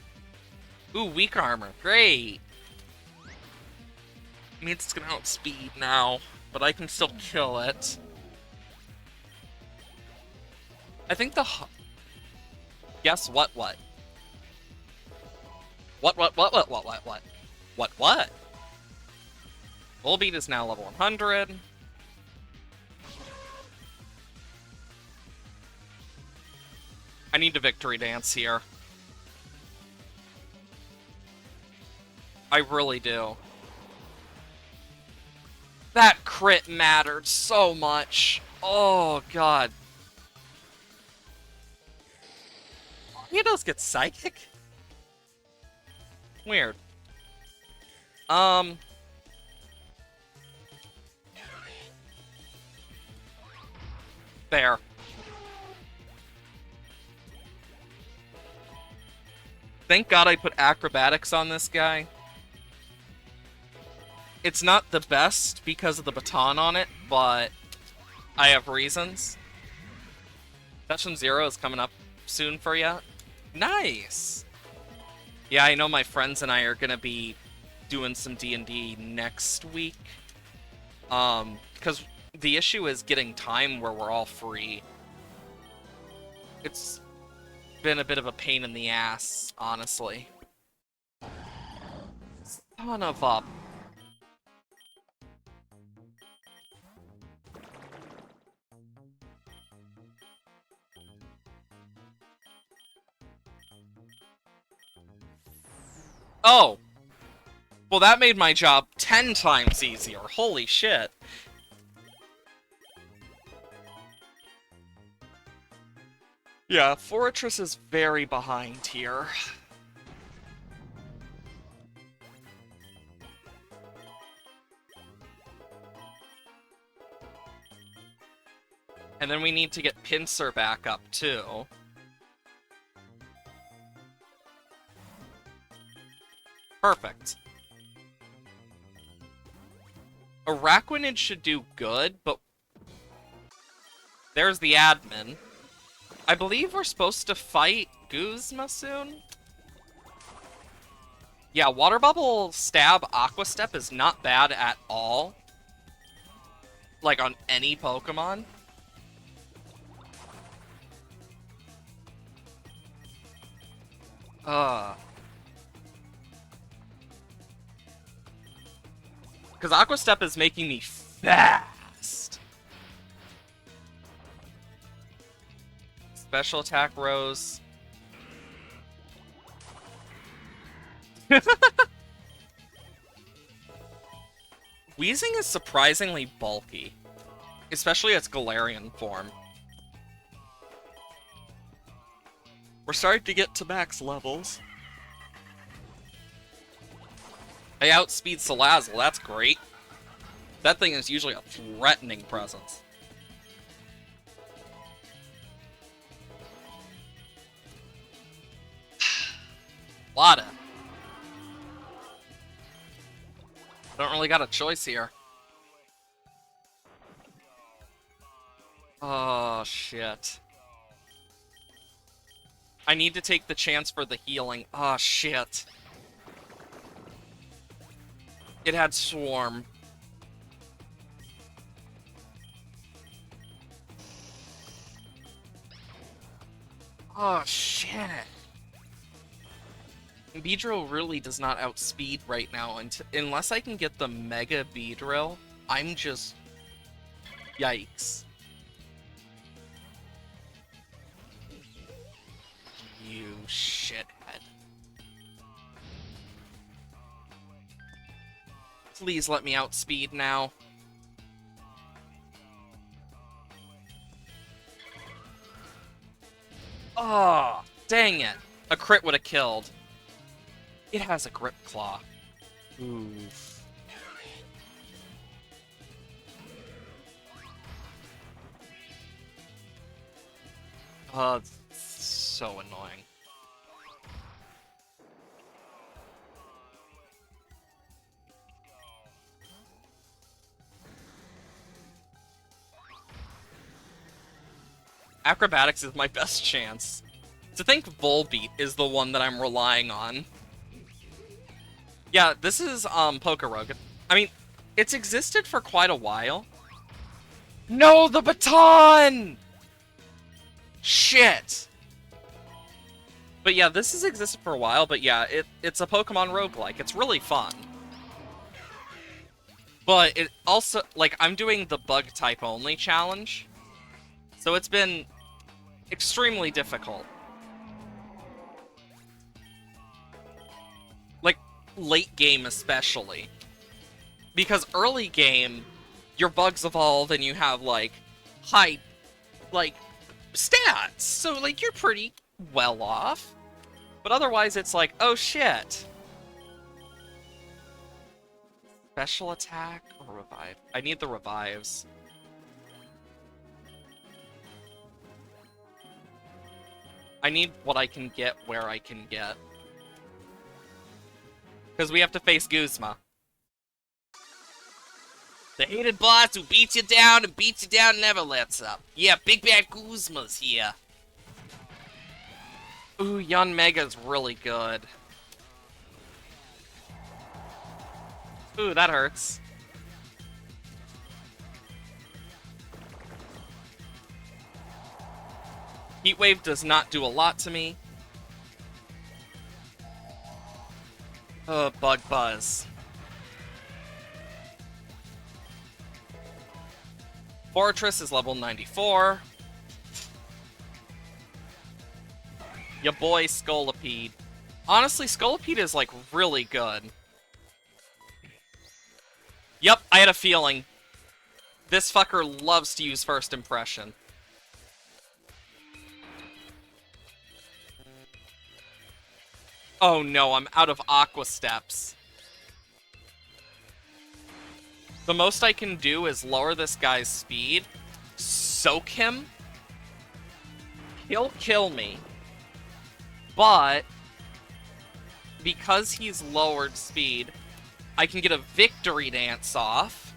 Ooh, weak armor. Great! Means it's gonna outspeed now, but I can still kill it. I think the... Guess what? What? What? Volbeat is now level 100. I need a victory dance here. I really do. That crit mattered so much. Oh, God. Tornadoes get psychic? Weird. There. Thank God I put acrobatics on this guy. It's not the best because of the baton on it, but I have reasons. Session 0 is coming up soon for you. Nice! Yeah, I know my friends and I are gonna be doing some D&D next week. Because the issue is getting time where we're all free. It's been a bit of a pain in the ass, honestly. Son of a... Oh! Well, that made my job 10 times easier. Holy shit. Yeah, Fortress is very behind here. And then we need to get Pinsir back up, too. Perfect. Araquanid should do good, but... There's the admin. I believe we're supposed to fight Guzma soon? Yeah, Water Bubble Stab Aqua Step is not bad at all. Like, on any Pokemon. Because Aqua Step is making me fast. Special attack Rose. Weezing is surprisingly bulky. Especially its Galarian form. We're starting to get to max levels. I outspeed Salazzle, that's great. That thing is usually a threatening presence. Lotta. Don't really got a choice here. Oh, shit. I need to take the chance for the healing. Oh, shit. It had Swarm. Oh, shit. Beedrill really does not outspeed right now, unless I can get the Mega Beedrill. I'm just... Yikes. You shithead. Please let me outspeed now. Oh, dang it. A crit would have killed. It has a Grip Claw. Oof. Oh, it's so annoying. Acrobatics is my best chance. To think Volbeat is the one that I'm relying on. Yeah, this is, Pokerogue. I mean, it's existed for quite a while. No, the baton! Shit! But yeah, this has existed for a while, but yeah, it's a Pokemon roguelike. It's really fun. But it also, like, I'm doing the Bug-type only challenge. So it's been extremely difficult. late game especially. Because early game, your bugs evolve and you have, like, high, like, stats. So, like, you're pretty well off. But otherwise, it's like, oh shit. Special attack or revive? I need the revives. I need what I can get where I can get. Because we have to face Guzma. The hated boss who beats you down and never lets up. Yeah, Big Bad Guzma's here. Ooh, Yun Mega's really good. Ooh, that hurts. Heat Wave does not do a lot to me. Bug Buzz. Fortress is level 94. Ya boy Scolipede. Honestly, Scolipede is, like, really good. Yep, I had a feeling. This fucker loves to use first impression. Oh no, I'm out of Aqua Steps. The most I can do is lower this guy's speed, soak him, he'll kill me, but because he's lowered speed, I can get a victory dance off.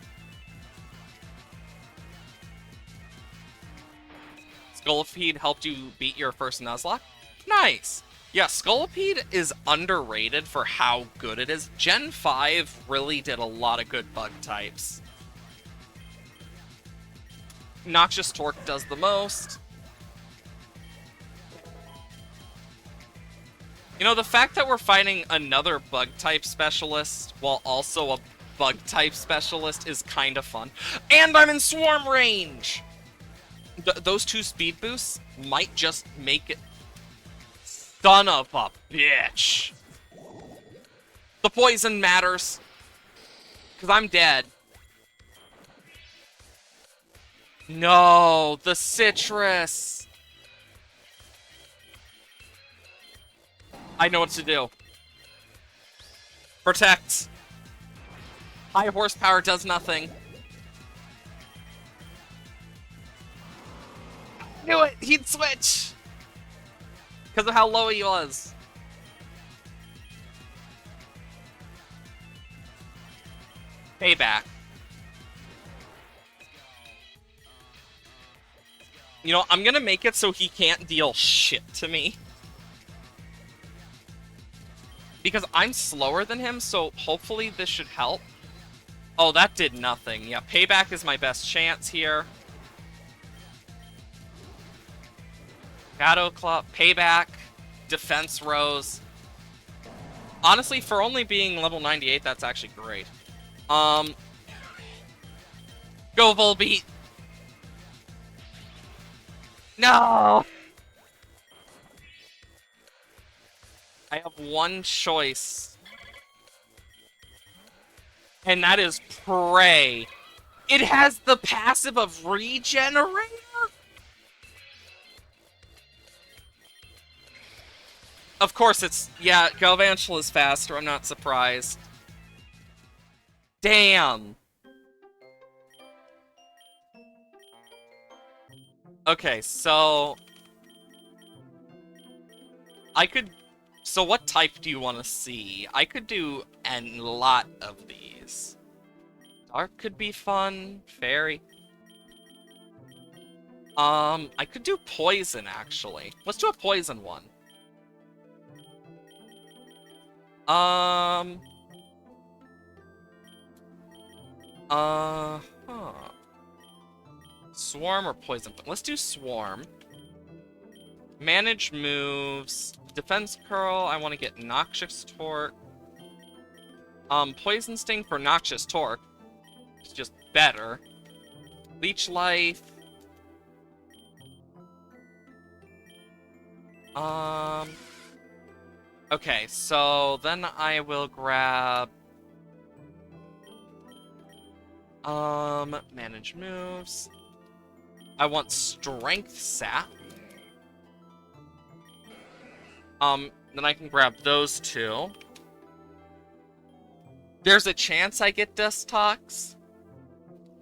Scolipede helped you beat your first Nuzlocke? Nice! Yeah, Scolipede is underrated for how good it is. Gen 5 really did a lot of good bug types. Noxious Torque does the most. You know, the fact that we're fighting another bug type specialist while also a bug type specialist is kind of fun. And I'm in swarm range! Those two speed boosts might just make it... Son of a bitch! The poison matters. Because I'm dead. No, the citrus! I know what to do. Protect. High horsepower does nothing. Knew it! He'd switch! Because of how low he was. Payback. You know, I'm gonna make it so he can't deal shit to me. Because I'm slower than him, so hopefully this should help. Oh, that did nothing. Yeah, payback is my best chance here. Shadow Claw, payback, defense rose. Honestly, for only being level 98, that's actually great. Go Volbeat! No! I have one choice. And that is Pray. It has the passive of Regenerator? Of course it's... Yeah, Galvantula is faster, I'm not surprised. Damn! Okay, so... I could... So what type do you want to see? I could do a lot of these. Dark could be fun. Fairy. I could do poison, actually. Let's do a poison one. Huh. Swarm or poison? Let's do Swarm. Manage moves. Defense Curl, I want to get Noxious Torque. Poison Sting for Noxious Torque. It's just better. Leech Life. Okay, so then I will grab... manage moves. I want Strength Sap. Then I can grab those two. There's a chance I get Dustox,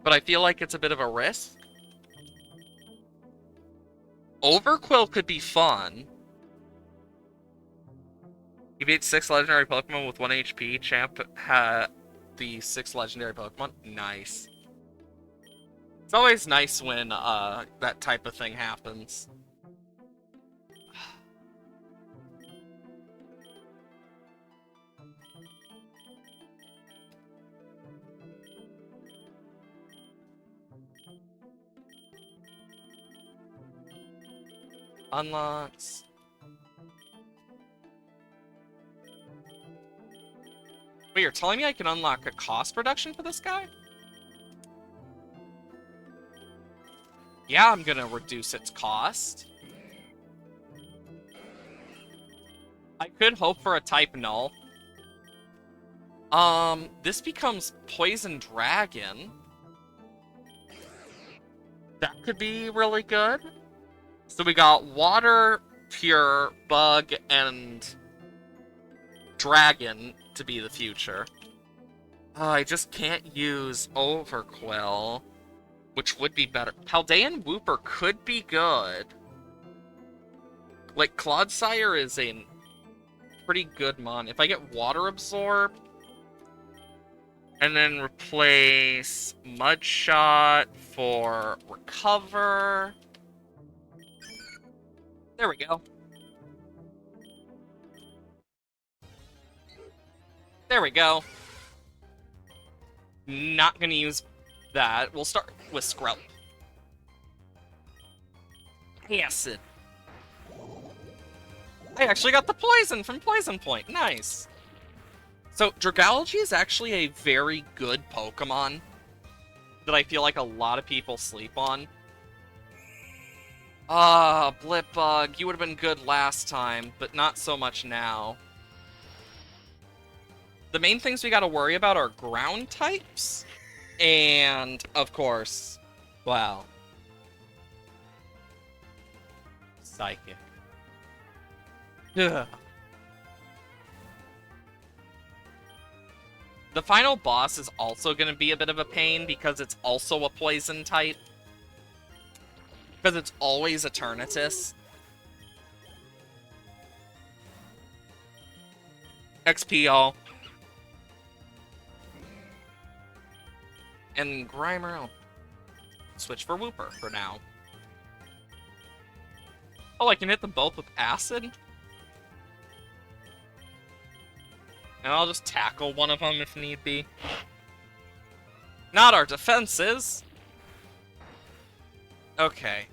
but I feel like it's a bit of a risk. Overquill could be fun. You beat 6 legendary Pokemon with 1 HP. Champ had the 6 legendary Pokemon. Nice. It's always nice when that type of thing happens. Unlocks. Wait, you're telling me I can unlock a cost reduction for this guy? Yeah, I'm gonna reduce its cost. I could hope for a type null. This becomes Poison Dragon. That could be really good. So we got Water, Pure, Bug, and Dragon to be the future. I just can't use Overquill, which would be better. Paldean Wooper could be good. Like, Clodsire is a pretty good mon. If I get Water Absorb, and then replace Mudshot for Recover. There we go. There we go. Not gonna use that. We'll start with Skrelp. Acid. I actually got the poison from Poison Point. Nice. So, Dragalge is actually a very good Pokemon that I feel like a lot of people sleep on. Ah, Blipbug, you would have been good last time, but not so much now. The main things we gotta worry about are ground types, and, of course, well, Psychic. Ugh. The final boss is also gonna be a bit of a pain because it's also a poison type. Because it's always Eternatus. XP, y'all. And Grimer, I'll switch for Wooper for now. Oh, I can hit them both with Acid? And I'll just tackle one of them if need be. Not our defenses! Okay.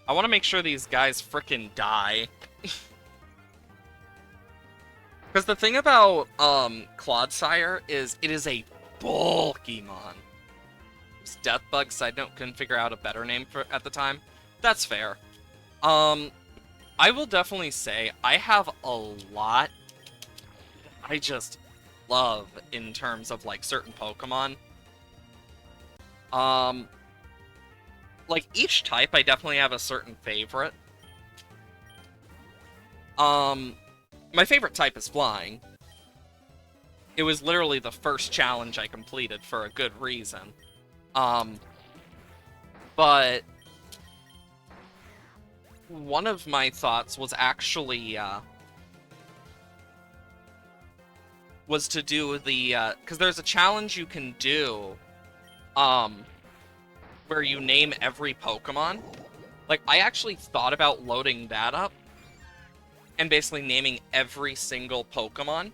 I want to make sure these guys frickin' die. Because the thing about, Clodsire is it is a bulky mon. It's Deathbug, side note, couldn't figure out a better name for at the time. That's fair. I will definitely say I have a lot I just love in terms of, like, certain Pokemon. Like, each type, I definitely have a certain favorite. My favorite type is Flying. It was literally the first challenge I completed for a good reason. But one of my thoughts was actually, was to do the, because there's a challenge you can do, where you name every Pokemon. Like, I actually thought about loading that up and basically naming every single Pokemon.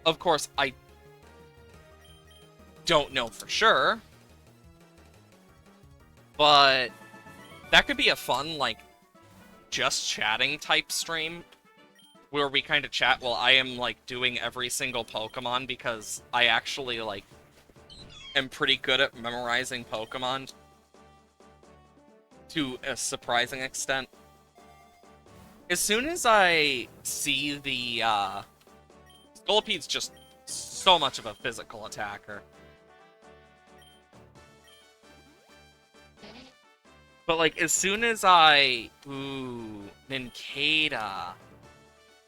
Of course, I don't know for sure, but that could be a fun, like, just chatting type stream where we kind of chat while I am, like, doing every single Pokemon because I actually, like, am pretty good at memorizing Pokemon to a surprising extent. As soon as I see the, Scoliped's just so much of a physical attacker. But, like, as soon as I... Ooh, Nincada.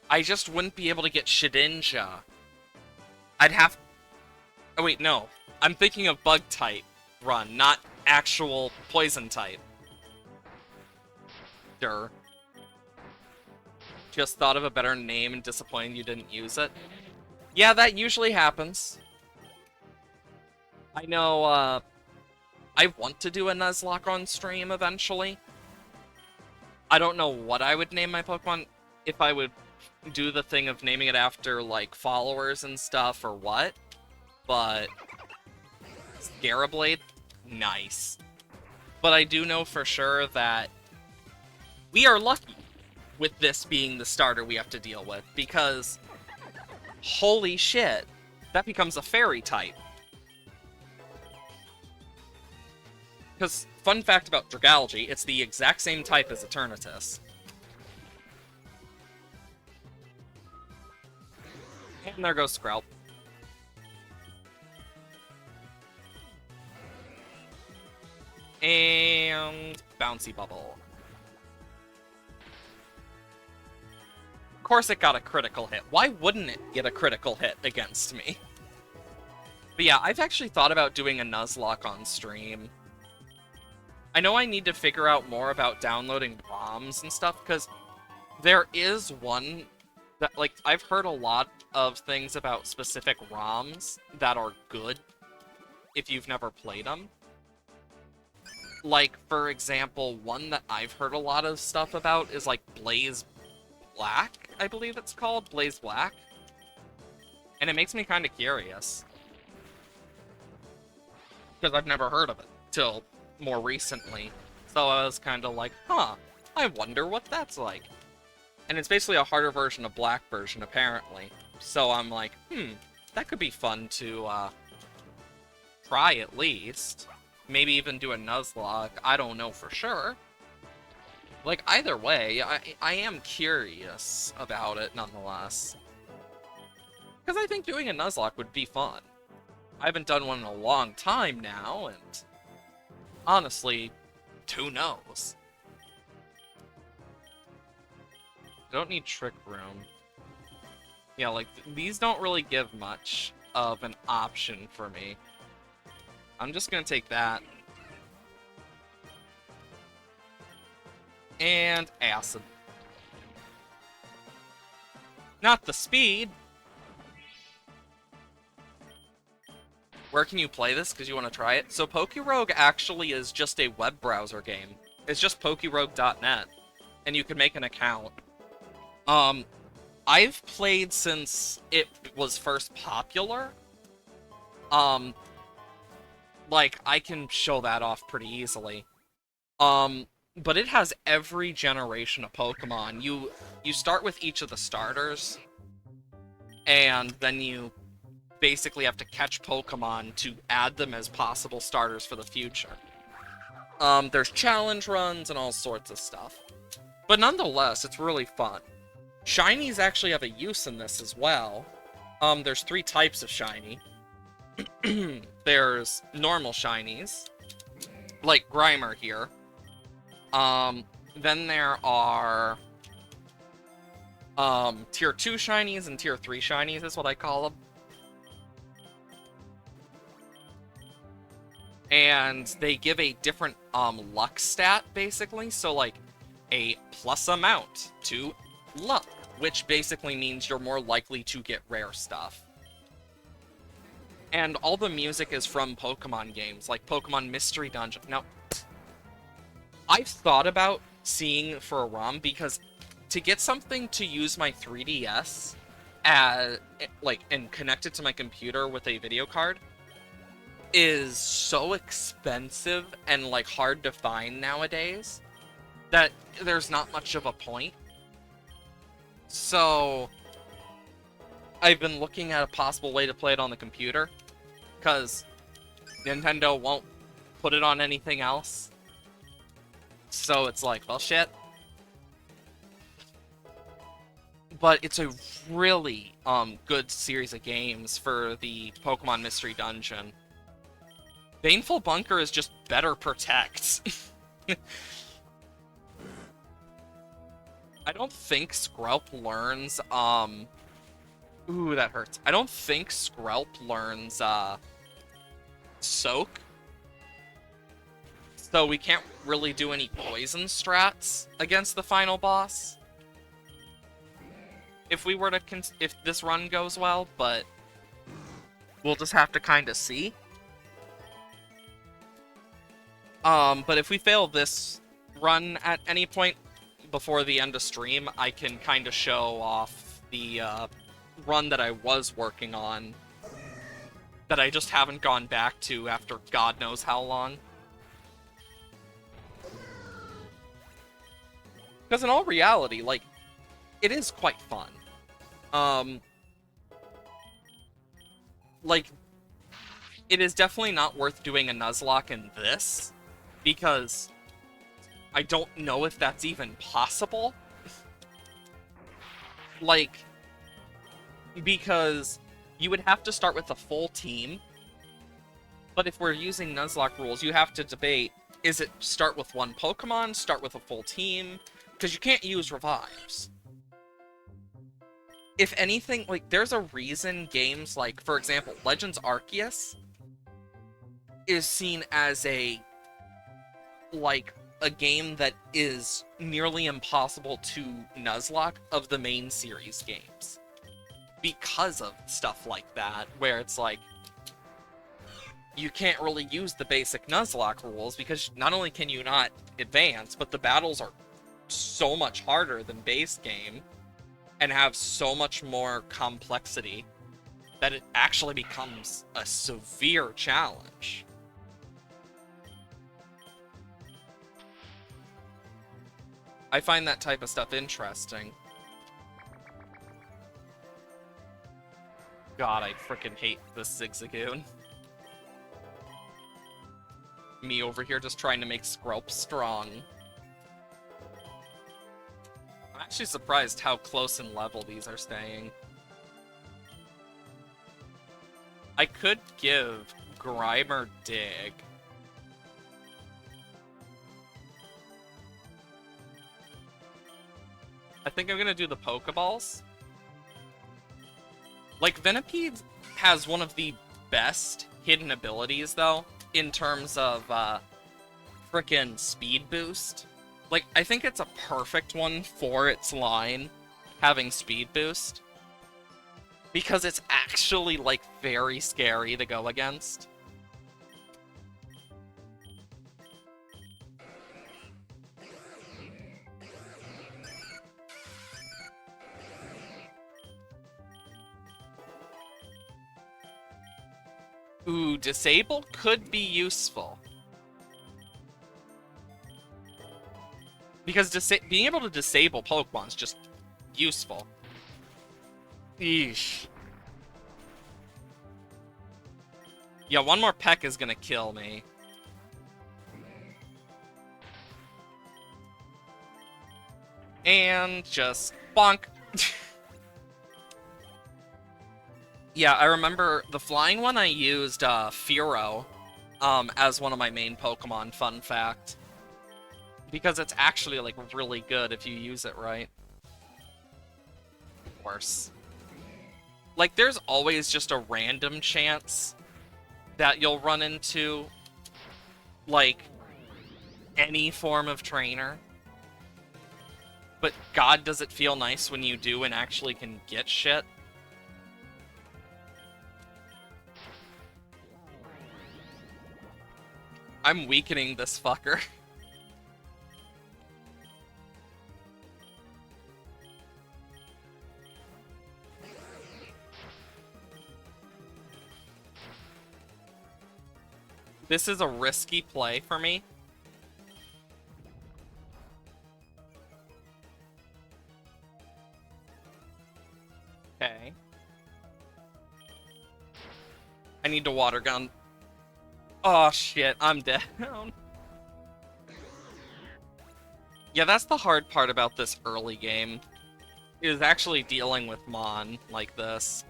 I just wouldn't be able to get Shedinja. I'd have... Oh, wait, no. I'm thinking of Bug-type run, not actual Poison-type. Durr. Just thought of a better name and disappointed you didn't use it. Yeah, that usually happens. I know, I want to do a Nuzlocke on stream eventually. I don't know what I would name my Pokemon, if I would do the thing of naming it after, like, followers and stuff or what. But Scarablade, nice. But I do know for sure that we are lucky with this being the starter we have to deal with, because holy shit, that becomes a fairy type. Because, fun fact about Dragalge, it's the exact same type as Eternatus. And there goes Sprout. And Bouncy Bubble. Of course it got a critical hit. Why wouldn't it get a critical hit against me? But yeah, I've actually thought about doing a Nuzlocke on stream. I know I need to figure out more about downloading ROMs and stuff, because there is one that, like, I've heard a lot of things about specific ROMs that are good if you've never played them. Like, for example, one that I've heard a lot of stuff about is, like, Blaze Black, I believe it's called, Blaze Black. And it makes me kind of curious. Because I've never heard of it till more recently. So I was kind of like, huh, I wonder what that's like. And it's basically a harder version of Black version, apparently. So I'm like, that could be fun to try at least. Maybe even do a Nuzlocke, I don't know for sure. Like, either way, I am curious about it nonetheless. Because I think doing a Nuzlocke would be fun. I haven't done one in a long time now, and honestly, who knows? I don't need Trick Room. Yeah, like, these don't really give much of an option for me. I'm just gonna take that. And Acid. Not the speed. Where can you play this? Because you want to try it? So Pokerogue actually is just a web browser game. It's just Pokerogue.net. And you can make an account. I've played since it was first popular. Like, I can show that off pretty easily. But it has every generation of Pokemon. You start with each of the starters, and then you basically have to catch Pokemon to add them as possible starters for the future. There's challenge runs and all sorts of stuff. But nonetheless, it's really fun. Shinies actually have a use in this as well. There's 3 types of shiny. There's normal shinies, like Grimer here. Then there are tier 2 shinies and tier 3 shinies is what I call them. And they give a different luck stat, basically. So, like, a plus amount to luck, which basically means you're more likely to get rare stuff. And all the music is from Pokemon games, like Pokemon Mystery Dungeon. Now, I've thought about seeing for a ROM, because to get something to use my 3DS as, like, and connect it to my computer with a video card is so expensive and, like, hard to find nowadays that there's not much of a point. So I've been looking at a possible way to play it on the computer, because Nintendo won't put it on anything else. So it's like, well, shit. but it's a really good series of games for the Pokemon Mystery Dungeon. Baneful Bunker is just better protect. I don't think Skrelp learns, ooh, that hurts. I don't think Skrelp learns, Soak. So we can't really do any poison strats against the final boss. If we were to, if this run goes well, but we'll just have to kind of see. But if we fail this run at any point before the end of stream, I can kind of show off the run that I was working on that I just haven't gone back to after God knows how long. Because in all reality, like, it is quite fun. Like, it is definitely not worth doing a Nuzlocke in this, because I don't know if that's even possible. Like, because you would have to start with a full team, but if we're using Nuzlocke rules, you have to debate, is it start with one Pokemon, start with a full team? Because you can't use revives. If anything, like, there's a reason games like, for example, Legends Arceus is seen as a game that is nearly impossible to Nuzlocke of the main series games. Because of stuff like that, where it's like, you can't really use the basic Nuzlocke rules, because not only can you not advance, but the battles are so much harder than base game, and have so much more complexity, that it actually becomes a severe challenge. I find that type of stuff interesting. God, I frickin' hate this Zigzagoon. Me over here just trying to make Skrelp strong. I'm actually surprised how close in level these are staying. I could give Grimer Dig. I think I'm gonna do the Pokeballs. Like, Venipede has one of the best hidden abilities, though, in terms of, frickin' speed boost. Like, I think it's a perfect one for its line, having speed boost. Because it's actually, like, very scary to go against. Ooh, Disable could be useful. Because being able to disable Pokemon is just useful. Eesh. Yeah, one more peck is gonna kill me. And just bonk. Yeah, I remember the flying one I used Fearow as one of my main Pokemon, fun fact. Because it's actually, like, really good if you use it right. Of course. Like, there's always just a random chance that you'll run into, like, any form of trainer. But God, does it feel nice when you do and actually can get shit. I'm weakening this fucker. This is a risky play for me. Okay. I need to water gun. Oh shit, I'm down. Yeah, that's the hard part about this early game. is actually dealing with Mon like this.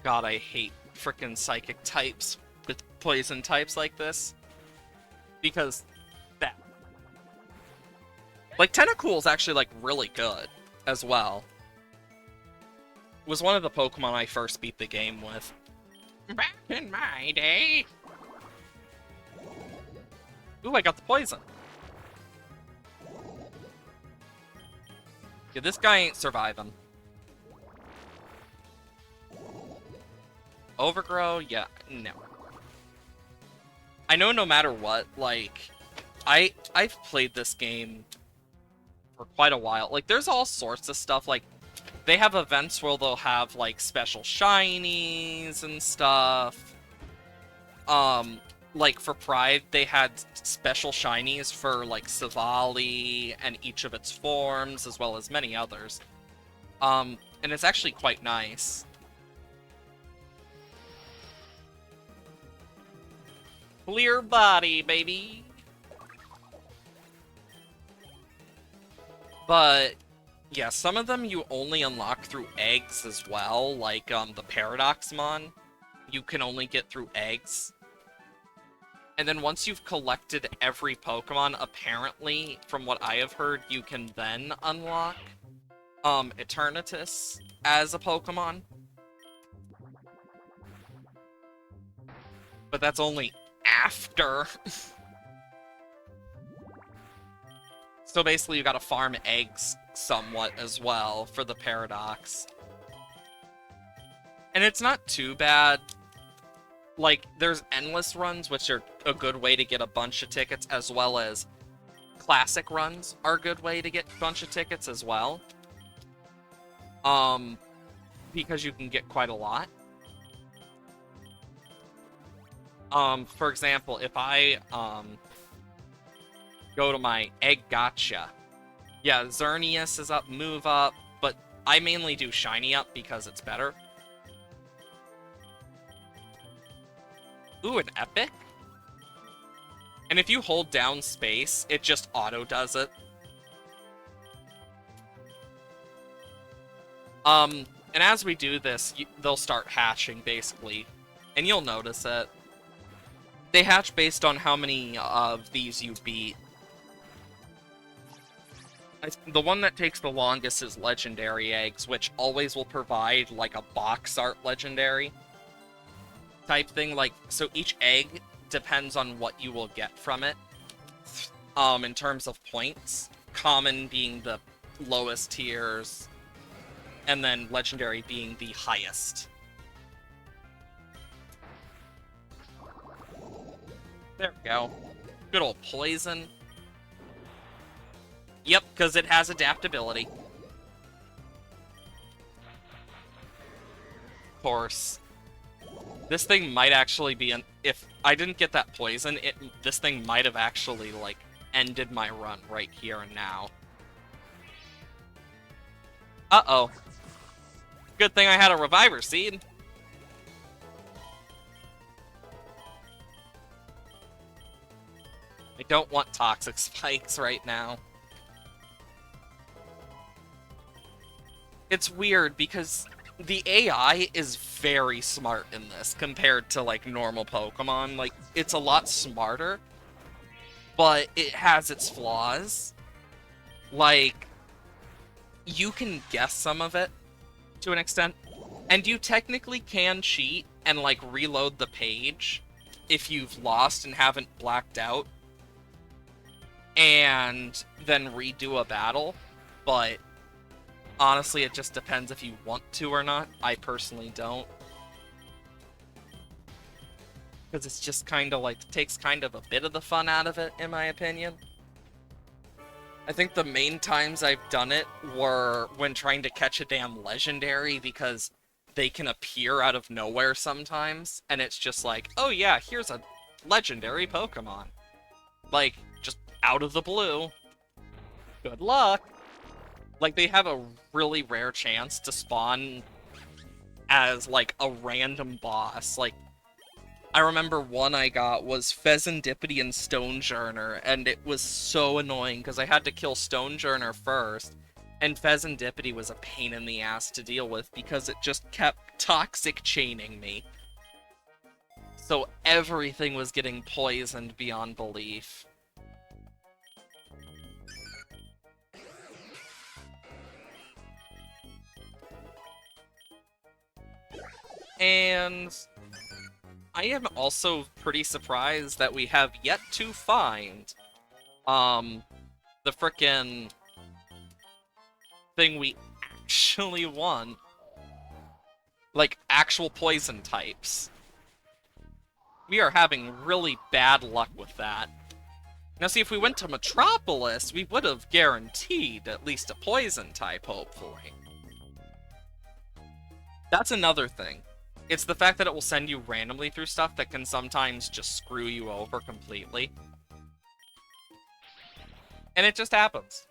God, I hate frickin' psychic types with poison types like this. Because that. Like, Tentacool's actually, like, really good as well. It was one of the Pokemon I first beat the game with. Back in my day. Ooh, I got the poison. Yeah, this guy ain't surviving. Overgrow? Yeah, no. I know no matter what, like, I've played this game for quite a while. Like, there's all sorts of stuff, like, they have events where they'll have, like, special shinies and stuff. Like, for Pride, they had special shinies for, like, Savali and each of its forms, as well as many others. And it's actually quite nice. Clear body, baby! But, yeah, some of them you only unlock through eggs as well, like, the Paradoxmon. You can only get through eggs. And then once you've collected every Pokemon, apparently, from what I have heard, you can then unlock, Eternatus as a Pokemon. But that's only after. So basically, you gotta farm eggs somewhat as well for the Paradox. And it's not too bad. Like, there's endless runs, which are a good way to get a bunch of tickets, as well as classic runs are a good way to get a bunch of tickets as well. Because you can get quite a lot. For example, if I, go to my Egg Gotcha. Yeah, Xerneas is up, move up, but I mainly do Shiny up because it's better. Ooh, an Epic? And if you hold down space, it just auto-does it. And as we do this, they'll start hatching, basically. And you'll notice it. They hatch based on how many of these you beat. The one that takes the longest is Legendary Eggs, which always will provide, like, a box art Legendary type thing. Like, so each egg depends on what you will get from it, in terms of points. Common being the lowest tiers, and then Legendary being the highest. There we go. Good old Poison. Yep, because it has adaptability. Of course. This thing might actually be an... If I didn't get that poison, this thing might have actually, like, ended my run right here and now. Uh-oh. Good thing I had a Reviver Seed. I don't want Toxic Spikes right now. It's weird because the AI is very smart in this compared to, like, normal Pokemon. Like, it's a lot smarter, but it has its flaws. Like, you can guess some of it to an extent, and you technically can cheat and, like, reload the page if you've lost and haven't blacked out, and then redo a battle, but honestly, it just depends if you want to or not. I personally don't. Because it's just kind of like, takes kind of a bit of the fun out of it, in my opinion. I think the main times I've done it were when trying to catch a damn Legendary, because they can appear out of nowhere sometimes, and it's just like, oh yeah, here's a Legendary Pokemon. Like, just out of the blue. Good luck! Like, they have a really rare chance to spawn as, like, a random boss. Like, I remember one I got was Pheasantipity and Stonejourner, and it was so annoying because I had to kill Stonejourner first, and Pheasantipity was a pain in the ass to deal with because it just kept toxic chaining me. So everything was getting poisoned beyond belief. And I am also pretty surprised that we have yet to find, the frickin' thing we actually want. Like, actual poison types. We are having really bad luck with that. Now see, if we went to Metropolis, we would have guaranteed at least a poison type, hopefully. That's another thing. It's the fact that it will send you randomly through stuff that can sometimes just screw you over completely. And it just happens.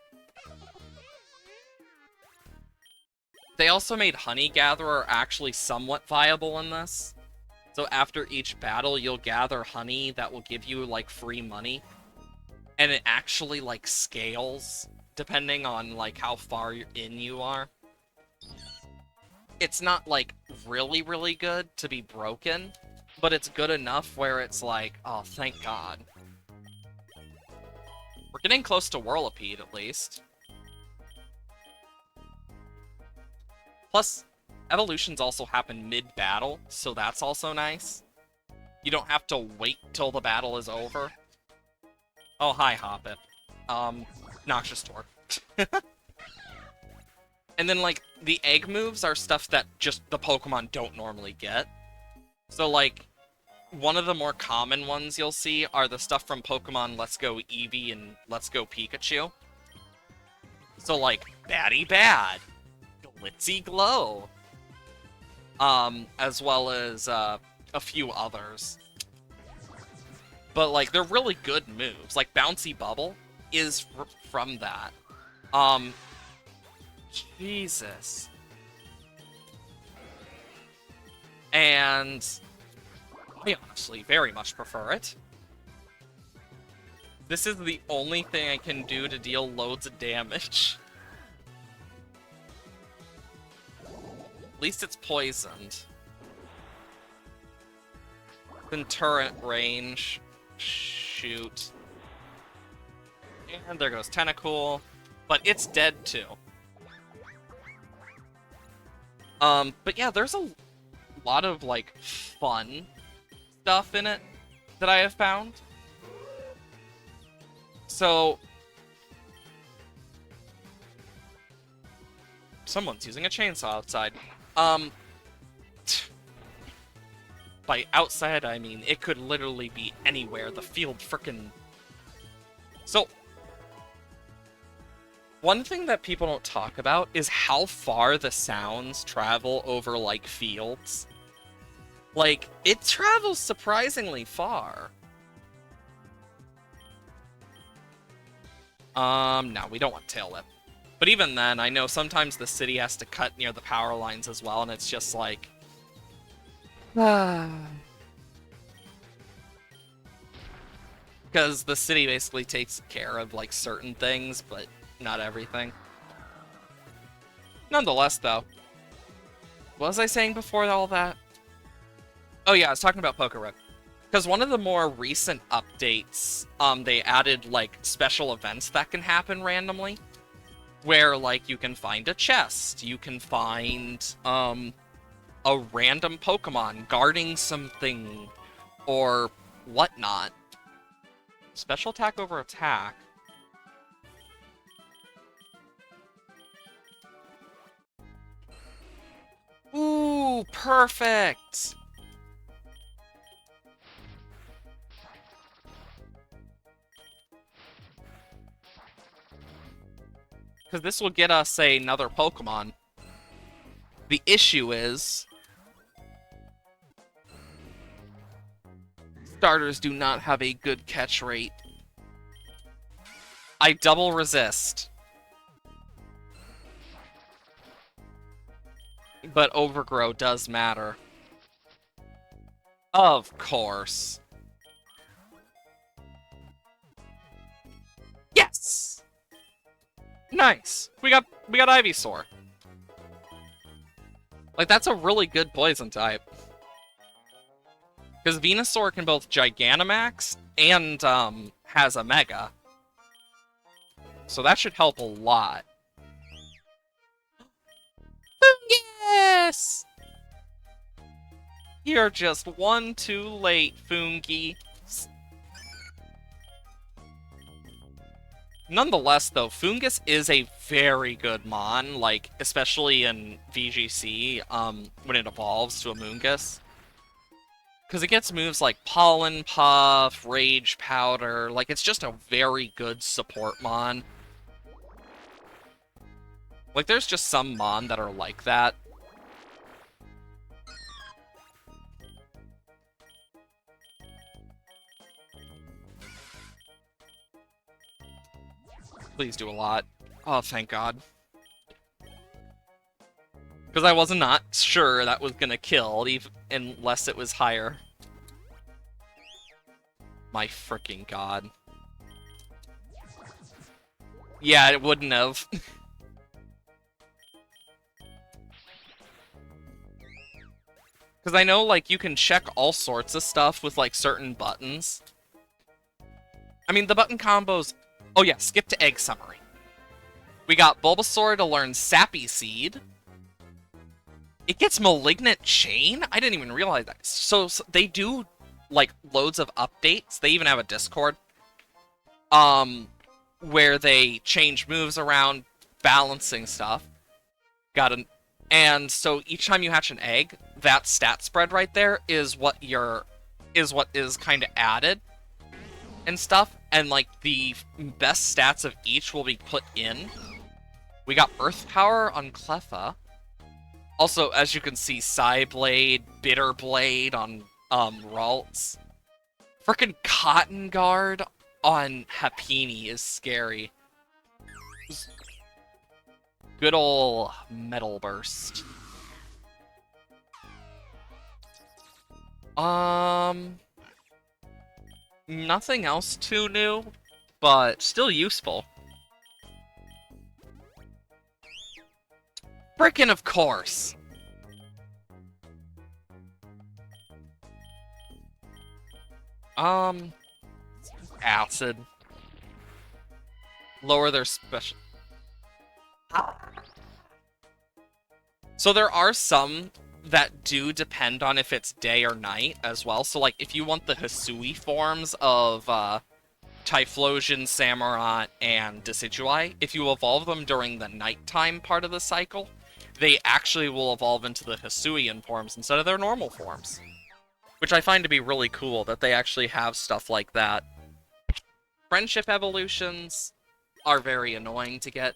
They also made Honey Gatherer actually somewhat viable in this. So after each battle, you'll gather honey that will give you, like, free money. And it actually, like, scales, depending on, like, how far in you are. It's not, like, really, really good to be broken, but it's good enough where it's like, oh, thank God. We're getting close to Whirlipede, at least. Plus, evolutions also happen mid-battle, so that's also nice. You don't have to wait till the battle is over. Oh, hi, Hoppip. Noxious Torque. And then, like, the egg moves are stuff that just the Pokemon don't normally get. So, like, one of the more common ones you'll see are the stuff from Pokemon Let's Go Eevee and Let's Go Pikachu. So, like, Batty Bad, Glitzy Glow, as well as, a few others. But, like, they're really good moves. Like, Bouncy Bubble is from that. Jesus. And I honestly very much prefer it. This is the only thing I can do to deal loads of damage. At least it's poisoned. Then turret range. Shoot. And there goes Tentacool. But it's dead too. But yeah, there's a lot of, like, fun stuff in it that I have found. So, someone's using a chainsaw outside. By outside, I mean, it could literally be anywhere. The field frickin'... So, one thing that people don't talk about is how far the sounds travel over, like, fields. Like, it travels surprisingly far. No, we don't want Tail Whip. But even then, I know sometimes the city has to cut near the power lines as well, and it's just like... Because the city basically takes care of, like, certain things, but not everything. Nonetheless, though. What was I saying before all that? Oh yeah, I was talking about Pokerogue. Because one of the more recent updates, they added, like, special events that can happen randomly. Where, like, you can find a chest, you can find, a random Pokemon guarding something, or whatnot. Special attack over attack. Ooh, perfect! Because this will get us, say, another Pokemon. The issue is... starters do not have a good catch rate. I double resist. But Overgrow does matter. Of course. Yes! Nice! We got Ivysaur. Like, that's a really good poison type. Because Venusaur can both Gigantamax and, has a Mega. So that should help a lot. Yes! You're just one too late, Fungi. Nonetheless, though, Fungus is a very good mon, like, especially in VGC, when it evolves to a Moongus. Because it gets moves like Pollen Puff, Rage Powder, like, it's just a very good support mon. Like, there's just some mon that are like that. Please do a lot. Oh, thank God. Because I was not sure that was gonna kill, even unless it was higher. My freaking God. Yeah, it wouldn't have. Because I know, like, you can check all sorts of stuff with, like, certain buttons. I mean, the button combos... Oh yeah, skip to egg summary. We got Bulbasaur to learn Sappy Seed. It gets Malignant Chain? I didn't even realize that. So they do, like, loads of updates. They even have a Discord. Where they change moves around, balancing stuff. And so each time you hatch an egg, that stat spread right there is what is kind of added and stuff, and like the best stats of each will be put in. We got Earth Power on Cleffa. Also, as you can see, Psyblade, Bitter Blade on Ralts. Frickin' Cotton Guard on Happiny is scary. Good ol' Metal Burst. Nothing else too new, but still useful. Frickin' of course! Acid. Lower their special... So there are some that do depend on if it's day or night as well. So, like, if you want the Hisui forms of Typhlosion, Samurott, and Decidueye, if you evolve them during the nighttime part of the cycle, they actually will evolve into the Hisuian forms instead of their normal forms. Which I find to be really cool, that they actually have stuff like that. Friendship evolutions are very annoying to get,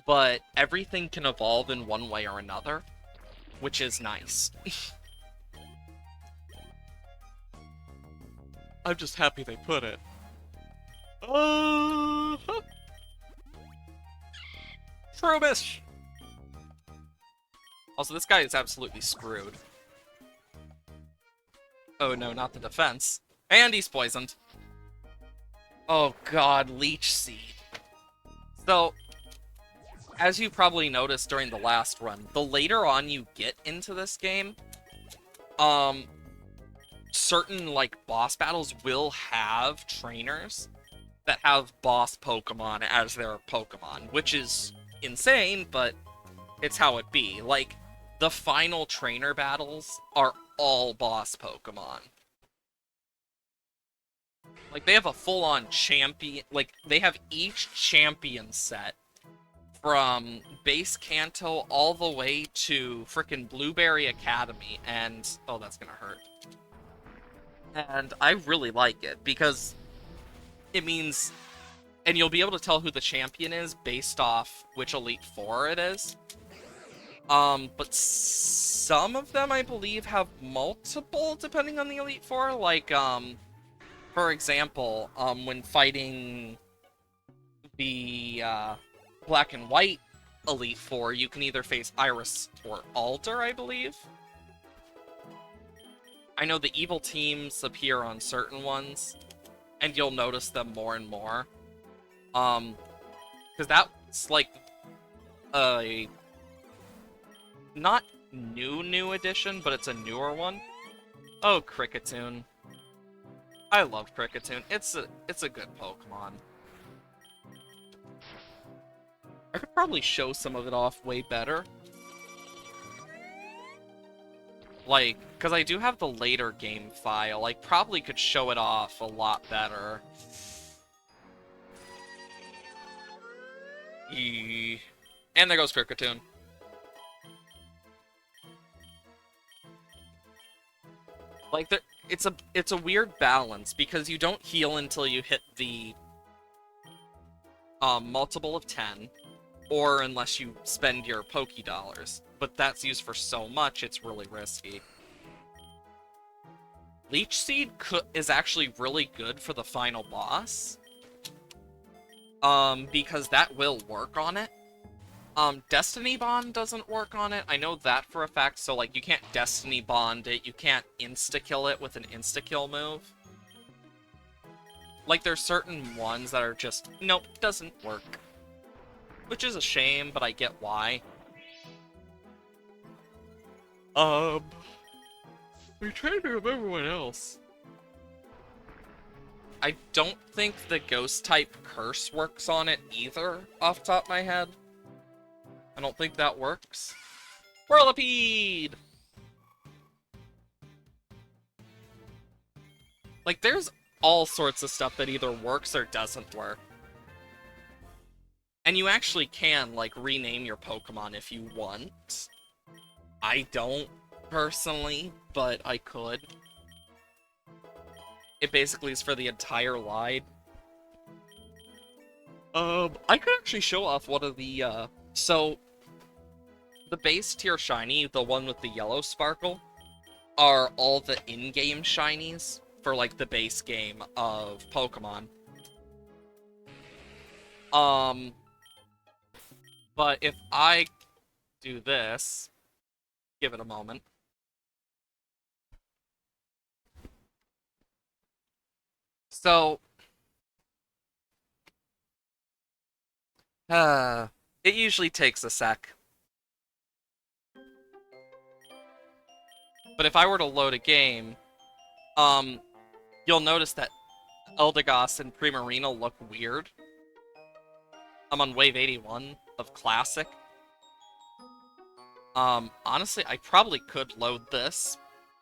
but everything can evolve in one way or another, which is nice. I'm just happy they put it. Trubbish! Also, this guy is absolutely screwed. Oh no, not the defense. And he's poisoned. Oh god, Leech Seed. So, as you probably noticed during the last run, the later on you get into this game, certain, like, boss battles will have trainers that have boss Pokemon as their Pokemon, which is insane, but it's how it be. Like, the final trainer battles are all boss Pokemon. Like, they have a full-on champion, like, they have each champion set from base Kanto all the way to frickin' Blueberry Academy, and... oh, that's gonna hurt. And I really like it, because it means... and you'll be able to tell who the champion is based off which Elite Four it is. But some of them, I believe, have multiple, depending on the Elite Four. Like, for example, when fighting the, Black and White Elite Four, you can either face Iris or Alder, I believe. I know the evil teams appear on certain ones, and you'll notice them more and more. Because that's like a not new edition, but it's a newer one. Oh, Cricketune. I love Cricketune. It's a good Pokemon. I could probably show some of it off way better. Like, because I do have the later game file, like, probably could show it off a lot better. And there goes Cricketune. Like, it's a weird balance, because you don't heal until you hit the multiple of 10, or unless you spend your Poké Dollars. But that's used for so much, it's really risky. Leech Seed is actually really good for the final boss. Because that will work on it. Destiny Bond doesn't work on it. I know that for a fact, so, like, you can't Destiny Bond it. You can't insta-kill it with an insta-kill move. Like, there's certain ones that are just, nope, doesn't work. Which is a shame, but I get why. I'm trying to remember what else. I don't think the Ghost-type Curse works on it either, off the top of my head. I don't think that works. Whirlipede! Like, there's all sorts of stuff that either works or doesn't work. And you actually can, like, rename your Pokemon if you want. I don't, personally, but I could. It basically is for the entire line. I could actually show off one of the, so, the base tier shiny, the one with the yellow sparkle, are all the in-game shinies for, like, the base game of Pokemon. But if I do this, give it a moment. So, it usually takes a sec. But if I were to load a game, you'll notice that Eldegoss and Primarina look weird. I'm on wave 81 of Classic. Honestly, I probably could load this,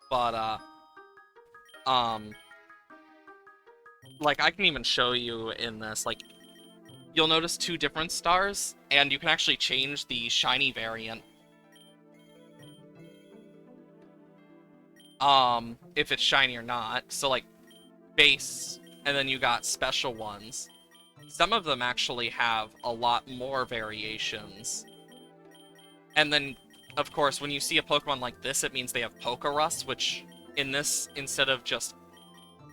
but, like, I can even show you in this, like, you'll notice two different stars, and you can actually change the shiny variant. If it's shiny or not. So, like, base, and then you got special ones. Some of them actually have a lot more variations. And then, of course, when you see a Pokemon like this, it means they have Pokerus, which, in this, instead of just,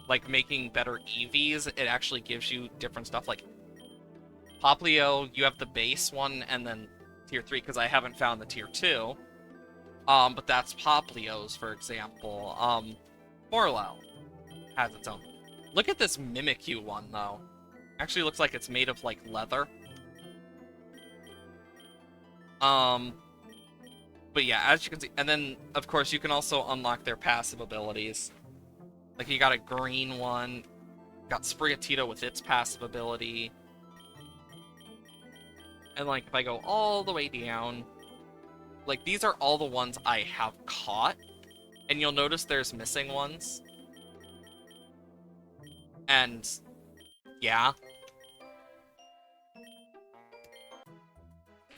like, making better EVs, it actually gives you different stuff, like Poplio, you have the base one, and then tier 3, because I haven't found the tier 2. But that's Poplio's, for example. Morlel has its own. Look at this Mimikyu one, though. Actually looks like it's made of, like, leather. But yeah, as you can see, and then, of course, you can also unlock their passive abilities. Like, you got a green one, got Sprigatito with its passive ability. And, like, if I go all the way down, like, these are all the ones I have caught. And you'll notice there's missing ones. And, yeah.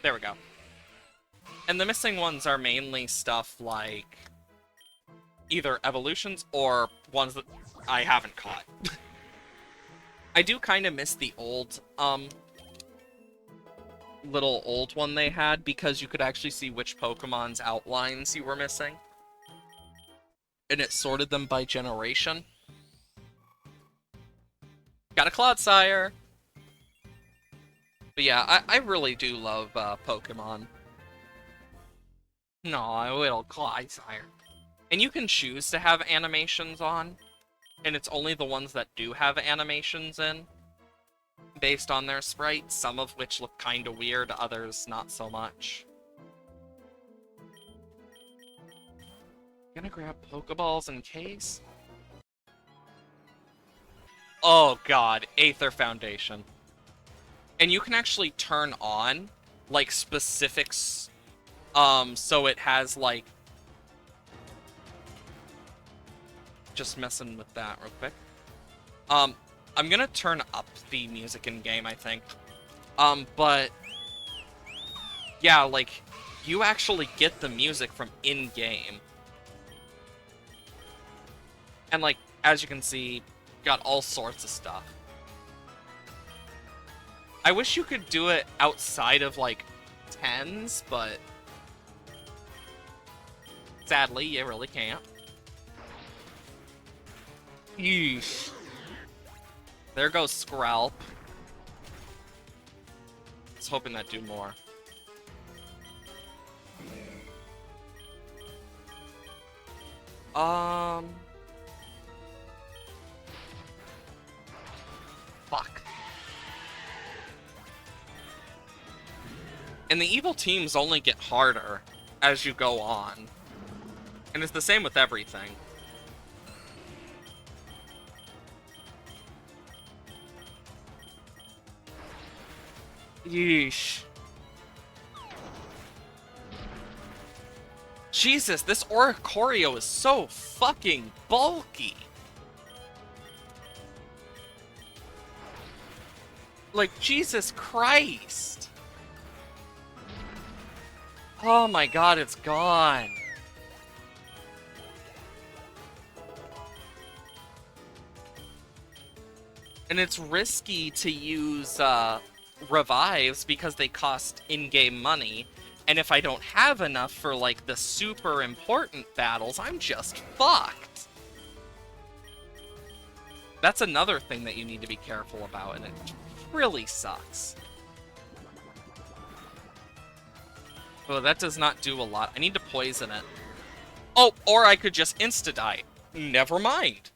There we go. And the missing ones are mainly stuff like either evolutions or ones that I haven't caught. I do kind of miss the old, little old one they had, because you could actually see which Pokemon's outlines you were missing. And it sorted them by generation. Got a Clodsire! But yeah, I really do love Pokemon. No, a little Clodsire. And you can choose to have animations on, and it's only the ones that do have animations in, based on their sprites, some of which look kinda weird, others not so much. Gonna grab Pokeballs in case. Oh god, Aether Foundation. And you can actually turn on, like, specifics, so it has, like... Just messing with that real quick. I'm gonna turn up the music in-game, I think. But... Yeah, like, you actually get the music from in-game. And, like, as you can see, got all sorts of stuff. I wish you could do it outside of, like, 10s, but... Sadly, you really can't. Yeesh. There goes Scralp. I was hoping that'd do more. Fuck. And the evil teams only get harder as you go on. And it's the same with everything. Yeesh. Jesus, this Oricorio is so fucking bulky. Like, Jesus Christ. Oh my god, it's gone. And it's risky to use, revives because they cost in-game money. And if I don't have enough for, like, the super important battles, I'm just fucked. That's another thing that you need to be careful about, and it really sucks. Oh, that does not do a lot. I need to poison it. Oh, or I could just insta-die. Never mind.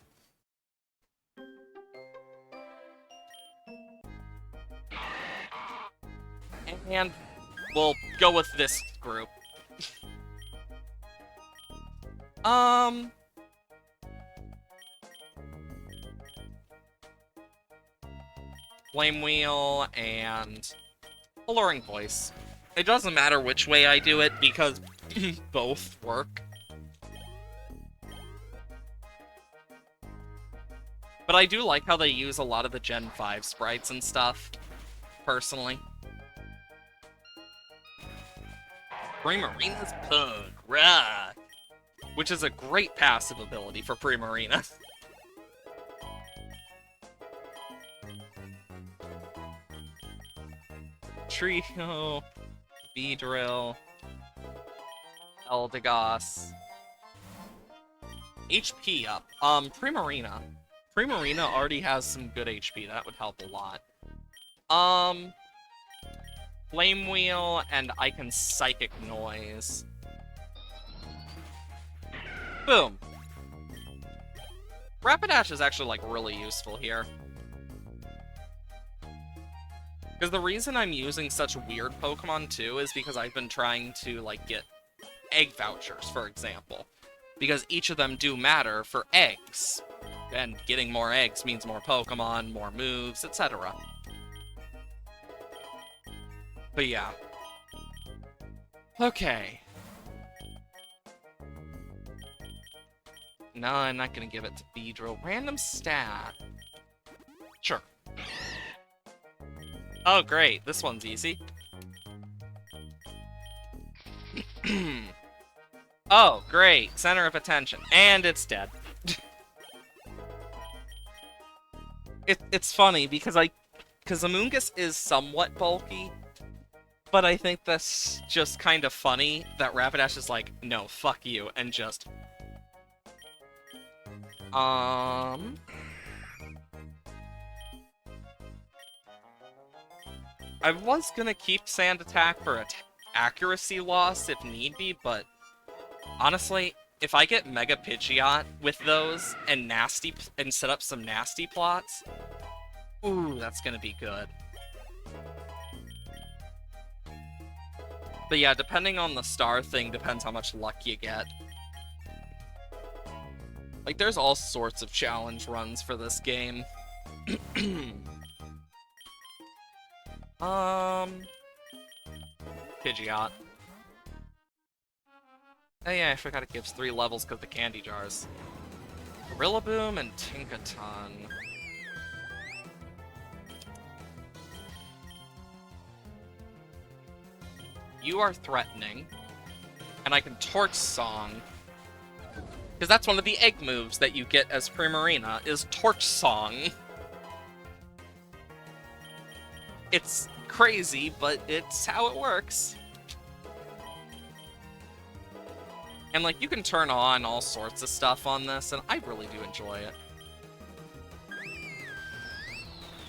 And we'll go with this group. Flame Wheel and Alluring Voice. It doesn't matter which way I do it because both work. But I do like how they use a lot of the Gen 5 sprites and stuff, personally. Primarina's Pug, rah! Which is a great passive ability for Primarina. Trio, Beedrill, Eldegoss. HP up. Primarina. Primarina already has some good HP, that would help a lot. Flame Wheel, and I can Psychic Noise. Boom. Rapidash is actually, like, really useful here. Because the reason I'm using such weird Pokemon, too, is because I've been trying to, like, get egg vouchers, for example. Because each of them do matter for eggs. And getting more eggs means more Pokemon, more moves, etc. But yeah. Okay. No, I'm not gonna give it to Beedrill. Random stat. Sure. Oh, great. This one's easy. Oh, great. Center of attention. And it's dead. It's funny because Amoonguss is somewhat bulky, but I think that's just kind of funny that Rapidash is like, no, fuck you, and just... I was gonna keep Sand Attack for accuracy loss if need be, but honestly, if I get Mega Pidgeot with those and set up some nasty plots, ooh, that's gonna be good. But yeah, depending on the star thing, depends how much luck you get. Like, there's all sorts of challenge runs for this game. Pidgeot. Oh yeah, I forgot it gives 3 levels because the candy jars. Rillaboom and Tinkaton. You are threatening. And I can Torch Song. Because that's one of the egg moves that you get as Primarina, is Torch Song. It's crazy, but it's how it works. And, like, you can turn on all sorts of stuff on this, and I really do enjoy it.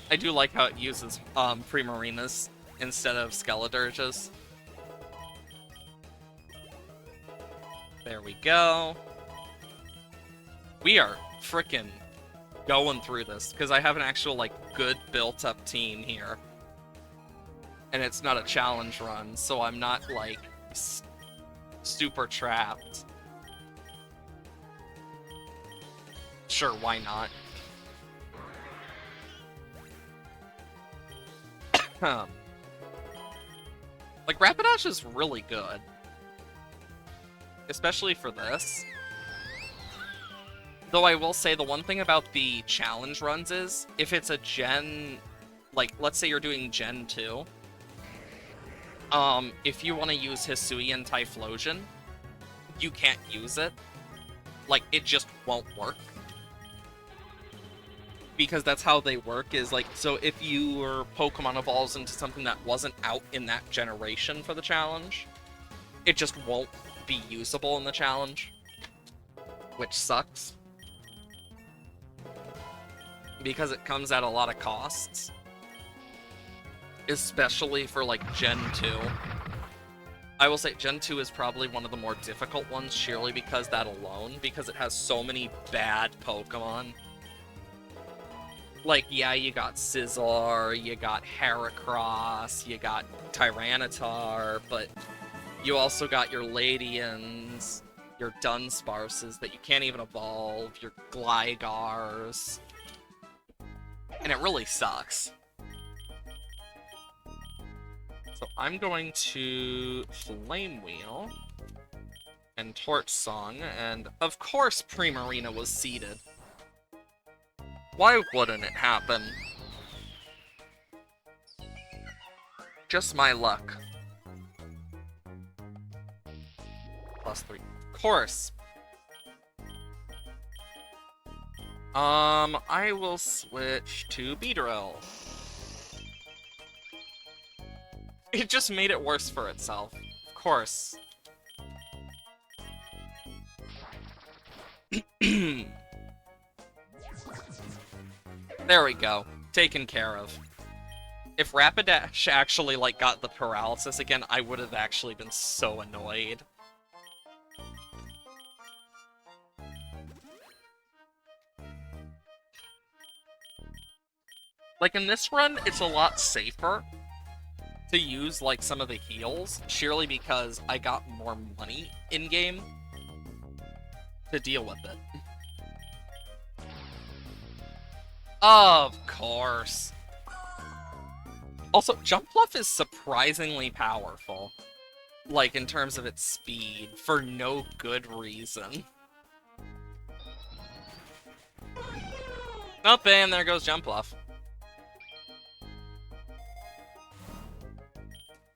I do like how it uses Primarinas instead of Skeledirges. There we go. We are frickin' going through this, because I have an actual, like, good built-up team here. And it's not a challenge run, so I'm not, like, super trapped. Sure, why not? Like, Rapidash is really good. Especially for this. Though I will say the one thing about the challenge runs is, if it's a Gen... Like, let's say you're doing Gen 2. If you want to use Hisuian Typhlosion, you can't use it. Like, it just won't work. Because that's how they work, is like, so if your Pokemon evolves into something that wasn't out in that generation for the challenge, it just won't be usable in the challenge. Which sucks. Because it comes at a lot of costs. Especially for, like, Gen 2. I will say Gen 2 is probably one of the more difficult ones, sheerly because that alone, because it has so many bad Pokemon. Like, yeah, you got Scizor, you got Heracross, you got Tyranitar, but you also got your Ladians, your Dunsparces that you can't even evolve, your Glygars. And it really sucks. So I'm going to Flame Wheel and Torch Song, and of course Primarina was seeded. Why wouldn't it happen? Just my luck. +3. Of course. I will switch to Beedrill. It just made it worse for itself. Of course. There we go. Taken care of. If Rapidash actually, like, got the paralysis again, I would have actually been so annoyed. Like, in this run, it's a lot safer to use, like, some of the heals, sheerly because I got more money in-game to deal with it. Of course. Also, Jumpluff is surprisingly powerful. Like, in terms of its speed, for no good reason. Oh, bam, there goes Jumpluff.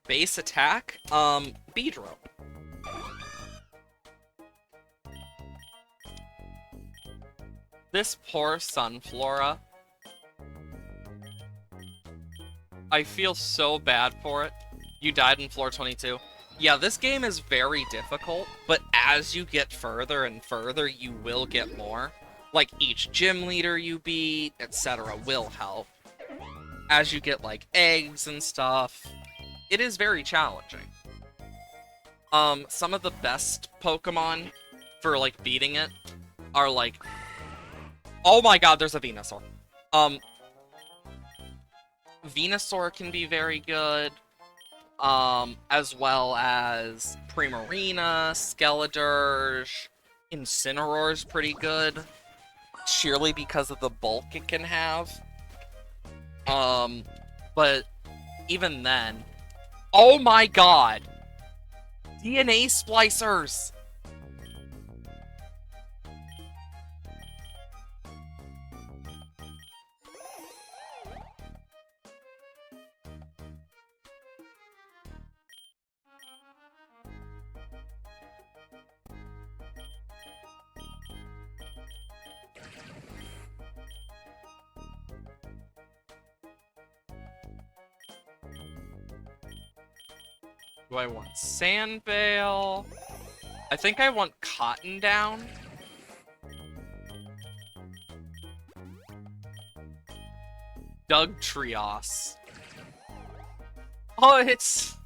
Base attack, Beedrill. This poor Sunflora. I feel so bad for it. You died in floor 22. Yeah, this game is very difficult, but as you get further and further, you will get more. Like, each gym leader you beat, etc. will help. As you get, like, eggs and stuff, it is very challenging. Some of the best Pokemon for, like, beating it are, like... Oh my god, there's a Venusaur. Venusaur can be very good. As well as Primarina, Skeledirge, Incineroar's pretty good. Sheerly because of the bulk it can have. But even then... Oh my god! DNA splicers! Do I want Sandvale? I think I want Cotton Down. Dugtrios. Oh, it's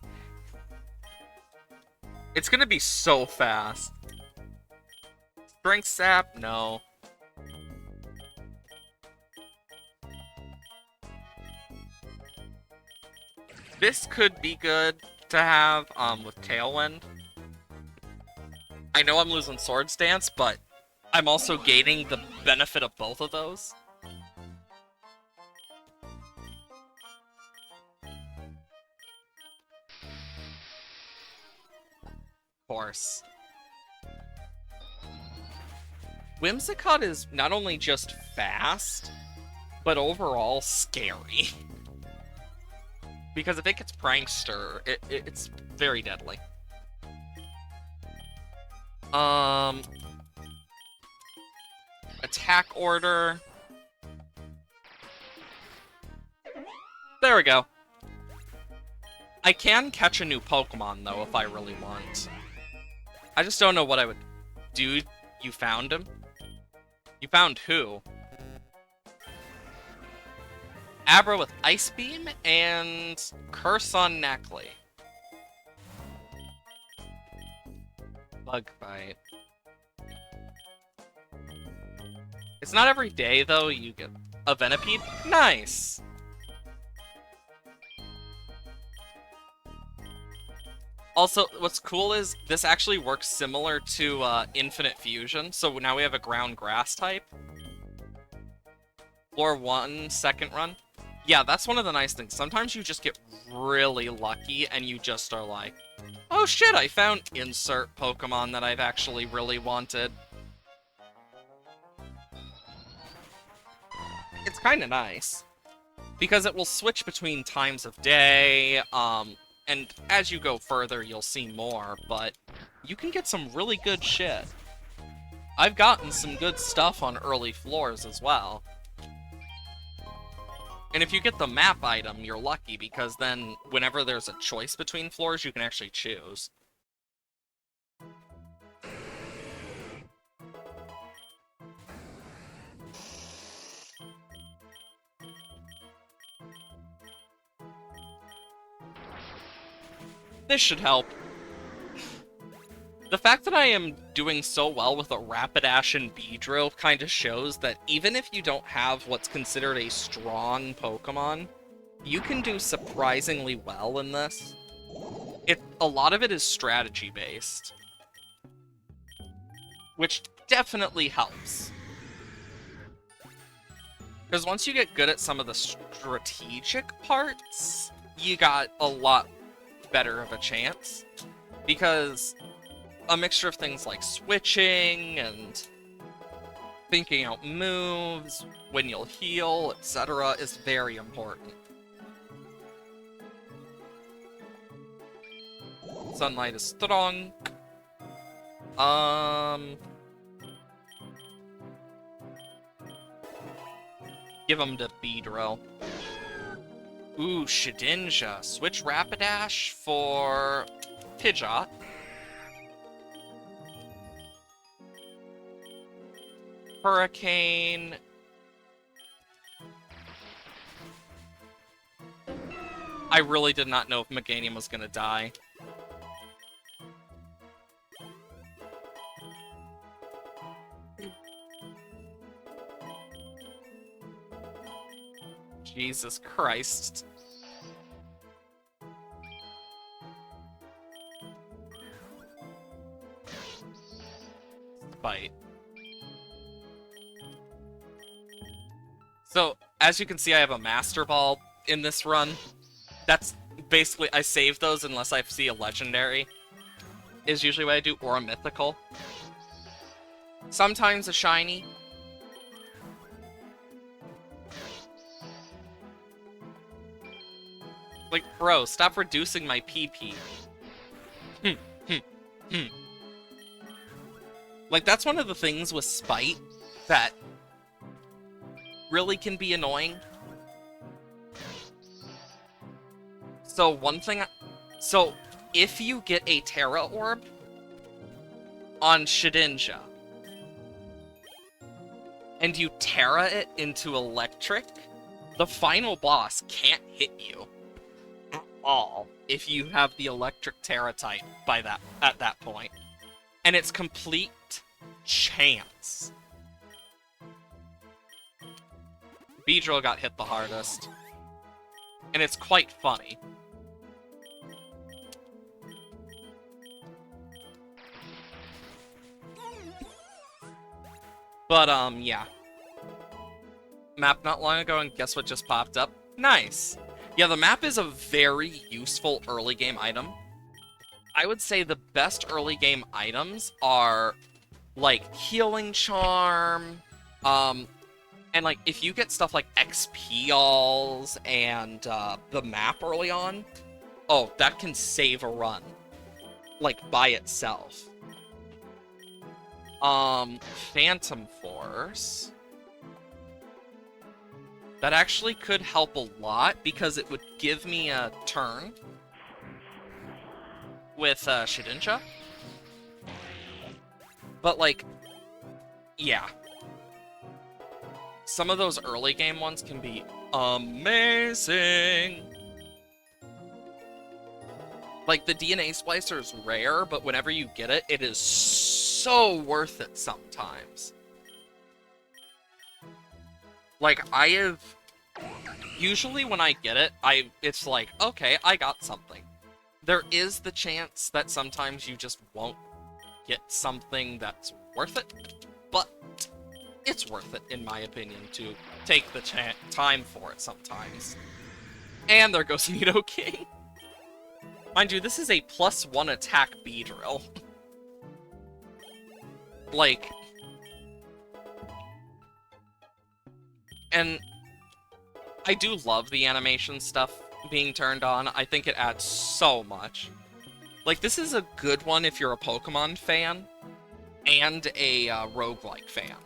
gonna be so fast. Strength Sap? No. This could be good to have, with Tailwind. I know I'm losing Swords Dance, but I'm also gaining the benefit of both of those. Of course. Whimsicott is not only just fast, but overall scary. Because if it gets Prankster, it's very deadly. Attack order. There we go. I can catch a new Pokemon, though, if I really want. I just don't know what I would... Dude, you found him? You found who? Abra with Ice Beam and Curse on Neckley. Bug Bite. It's not every day, though, you get a Venipede. Nice! Also, what's cool is this actually works similar to Infinite Fusion, so now we have a ground grass type. Floor 1, second run. Yeah, that's one of the nice things. Sometimes you just get really lucky and you just are like, oh shit, I found insert Pokemon that I've actually really wanted. It's kind of nice. Because it will switch between times of day, and as you go further, you'll see more, but you can get some really good shit. I've gotten some good stuff on early floors as well. And if you get the map item, you're lucky, because then whenever there's a choice between floors, you can actually choose. This should help. The fact that I am doing so well with a Rapidash and Beedrill kind of shows that even if you don't have what's considered a strong Pokemon, you can do surprisingly well in this. A lot of it is strategy-based, which definitely helps. Because once you get good at some of the strategic parts, you got a lot better of a chance. Because a mixture of things like switching and thinking out moves, when you'll heal, etc. is very important. Sunlight is strong. Give him to Beedrill. Ooh, Shedinja. Switch Rapidash for Pidgeot. Hurricane. I really did not know if Meganium was gonna die. Jesus Christ. Bite. So, as you can see, I have a Master Ball in this run. That's basically, I save those unless I see a Legendary, is usually what I do, or a Mythical. Sometimes a Shiny. Like, bro, stop reducing my PP. Like, that's one of the things with Spite that really can be annoying. So, one thing... So, if you get a Terra Orb on Shedinja, and you Terra it into Electric, the final boss can't hit you at all if you have the Electric Terra type at that point. And it's complete chance. Beedrill got hit the hardest. And it's quite funny. But, yeah. Map not long ago, and guess what just popped up? Nice! Yeah, the map is a very useful early game item. I would say the best early game items are, like, Healing Charm, and, like, if you get stuff like XP alls and, the map early on, oh, that can save a run. Like, by itself. Phantom Force. That actually could help a lot, because it would give me a turn with, Shedinja. But, like, yeah. Some of those early game ones can be amazing. Like, the DNA Splicer is rare, but whenever you get it, it is so worth it sometimes. Like, I have... Usually when I get it, it's like, okay, I got something. There is the chance that sometimes you just won't get something that's worth it, but it's worth it, in my opinion, to take the time for it sometimes. And there goes Nidoking. Mind you, this is a +1 attack Beedrill. Like... And I do love the animation stuff being turned on. I think it adds so much. Like, this is a good one if you're a Pokemon fan and a roguelike fan.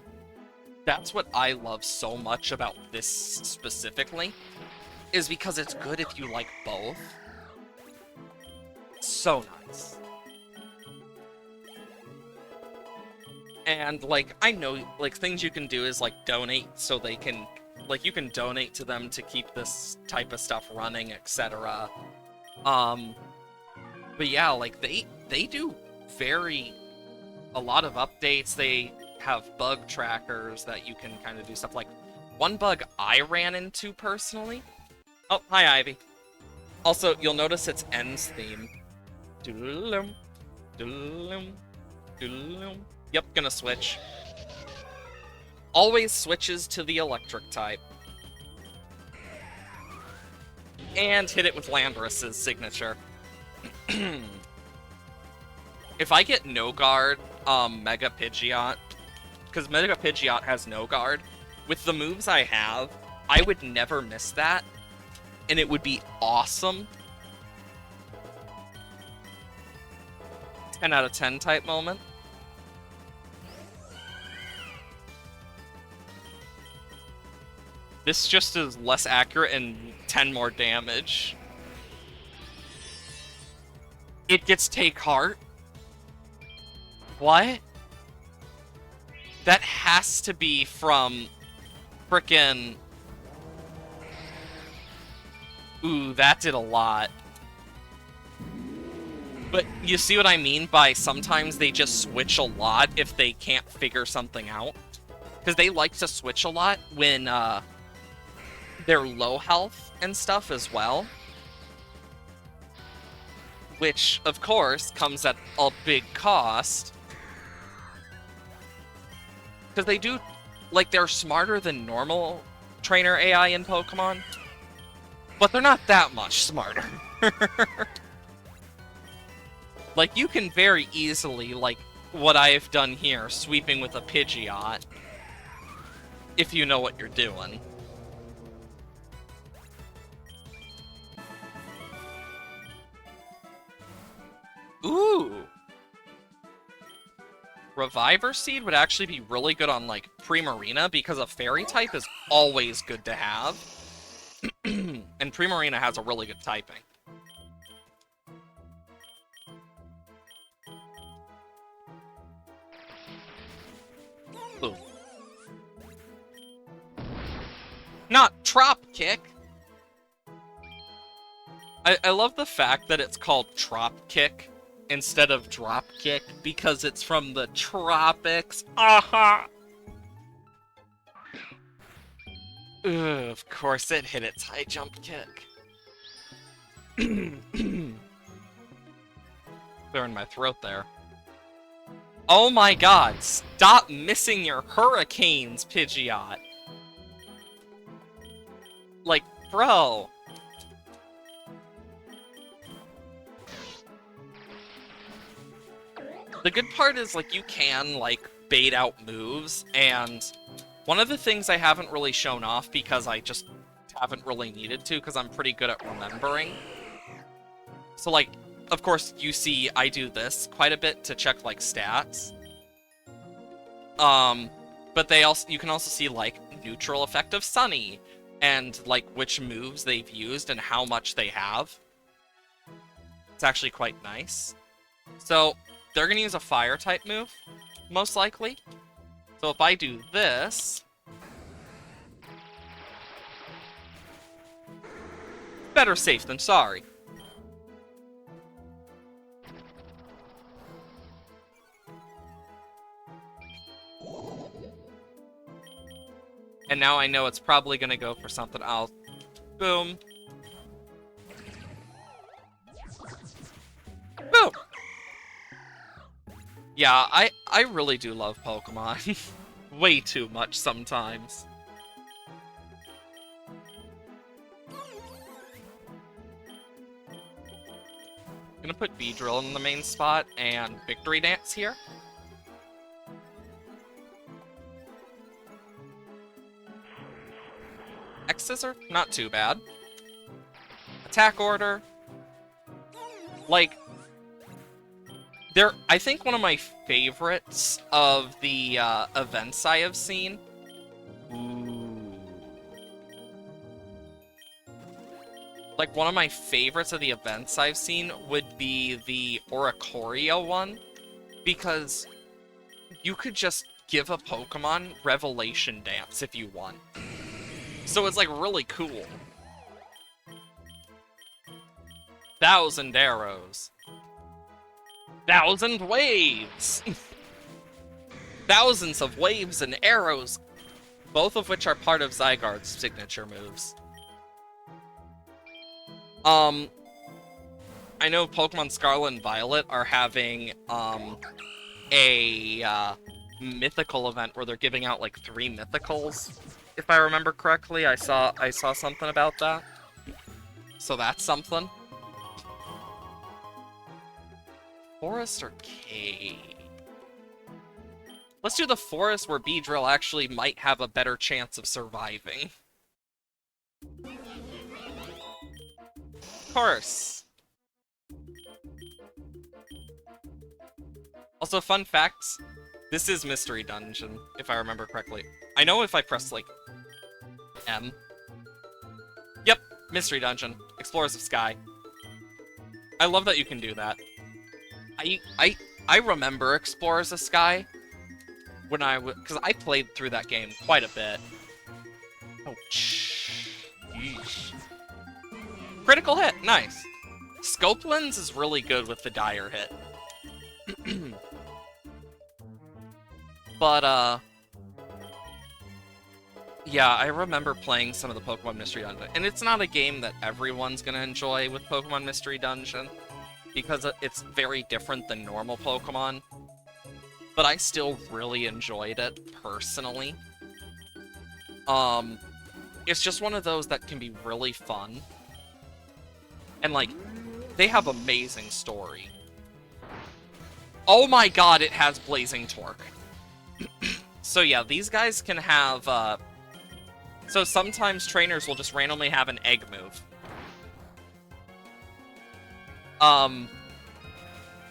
That's what I love so much about this specifically, is because it's good if you like both. So nice. And, like, I know, like, things you can do is, like, donate so they can, like, you can donate to them to keep this type of stuff running, etc. But yeah, like, they do a lot of updates. They have bug trackers that you can kind of do stuff like. One bug I ran into personally... Oh, hi, Ivy. Also, you'll notice it's N's theme. Doodle-loom, doodle-loom, doodle-loom. Yep, gonna switch. Always switches to the electric type. And hit it with Landorus's signature. If I get no guard, Mega Pidgeot, because Mega Pidgeot has no guard, with the moves I have, I would never miss that, and it would be awesome. 10 out of 10 type moment. This just is less accurate and 10 more damage. It gets Take Heart? What? That has to be from frickin'... Ooh, that did a lot. But you see what I mean by sometimes they just switch a lot if they can't figure something out? Because they like to switch a lot when, they're low health and stuff as well. Which, of course, comes at a big cost. Because they do, like, they're smarter than normal trainer AI in Pokemon. But they're not that much smarter. Like, you can very easily, like, what I've done here, sweeping with a Pidgeot, if you know what you're doing. Ooh! Reviver Seed would actually be really good on, like, Primarina, because a Fairy type is always good to have. And Primarina has a really good typing. Ooh. Not Trop Kick! I love the fact that it's called Trop Kick instead of Drop Kick, because it's from the tropics. Aha! Ugh, of course it hit its high jump kick. Clearing my throat there. Oh my god, stop missing your hurricanes, Pidgeot! Like, bro. The good part is, like, you can, like, bait out moves, and one of the things I haven't really shown off because I just haven't really needed to, because I'm pretty good at remembering. So, like, of course, you see I do this quite a bit to check, like, stats. But you can also see, like, neutral effect of Sunny, and, like, which moves they've used and how much they have. It's actually quite nice. So, they're going to use a Fire-type move, most likely. So if I do this... Better safe than sorry. And now I know it's probably going to go for something else. Boom. Boom! Yeah, I really do love Pokemon. Way too much sometimes. I'm gonna put Beedrill in the main spot and Victory Dance here. X-Scissor? Not too bad. Attack Order. Like, I think one of my favorites of the events I have seen. Ooh. Like, one of my favorites of the events I've seen would be the Oricorio one, because you could just give a Pokemon Revelation Dance if you want. So it's, like, really cool. 1,000 arrows. 1,000 waves! Thousands of waves and arrows, both of which are part of Zygarde's signature moves. I know Pokemon Scarlet and Violet are having, a, mythical event where they're giving out, like, 3 mythicals. If I remember correctly, I saw something about that. So that's something. Forest or cave? Let's do the forest where Beedrill actually might have a better chance of surviving. Of course. Also, fun facts. This is Mystery Dungeon, if I remember correctly. I know if I press, like, M. Yep, Mystery Dungeon. Explorers of Sky. I love that you can do that. I remember Explorers of Sky when because I played through that game quite a bit. Oh, yeesh. Critical hit, nice. Scope Lens is really good with the dire hit. But, Yeah, I remember playing some of the Pokemon Mystery Dungeon, and it's not a game that everyone's gonna enjoy with Pokemon Mystery Dungeon, because it's very different than normal Pokemon, but I still really enjoyed it, personally. Um, it's just one of those that can be really fun, and, like, they have amazing story. Oh my god, it has Blazing Torque. So yeah, these guys can have, so sometimes trainers will just randomly have an egg move.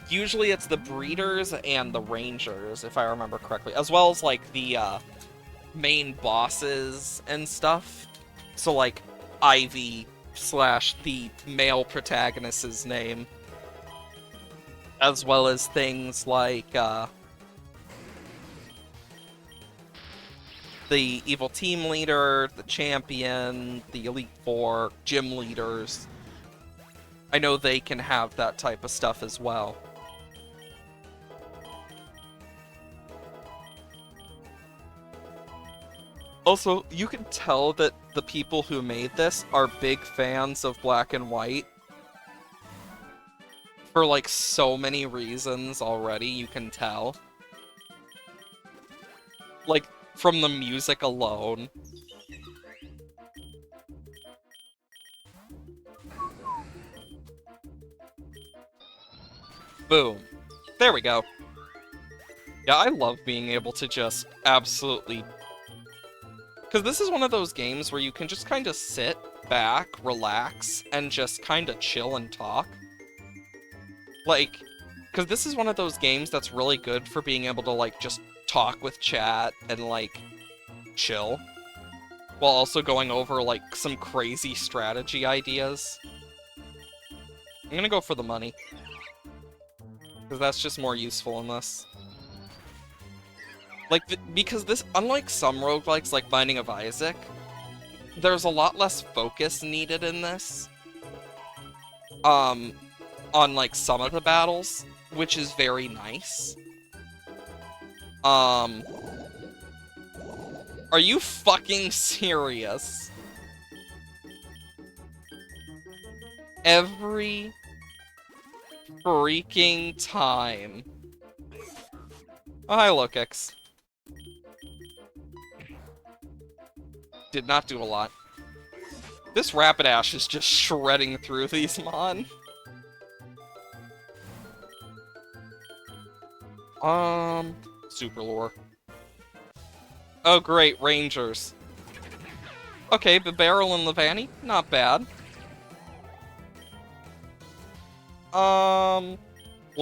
Usually it's the breeders and the rangers, if I remember correctly, as well as, like, the, main bosses and stuff. So, like, Ivy / the male protagonist's name. As well as things like, the evil team leader, the champion, the Elite Four, gym leaders. I know they can have that type of stuff as well. Also, you can tell that the people who made this are big fans of Black and White. For, like, so many reasons already, you can tell. Like, from the music alone. Boom. There we go. Yeah, I love being able to just absolutely... Because this is one of those games where you can just kind of sit back, relax, and just kind of chill and talk. Like, because this is one of those games that's really good for being able to, like, just talk with chat and, like, chill. While also going over, like, some crazy strategy ideas. I'm gonna go for the money. Because that's just more useful in this. Like, because this, unlike some roguelikes like Binding of Isaac, there's a lot less focus needed in this. On, like, some of the battles, which is very nice. Are you fucking serious? Every freaking time. Oh, hi, Lokix. Did not do a lot. This Rapidash is just shredding through these Mon. Super lore. Oh great, Rangers. Okay, Bibarel and Levani, not bad. We'll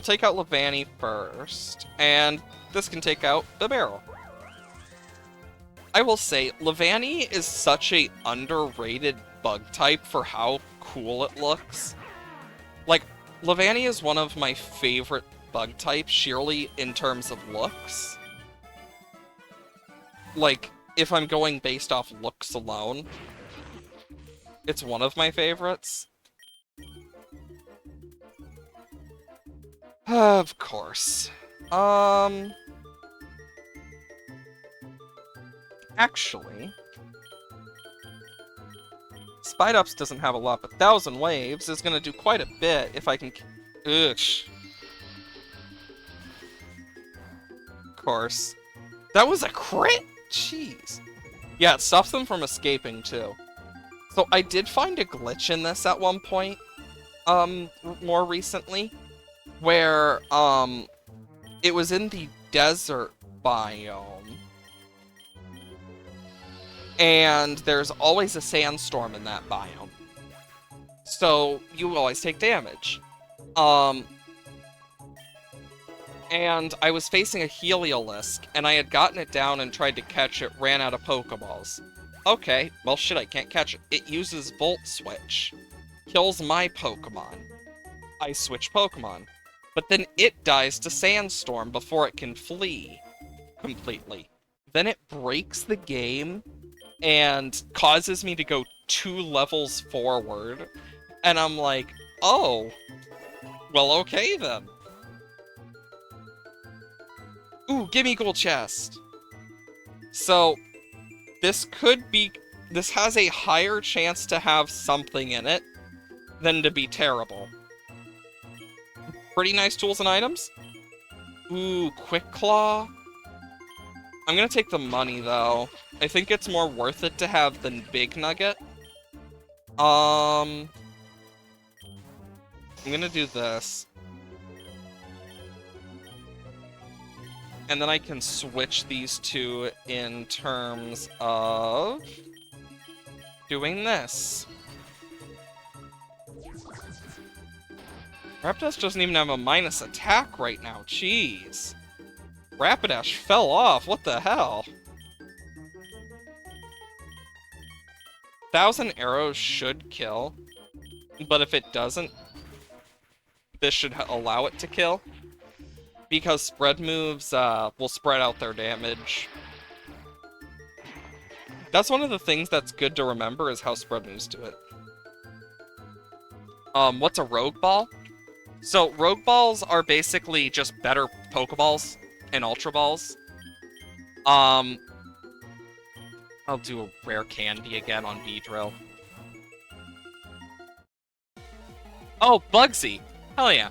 take out Levani first, and this can take out Bibarel. I will say, Levani is such a underrated bug type for how cool it looks. Like, Levani is one of my favorite bug types, sheerly in terms of looks. Like, if I'm going based off looks alone, it's one of my favorites. Of course. Actually, Spidops doesn't have a lot, but 1,000 Waves is gonna do quite a bit if I can... Ugh. Of course. That was a crit? Jeez. Yeah, it stops them from escaping, too. So I did find a glitch in this at one point, more recently, where, it was in the desert biome. And there's always a sandstorm in that biome. So you always take damage. And I was facing a Heliolisk, and I had gotten it down and tried to catch it, ran out of Pokeballs. Okay, well shit, I can't catch it. It uses Volt Switch. Kills my Pokemon. I switch Pokemon. But then it dies to Sandstorm before it can flee completely. Then it breaks the game and causes me to go 2 levels forward. And I'm like, oh, well, okay then. Ooh, gimme gold chest. So, this could be... This has a higher chance to have something in it than to be terrible. Pretty nice tools and items. Ooh, Quick Claw. I'm gonna take the money, though. I think it's more worth it to have than Big Nugget. I'm gonna do this. And then I can switch these two in terms of doing this. Rapidash doesn't even have a minus attack right now. Jeez. Rapidash fell off. What the hell? 1,000 arrows should kill. But if it doesn't, this should allow it to kill. Because spread moves will spread out their damage. That's one of the things that's good to remember is how spread moves do it. What's a Rogue Ball? So, Rogue Balls are basically just better Pokeballs and Ultra Balls. I'll do a rare candy again on Beedrill. Oh, Bugsy! Hell yeah.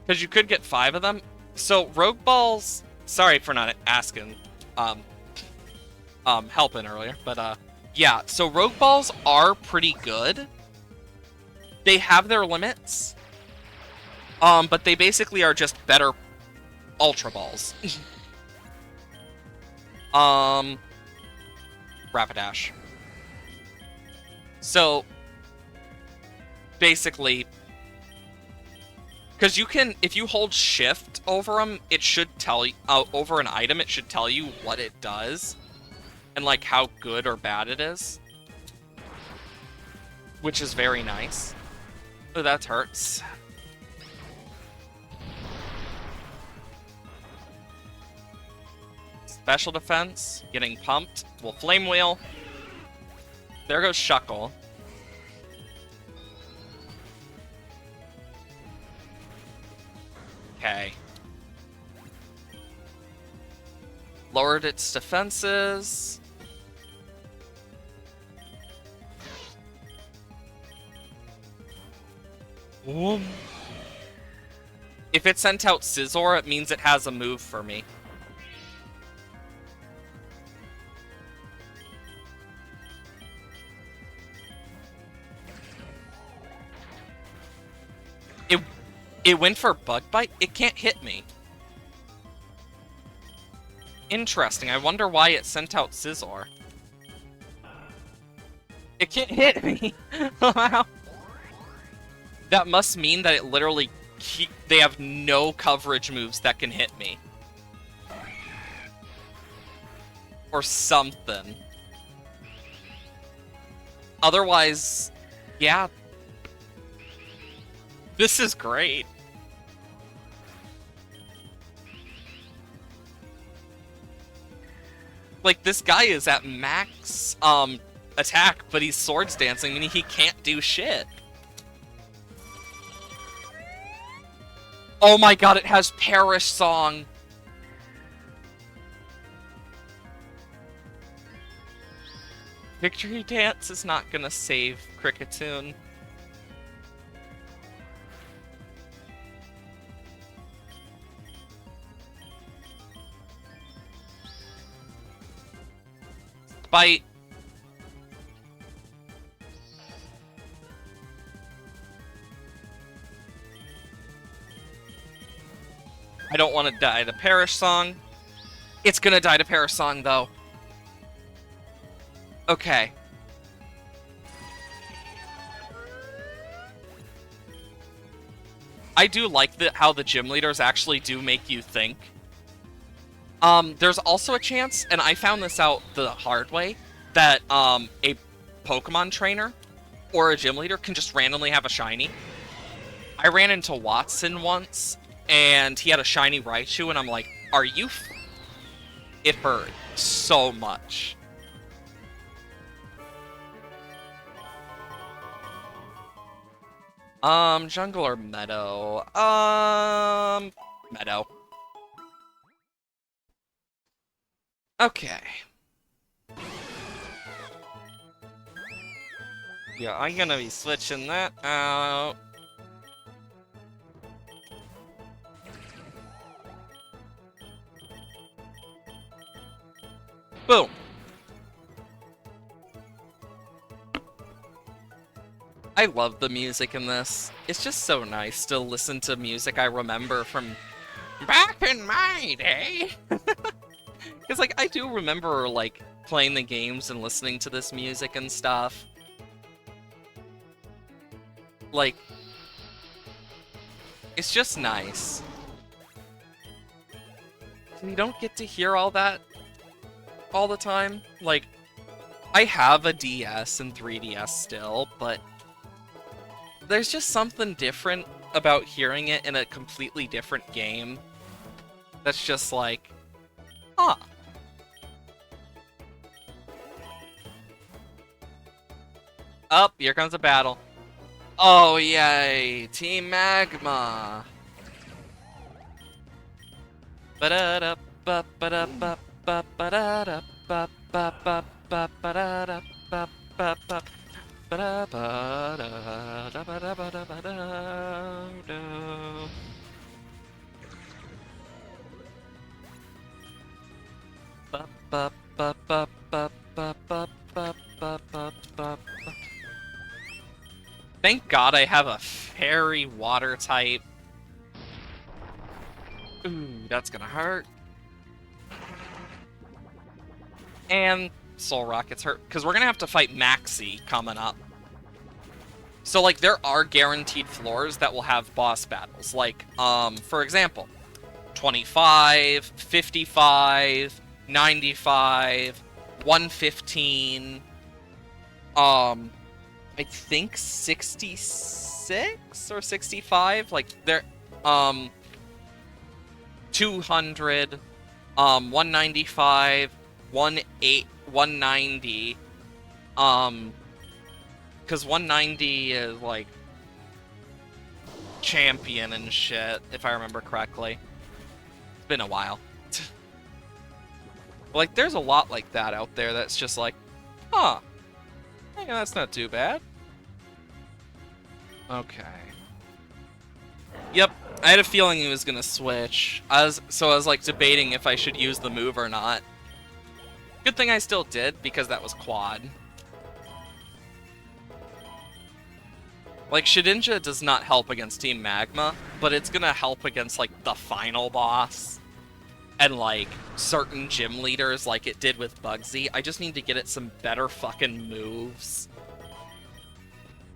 Because you could get 5 of them. So, Rogue Balls... Sorry for not asking, helping earlier, but, yeah, so Rogue Balls are pretty good. They have their limits. But they basically are just better Ultra Balls. Rapidash. So, basically... Because you can, if you hold shift over them, it should tell you, over an item, it should tell you what it does. And, like, how good or bad it is. Which is very nice. Oh, that hurts. Special defense, getting pumped. We'll Flame Wheel. There goes Shuckle. Okay. Lowered its defenses. If it sent out Scizor, it means it has a move for me. It went for Bug Bite? It can't hit me. Interesting. I wonder why it sent out Scizor. It can't hit me! Wow. That must mean that it literally... They have no coverage moves that can hit me. Or something. Otherwise... Yeah. This is great. Like, this guy is at max, attack, but he's swords dancing, meaning he can't do shit. Oh my god, it has Perish Song! Victory Dance is not gonna save Cricketune. Bite. I don't want to die to Perish Song. It's gonna die to Perish Song, though. Okay. I do like how the gym leaders actually do make you think. There's also a chance, and I found this out the hard way, that a Pokemon trainer or a gym leader can just randomly have a shiny. I ran into Watson once, and he had a shiny Raichu, and I'm like, are you It hurt so much. Jungle or Meadow? Meadow. Okay. Yeah, I'm gonna be switching that out. Boom. I love the music in this. It's just so nice to listen to music I remember from back in my day. Because, like, I do remember, like, playing the games and listening to this music and stuff. Like, it's just nice. You don't get to hear all that all the time. Like, I have a DS and 3DS still, but there's just something different about hearing it in a completely different game. That's just like, huh. Up, here comes a battle. Oh, yay! Team Magma! Ba-da-da, ba-ba-da-ba, ba-ba-da-da, ba-ba-ba, ba-ba-da-da, ba-ba-ba, ba-da-ba-da-da-ba-da-ba-da-ba-da-da. Ba-ba-ba-ba-ba-ba-ba-ba-ba-ba. Thank God I have a fairy water type. Ooh, that's gonna hurt. And Soul Rocket's hurt, because we're gonna have to fight Maxie coming up. So, like, there are guaranteed floors that will have boss battles. Like, for example, 25, 55, 95, 115, I think 66 or 65, like, they're, 200, 195, 190, because 190 is, like, champion and shit, if I remember correctly. It's been a while. Like, there's a lot like that out there that's just like, huh, yeah, that's not too bad. Okay. Yep, I had a feeling he was gonna switch. So I was like debating if I should use the move or not. Good thing I still did, because that was quad. Like, Shedinja does not help against Team Magma, but it's gonna help against, like, the final boss. And, like, certain gym leaders like it did with Bugsy. I just need to get it some better fucking moves.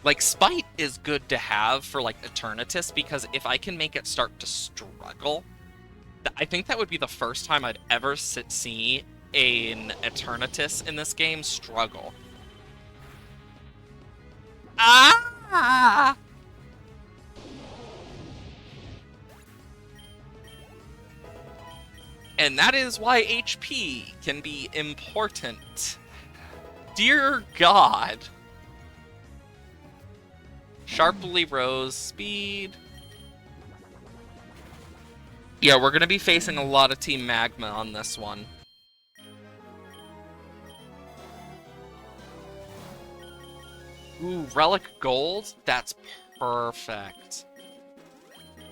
Like, Spite is good to have for, like, Eternatus, because if I can make it start to struggle, I think that would be the first time I'd ever see an Eternatus in this game struggle. Ah! And that is why HP can be important. Dear God. Sharply rose speed. Yeah, we're gonna be facing a lot of Team Magma on this one. Ooh, Relic Gold? That's perfect.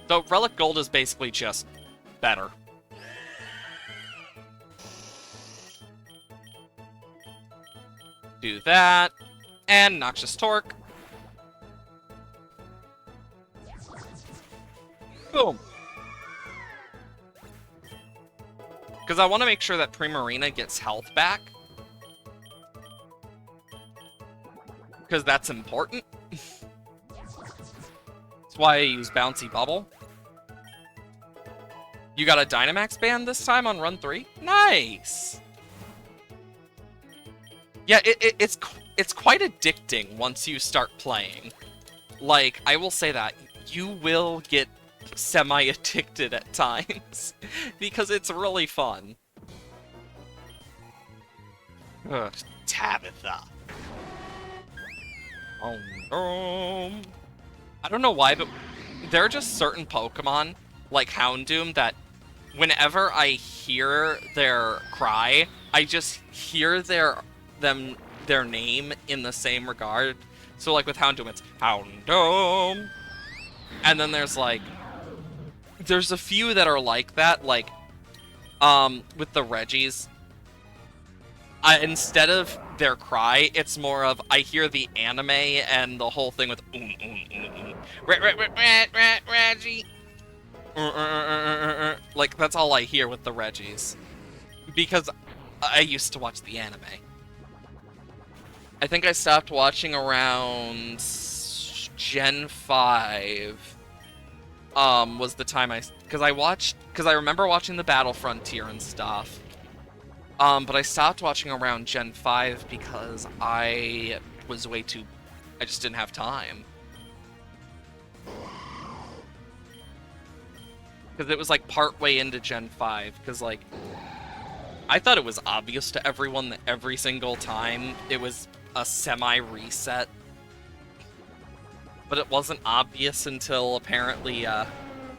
So Relic Gold is basically just better. Do that. And Noxious Torque. Boom. Because I want to make sure that Primarina gets health back. Because that's important. That's why I use Bouncy Bubble. You got a Dynamax band this time on run 3? Nice! Yeah, it's quite addicting once you start playing. Like, I will say that. You will get semi-addicted at times. Because it's really fun. Ugh, Tabitha. I don't know why, but there are just certain Pokemon, like Houndoom, that whenever I hear their cry, I just hear their name in the same regard. So like with Houndoom, it's Houndoom. And then there's like there's a few that are like that, like with the Reggies. Instead of their cry, it's more of I hear the anime and the whole thing with Reggie. Like that's all I hear with the Reggies. Because I used to watch the anime. I think I stopped watching around Gen 5. Was the time because I remember watching the Battle Frontier and stuff. But I stopped watching around Gen 5 because I just didn't have time. Because it was like part way into Gen 5, because like, I thought it was obvious to everyone that every single time it was a semi-reset. But it wasn't obvious until apparently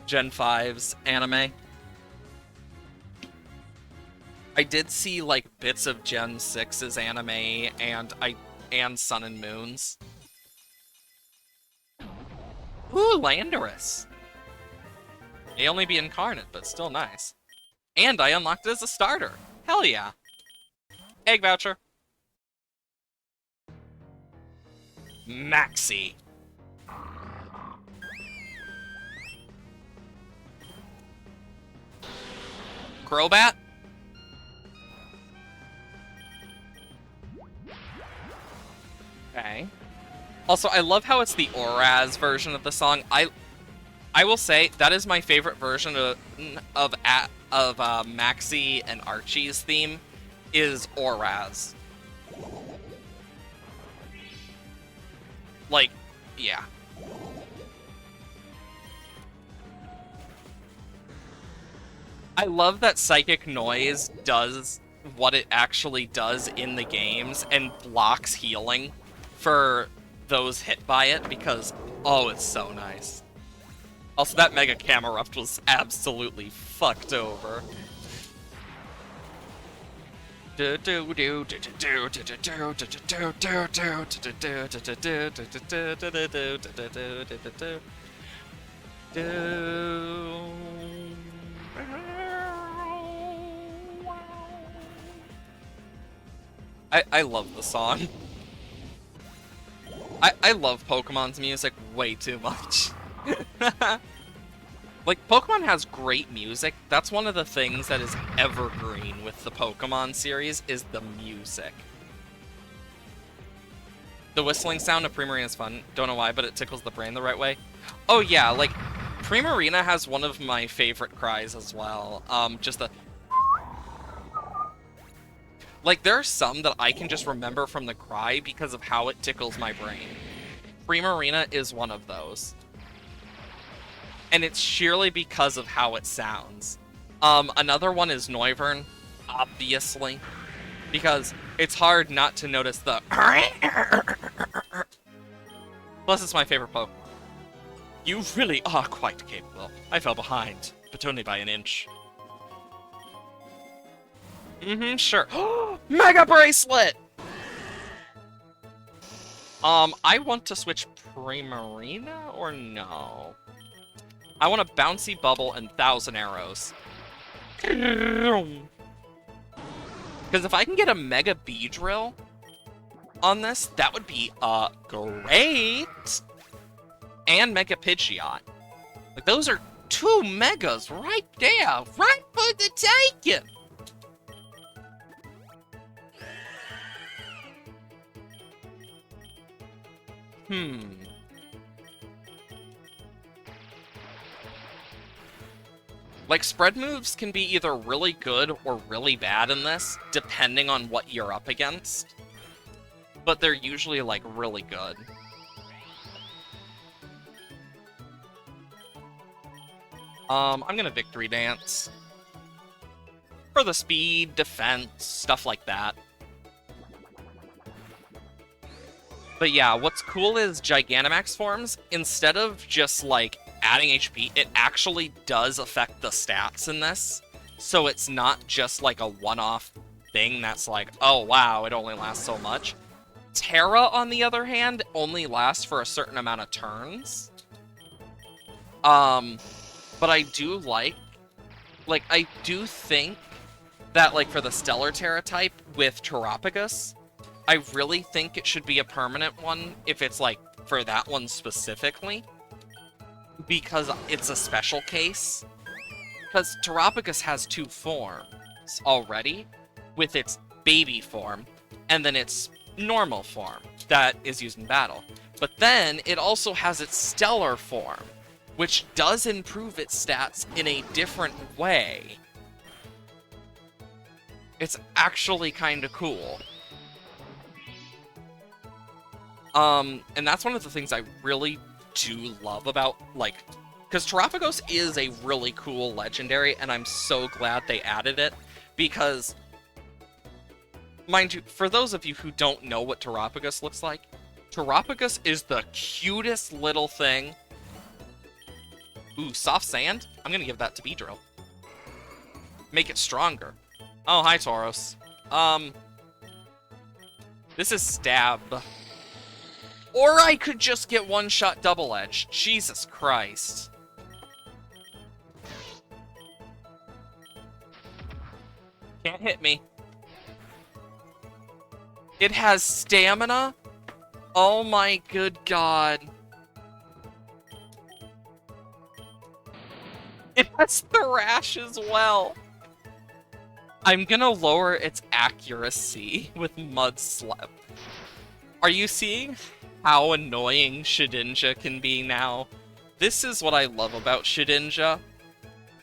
Gen 5's anime. I did see like bits of Gen 6's anime and Sun and Moon's. Ooh, Landorus. May only be incarnate, but still nice. And I unlocked it as a starter. Hell yeah. Egg voucher. Maxi. Crobat? Okay. Also, I love how it's the Oraz version of the song. I will say that is my favorite version of Maxi and Archie's theme is Oraz. Like, yeah. I love that Psychic Noise does what it actually does in the games and blocks healing for those hit by it because, oh, it's so nice. Also, that Mega Camerupt was absolutely fucked over. I love the song. I love Pokemon's music way too much. Like, Pokemon has great music. That's one of the things that is evergreen with the Pokemon series, is the music. The whistling sound of Primarina is fun. Don't know why, but it tickles the brain the right way. Oh yeah, like, Primarina has one of my favorite cries as well. Just the... Like, there are some that I can just remember from the cry because of how it tickles my brain. Primarina is one of those. And it's sheerly because of how it sounds. Another one is Noivern, obviously. Because it's hard not to notice the... Plus, it's my favorite Pokemon. You really are quite capable. I fell behind, but only by an inch. Sure. Mega Bracelet! I want to switch Primarina or no? I want a Bouncy Bubble and 1,000 Arrows. Because if I can get a Mega Beedrill on this, that would be, great! And Mega Pidgeot. Like, those are 2 Megas right there! Right for the taking! Like, spread moves can be either really good or really bad in this, depending on what you're up against. But they're usually, like, really good. I'm gonna Victory Dance. For the speed, defense, stuff like that. But yeah, what's cool is Gigantamax forms, instead of just, like, adding HP, it actually does affect the stats in this. so it's not just like a one-off thing that's like, oh wow, it only lasts so much. Terra, on the other hand, only lasts for a certain amount of turns. But I do I do think that, like, for the Stellar Terra type with Terrapagus, I really think it should be a permanent one if it's, like, for that one specifically. Because it's a special case. Because Terrapagus has 2 forms already, with its baby form, and then its normal form that is used in battle. But then it also has its stellar form, which does improve its stats in a different way. It's actually kind of cool. And that's one of the things I really do love about, like, because Terrapagos is a really cool legendary, and I'm so glad they added it, because, mind you, for those of you who don't know what Terrapagos looks like, Terrapagos is the cutest little thing. Ooh, soft sand? I'm gonna give that to Beedrill. Make it stronger. Oh, hi, Tauros. This is stab. Or I could just get one-shot double-edge. Jesus Christ. Can't hit me. It has stamina? Oh my good god. It has Thrash as well. I'm gonna lower its accuracy with Mudslap. Are you seeing how annoying Shedinja can be now? This is what I love about Shedinja.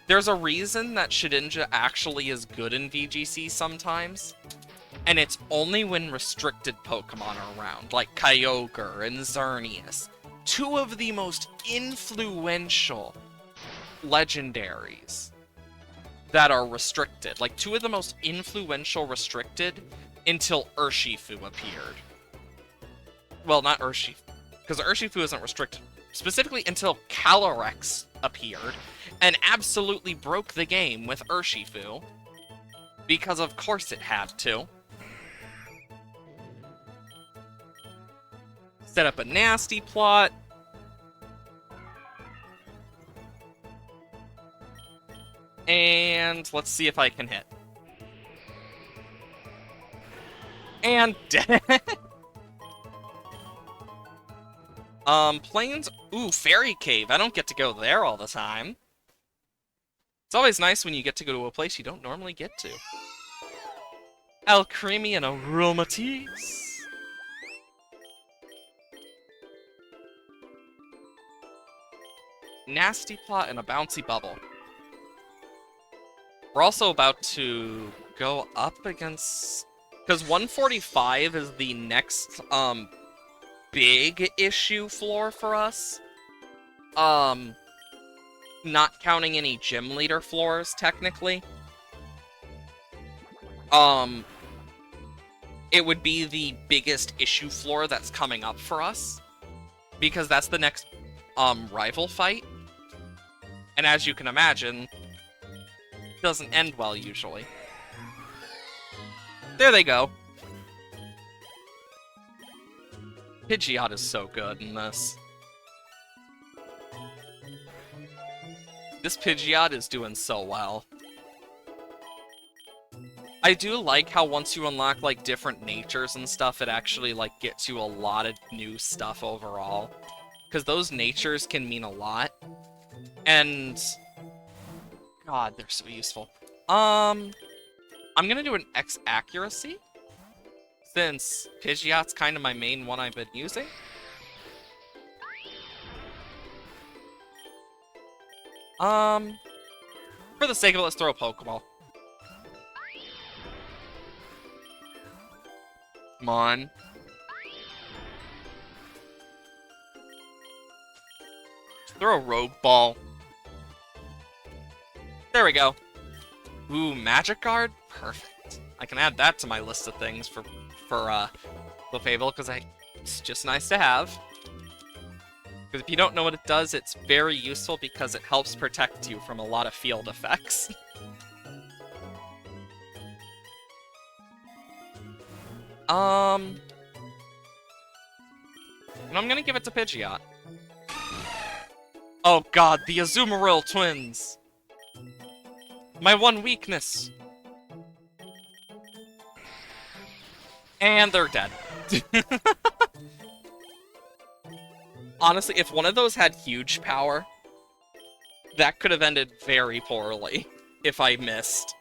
There's a reason that Shedinja actually is good in VGC sometimes, and it's only when restricted Pokemon are around, like Kyogre and Xerneas. 2 of the most influential legendaries that are restricted. Like, 2 of the most influential restricted until Urshifu appeared. Well, not Urshifu, because Urshifu isn't restricted. Specifically until Calyrex appeared and absolutely broke the game with Urshifu. Because of course it had to. Set up a nasty plot. And let's see if I can hit. And dead. Plains. Ooh, Fairy Cave. I don't get to go there all the time. It's always nice when you get to go to a place you don't normally get to. Alcremie and Aromatisse. Nasty Plot and a Bouncy Bubble. We're also about to go up against... Because 145 is the next, big issue floor for us. Not counting any gym leader floors, technically. It would be the biggest issue floor that's coming up for us. Because that's the next, rival fight. And as you can imagine, doesn't end well, usually. There they go. Pidgeot is so good in this. This Pidgeot is doing so well. I do like how once you unlock, like, different natures and stuff, it actually, like, gets you a lot of new stuff overall. Because those natures can mean a lot. And... God, they're so useful. I'm gonna do an X accuracy, since Pidgeot's kind of my main one I've been using. For the sake of it, let's throw a Pokeball. Come on. Throw a Rogue Ball. There we go. Ooh, Magic Guard? Perfect. I can add that to my list of things for Clefable, because it's just nice to have. Because if you don't know what it does, it's very useful because it helps protect you from a lot of field effects. And I'm gonna give it to Pidgeot. Oh god, the Azumarill twins! My one weakness! And they're dead. Honestly, if one of those had huge power, that could have ended very poorly if I missed.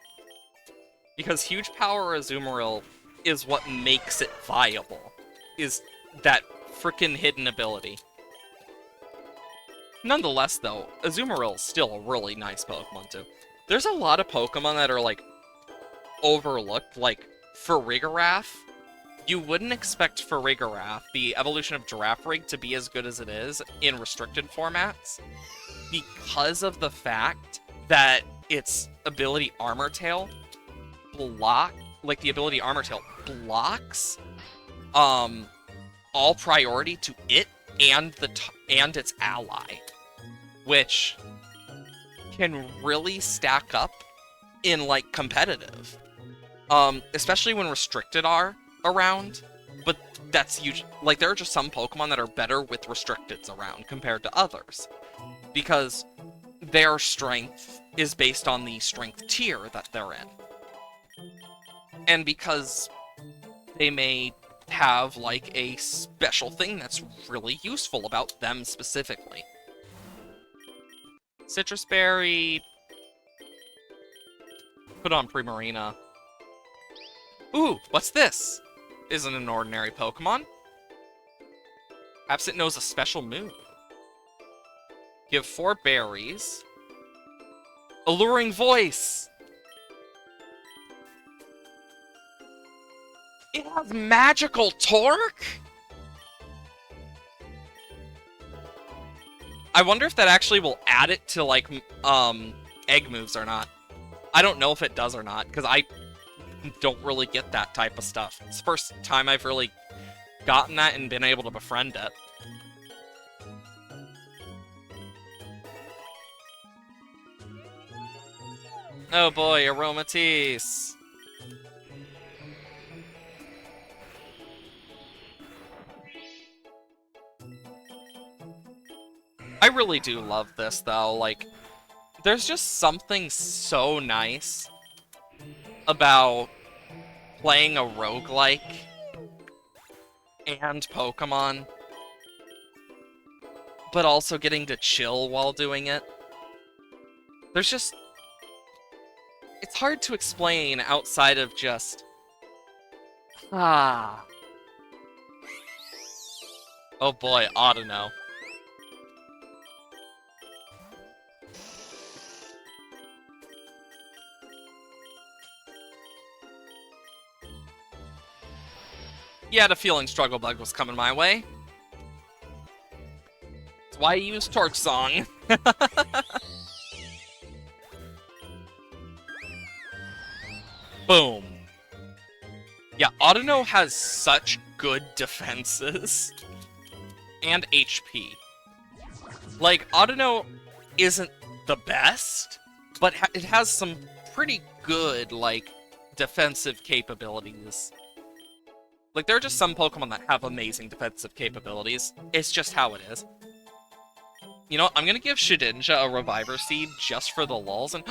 Because huge power Azumarill is what makes it viable, is that frickin' hidden ability. Nonetheless, though, Azumarill is still a really nice Pokemon, too. There's a lot of Pokemon that are, like, overlooked, like Farigiraf. You wouldn't expect Farigiraf, the evolution of Girafarig, to be as good as it is in restricted formats, because of the fact that its ability Armor Tail the ability Armor Tail blocks all priority to it and its ally, which can really stack up in, like, competitive. Especially when restricted are around, but that's huge. Like, there are just some Pokemon that are better with restricteds around compared to others, because their strength is based on the strength tier that they're in. And because they may have, like, a special thing that's really useful about them specifically. Citrus Berry. Put on Primarina. Ooh, what's this? Isn't an ordinary Pokemon. Perhaps it knows a special move. Give 4 berries. Alluring Voice! It has Magical Torque? I wonder if that actually will add it to, like, egg moves or not. I don't know if it does or not, because I don't really get that type of stuff. It's the first time I've really gotten that and been able to befriend it. Oh boy, Aromatisse. I really do love this, though. Like, there's just something so nice about playing a roguelike and Pokemon, but also getting to chill while doing it. There's just... It's hard to explain outside of just... Ah. Oh boy, Audino. You had a feeling Struggle Bug was coming my way. That's why I use Torch Song. Boom. Yeah, Audino has such good defenses. And HP. Like, Audino isn't the best, but it has some pretty good, like, defensive capabilities. Like, there are just some Pokemon that have amazing defensive capabilities. It's just how it is. You know what? I'm gonna give Shedinja a Reviver Seed just for the lulz, and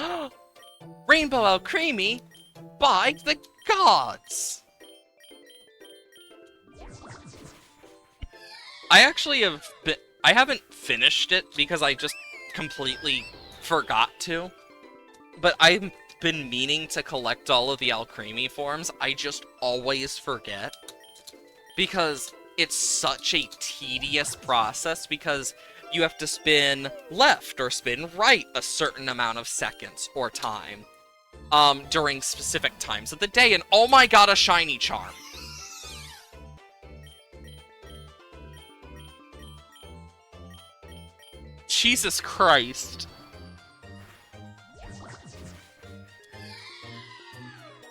Rainbow Alcremie by the gods! I actually I haven't finished it because I just completely forgot to. But I've been meaning to collect all of the Alcremie forms. I just always forget. Because it's such a tedious process, because you have to spin left or spin right a certain amount of seconds or time during specific times of the day, and oh my god, a shiny charm. Jesus Christ.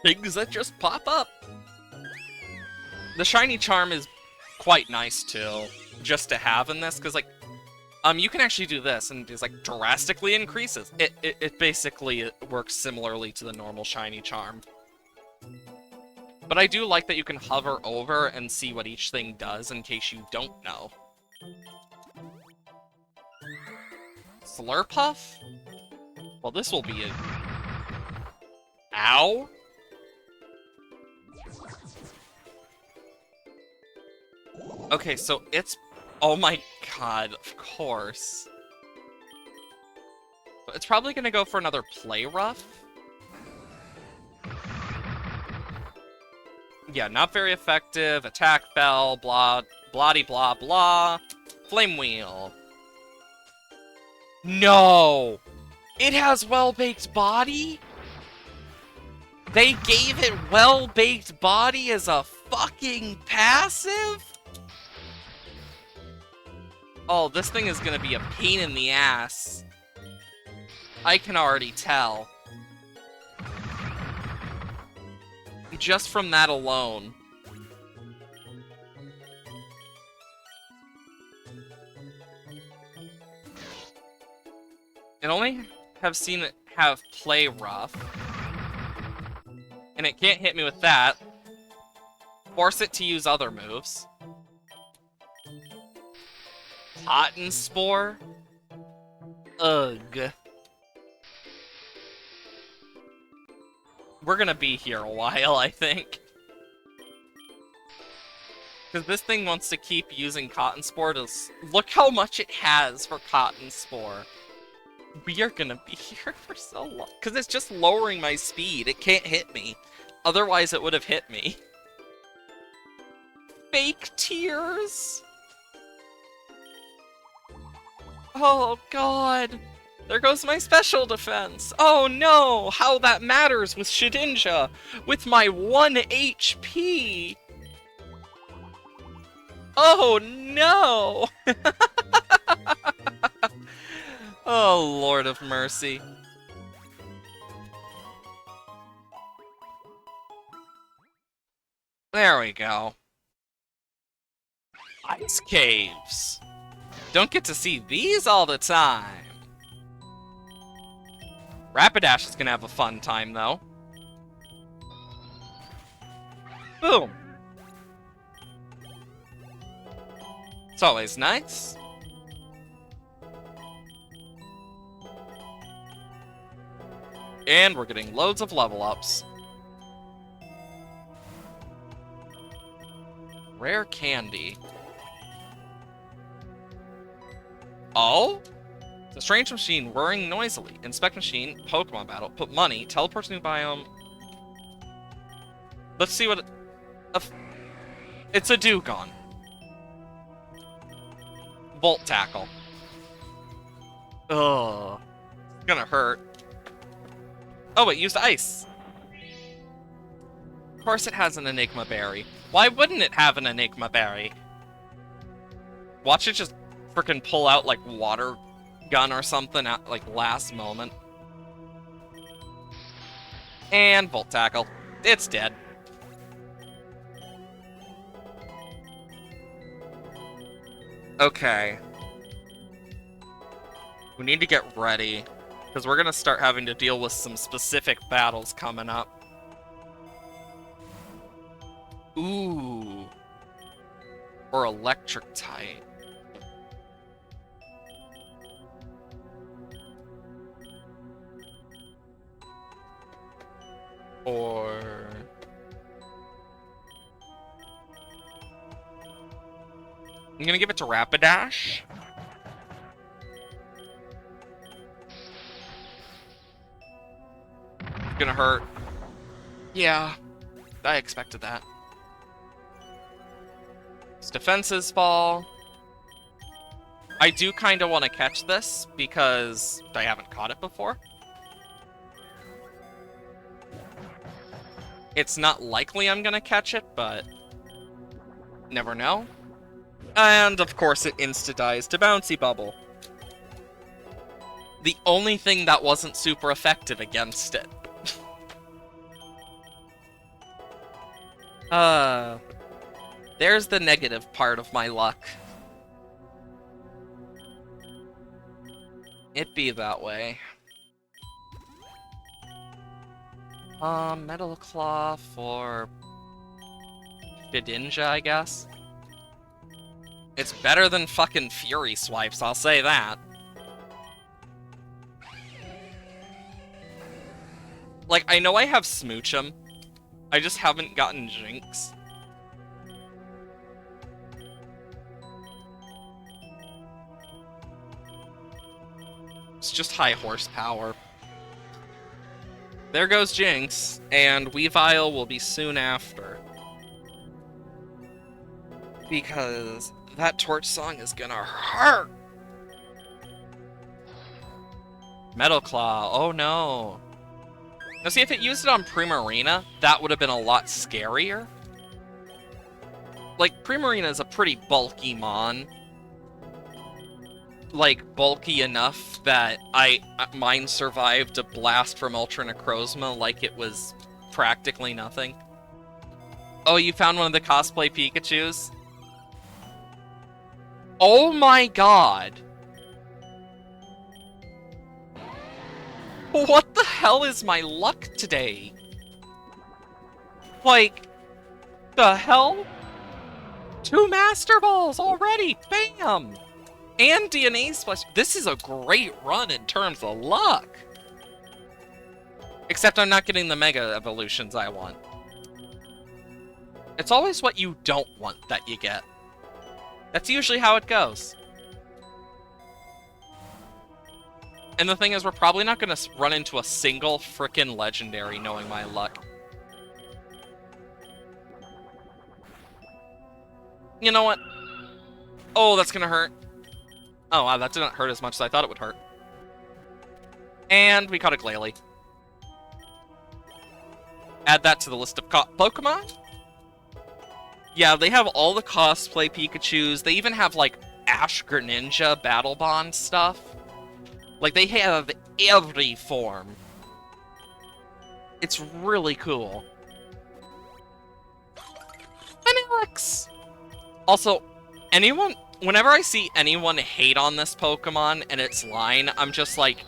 Things that just pop up. The shiny charm is quite nice, too, just to have in this, because, like, you can actually do this, and it's, like, drastically increases. It basically works similarly to the normal shiny charm. But I do like that you can hover over and see what each thing does in case you don't know. Slurpuff? Well, this will be a... Ow? Okay, so it's... Oh my god, of course. It's probably gonna go for another Play Rough. Yeah, not very effective. Attack Bell, blah, blah blah blah. Flame Wheel. No! It has Well-Baked Body? They gave it Well-Baked Body as a fucking passive? Oh, this thing is gonna be a pain in the ass. I can already tell. Just from that alone. And only have seen it have Play Rough. And it can't hit me with that. Force it to use other moves. Cotton Spore? Ugh. We're gonna be here a while, I think. Because this thing wants to keep using Cotton Spore to... Look how much it has for Cotton Spore. We are gonna be here for so long. Because it's just lowering my speed. It can't hit me. Otherwise, it would have hit me. Fake tears? Oh, God. There goes my special defense. Oh, no. How that matters with Shedinja. With my 1 HP. Oh, no. Oh, Lord of Mercy. There we go. Ice caves. Don't get to see these all the time. Rapidash is gonna have a fun time, though. Boom. It's always nice. And we're getting loads of level ups. Rare candy. Oh? It's a strange machine whirring noisily. Inspect machine, Pokemon battle, put money, teleport to new biome. Let's see what it... It's a Dewgong. Volt Tackle. Ugh. It's gonna hurt. Oh, it used ice. Of course it has an Enigma Berry. Why wouldn't it have an Enigma Berry? Watch it just frickin' pull out, like, water gun or something at, like, last moment. And Volt Tackle. It's dead. Okay. We need to get ready, because we're gonna start having to deal with some specific battles coming up. Ooh. Or electric type. Or... I'm gonna give it to Rapidash. It's gonna hurt. Yeah, I expected that. Its defenses fall. I do kind of want to catch this because I haven't caught it before. It's not likely I'm gonna catch it, but never know. And of course it insta-dies to Bouncy Bubble. The only thing that wasn't super effective against it. There's the negative part of my luck. It be that way. Metal Claw for Bidinja, I guess. It's better than fucking Fury Swipes, I'll say that. Like, I know I have Smoochum. I just haven't gotten Jinx. It's just high horsepower. There goes Jinx, and Weavile will be soon after. Because that Torch Song is gonna hurt! Metal Claw, oh no. Now see, if it used it on Primarina, that would have been a lot scarier. Like, Primarina is a pretty bulky mon. Like, bulky enough that mine survived a blast from Ultra Necrozma like it was practically nothing. Oh, you found one of the cosplay Pikachus? Oh my god! What the hell is my luck today? Like, the hell? 2 Master Balls already! Bam! And DNA Splash. This is a great run in terms of luck. Except I'm not getting the Mega Evolutions I want. It's always what you don't want that you get. That's usually how it goes. And the thing is, we're probably not going to run into a single frickin' legendary knowing my luck. You know what? Oh, that's going to hurt. Oh, wow, that didn't hurt as much as I thought it would hurt. And we caught a Glalie. Add that to the list of Pokemon. Yeah, they have all the cosplay Pikachus. They even have, like, Ash Greninja Battle Bond stuff. Like, they have every form. It's really cool. Vanillix! Also, whenever I see anyone hate on this Pokemon and its line, I'm just like,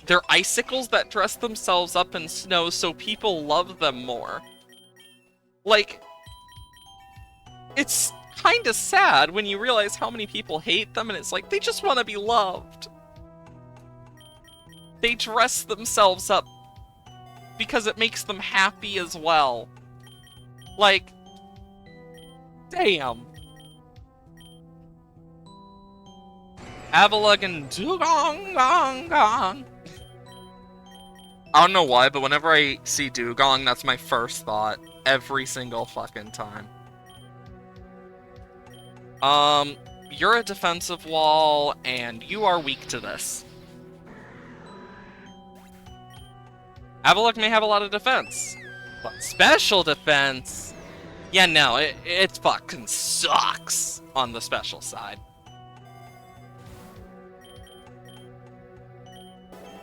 they're icicles that dress themselves up in snow so people love them more. Like, it's kinda sad when you realize how many people hate them and it's like, they just want to be loved. They dress themselves up because it makes them happy as well. Like, damn. Avalugg and Dugong Gong Gong. I don't know why, but whenever I see Dugong, that's my first thought. Every single fucking time. You're a defensive wall, and you are weak to this. Avalugg may have a lot of defense, but special defense... Yeah, no, it fucking sucks on the special side.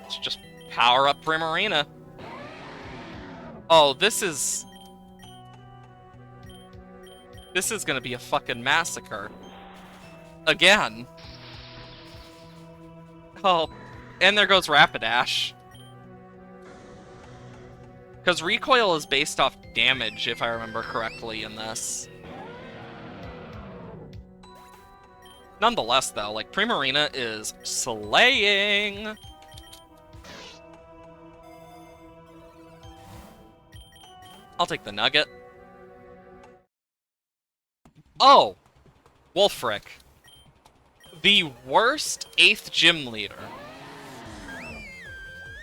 Let's just power up Primarina. Oh, this is gonna be a fucking massacre. Again. Oh, and there goes Rapidash. Because recoil is based off damage, if I remember correctly, in this. Nonetheless, though, like, Primarina is slaying! I'll take the nugget. Oh! Wolfric. The worst 8th gym leader.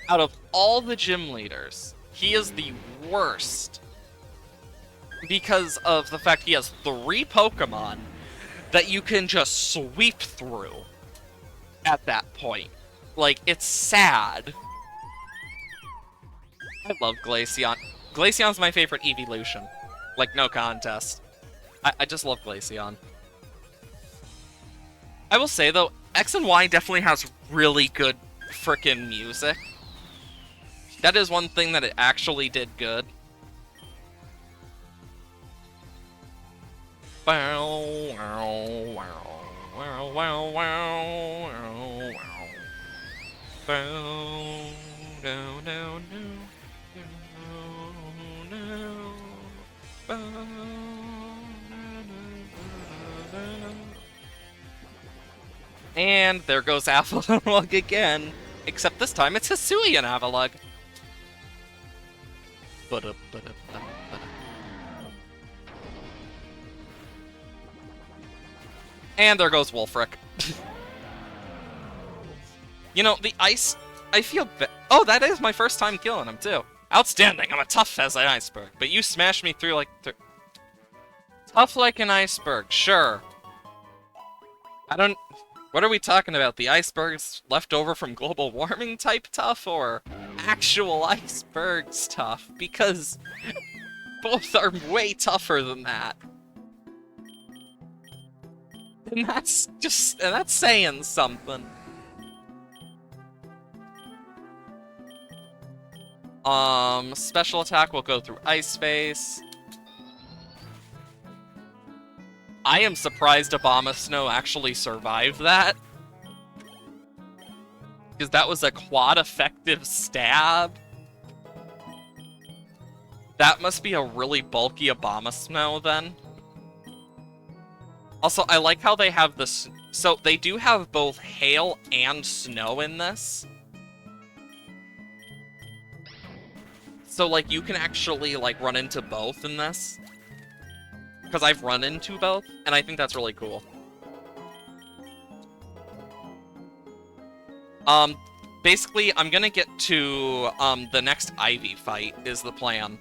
Out of all the gym leaders, he is the worst. Because of the fact he has 3 Pokemon that you can just sweep through at that point. Like, it's sad. I love Glaceon. Glaceon's my favorite evolution. Like, no contest. I just love Glaceon. I will say, though, X and Y definitely has really good frickin' music. That is one thing that it actually did good. Wow, wow, wow, wow, wow, wow, wow, wow. Bow, no, no, no, no, no, bow. And there goes Avalug again. Except this time it's Hisuian Avalug. And there goes Wolfric. You know, the ice... I feel... Oh, that is my first time killing him, too. Outstanding, I'm a tough as an iceberg. But you smashed me through like... Tough like an iceberg, sure. I don't... What are we talking about? The icebergs left over from global warming type tough, or actual icebergs tough? Because both are way tougher than that. And that's just... And that's saying something. Special attack will go through Ice Space. I am surprised Abomasnow actually survived that. Because that was a quad effective stab. That must be a really bulky Abomasnow then. Also, I like how they have this... So, they do have both hail and snow in this. So, like, you can actually, like, run into both in this. Because I've run into both, and I think that's really cool. Basically, I'm gonna get to, the next Ivy fight, is the plan.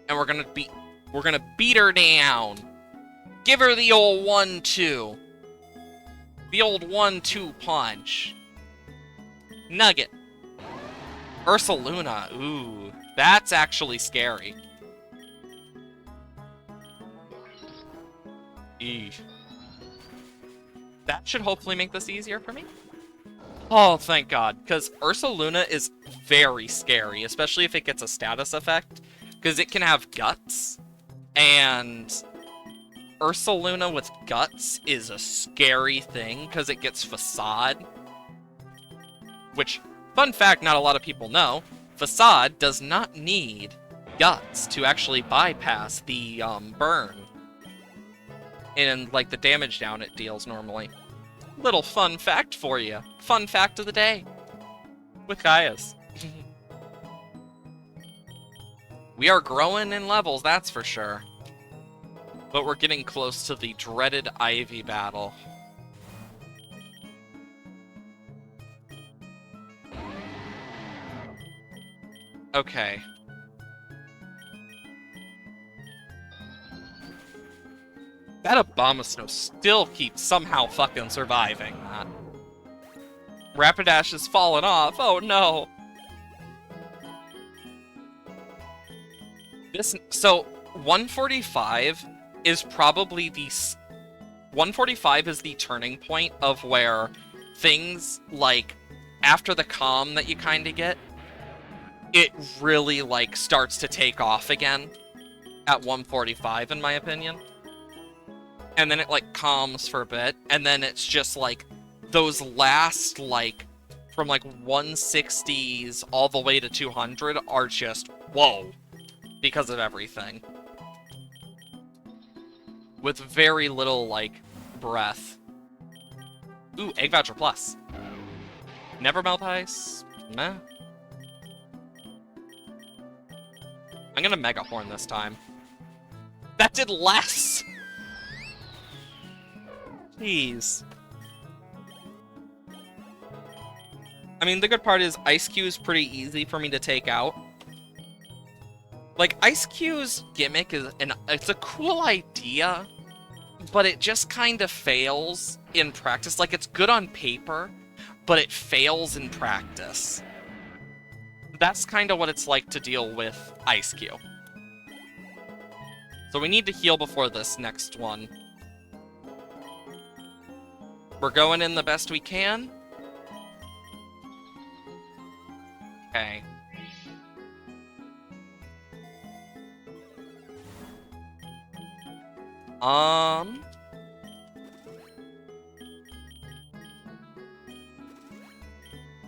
And we're gonna beat her down. Give her the old 1-2. The old 1-2 punch. Nugget. Ursaluna, ooh, that's actually scary. Eesh. That should hopefully make this easier for me. Oh, thank God, because Ursaluna is very scary, especially if it gets a status effect, because it can have guts, and Ursaluna with guts is a scary thing, because it gets facade, which... Fun fact not a lot of people know, Facade does not need guts to actually bypass the burn and like the damage down it deals normally. Little fun fact for you. Fun fact of the day with Gaia's. We are growing in levels, that's for sure. But we're getting close to the dreaded Ivy battle. Okay. That Abomasnow still keeps somehow fucking surviving that. Rapidash has fallen off. Oh no. So 145 is probably the 145 is the turning point of where things like after the calm that you kind of get, it really like starts to take off again at 145 in my opinion. And then it like calms for a bit, and then it's just like those last like from like 160s all the way to 200 are just whoa because of everything. With very little like breath. Ooh, Egg Voucher Plus. Never Melt Ice. Meh. I'm gonna Mega Horn this time. That did less! Jeez. I mean, the good part is Ice Q is pretty easy for me to take out. Like, Ice Q's gimmick is it's a cool idea, but it just kind of fails in practice. Like, it's good on paper, but it fails in practice. That's kind of what it's like to deal with Ice Q. So we need to heal before this next one. We're going in the best we can. Okay.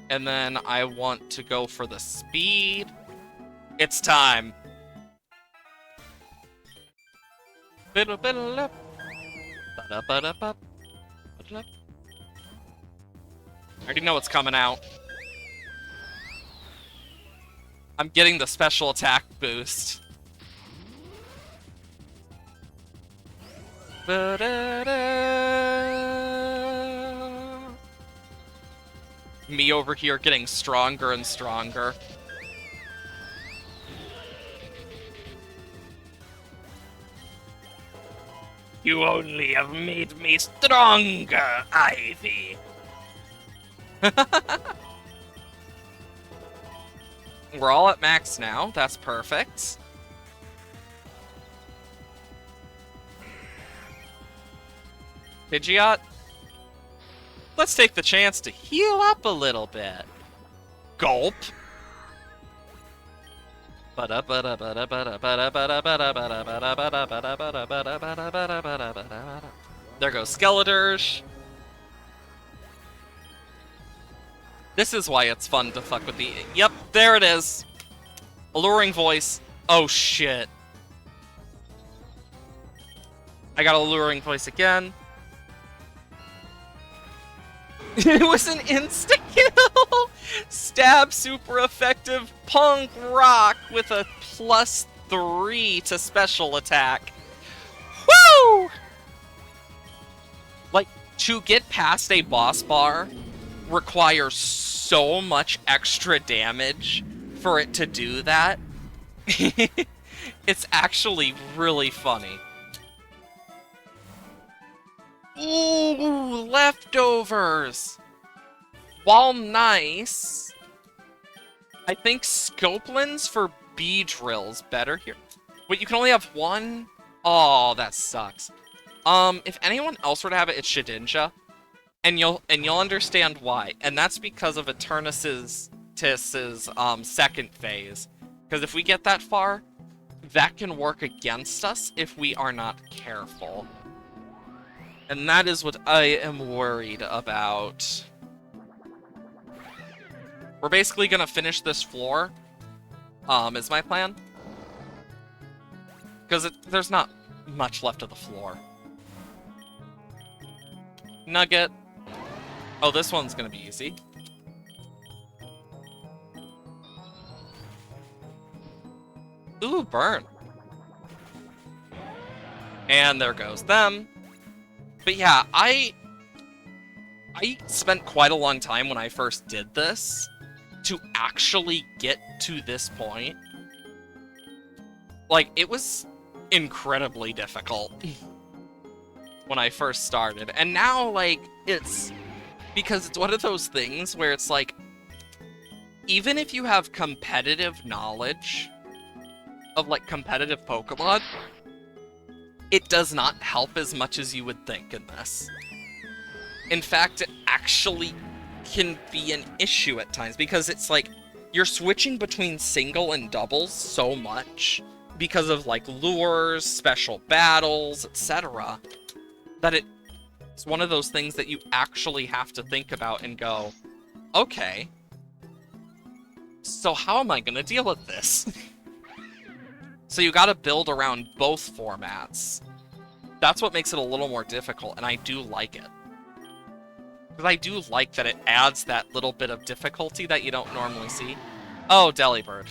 And then I want to go for the speed. It's time. I already know what's coming out. I'm getting the special attack boost. Me over here getting stronger and stronger. You only have made me stronger, Ivy. We're all at max now. That's perfect. Pidgeot, let's take the chance to heal up a little bit. Gulp. There goes Skeledirge. This is why it's fun to fuck with the... Yep, there it is. Alluring voice. Oh, shit. I got alluring voice again. It was an insta-kill! Stab super effective punk rock with a +3 to special attack. Woo! Like, to get past a boss bar requires so much extra damage for it to do that. It's actually really funny. Ooh, leftovers! While nice, I think Scopelins for Beedrill's better here. Wait, you can only have one? Oh, that sucks. If anyone else were to have it, it's Shedinja. And you'll understand why. And that's because of Eternatus's second phase. Because if we get that far, that can work against us if we are not careful. And that is what I am worried about. We're basically gonna finish this floor, is my plan. Because there's not much left of the floor. Nugget. Oh, this one's gonna be easy. Ooh, burn. And there goes them. But yeah, I spent quite a long time when I first did this to actually get to this point. Like, it was incredibly difficult when I first started. And now, like, it's... Because it's one of those things where it's like, even if you have competitive knowledge of, like, competitive Pokemon, it does not help as much as you would think in this. In fact, it actually can be an issue at times, because it's like, you're switching between single and doubles so much, because of, like, lures, special battles, etc., that it's one of those things that you actually have to think about and go, okay, so how am I gonna deal with this? So you gotta build around both formats. That's what makes it a little more difficult, and I do like it. Because I do like that it adds that little bit of difficulty that you don't normally see. Oh, Delibird.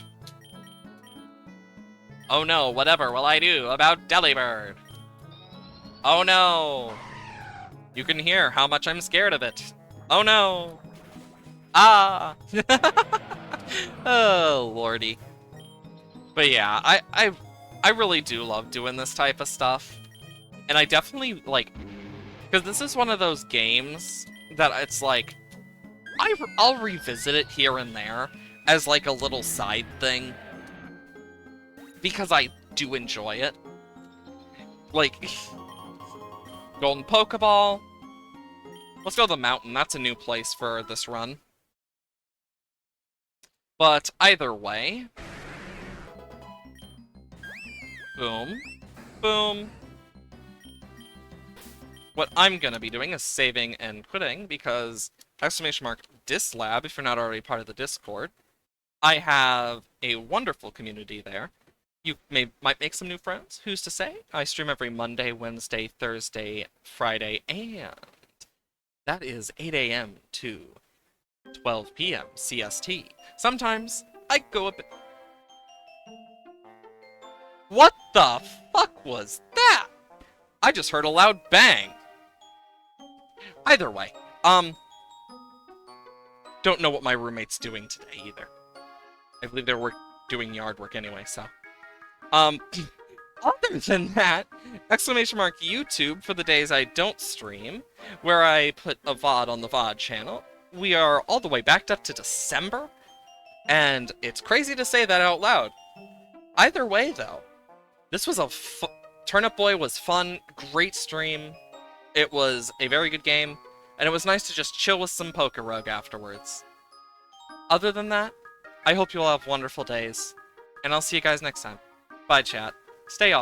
Oh no, whatever will I do about Delibird? Oh no! You can hear how much I'm scared of it. Oh no! Ah! Oh, lordy. But yeah, I really do love doing this type of stuff. And I definitely, like... Because this is one of those games that it's like... I'll revisit it here and there as, like, a little side thing. Because I do enjoy it. Like... Golden Pokeball. Let's go to the mountain. That's a new place for this run. But either way... Boom. Boom. What I'm gonna be doing is saving and quitting, because !dislab, if you're not already part of the Discord. I have a wonderful community there. You might make some new friends, who's to say? I stream every Monday, Wednesday, Thursday, Friday, and that is 8 AM to 12 p.m. CST. Sometimes I go a bit... What the fuck was that? I just heard a loud bang. Either way, don't know what my roommate's doing today either. I believe they're doing yard work anyway, so. Other than that, exclamation mark YouTube for the days I don't stream, where I put a VOD on the VOD channel. We are all the way backed up to December, and it's crazy to say that out loud. Either way, though, this was a Turnip Boy was fun, great stream. It was a very good game, and it was nice to just chill with some Pokerogue afterwards. Other than that, I hope you all have wonderful days, and I'll see you guys next time. Bye, chat. Stay awesome.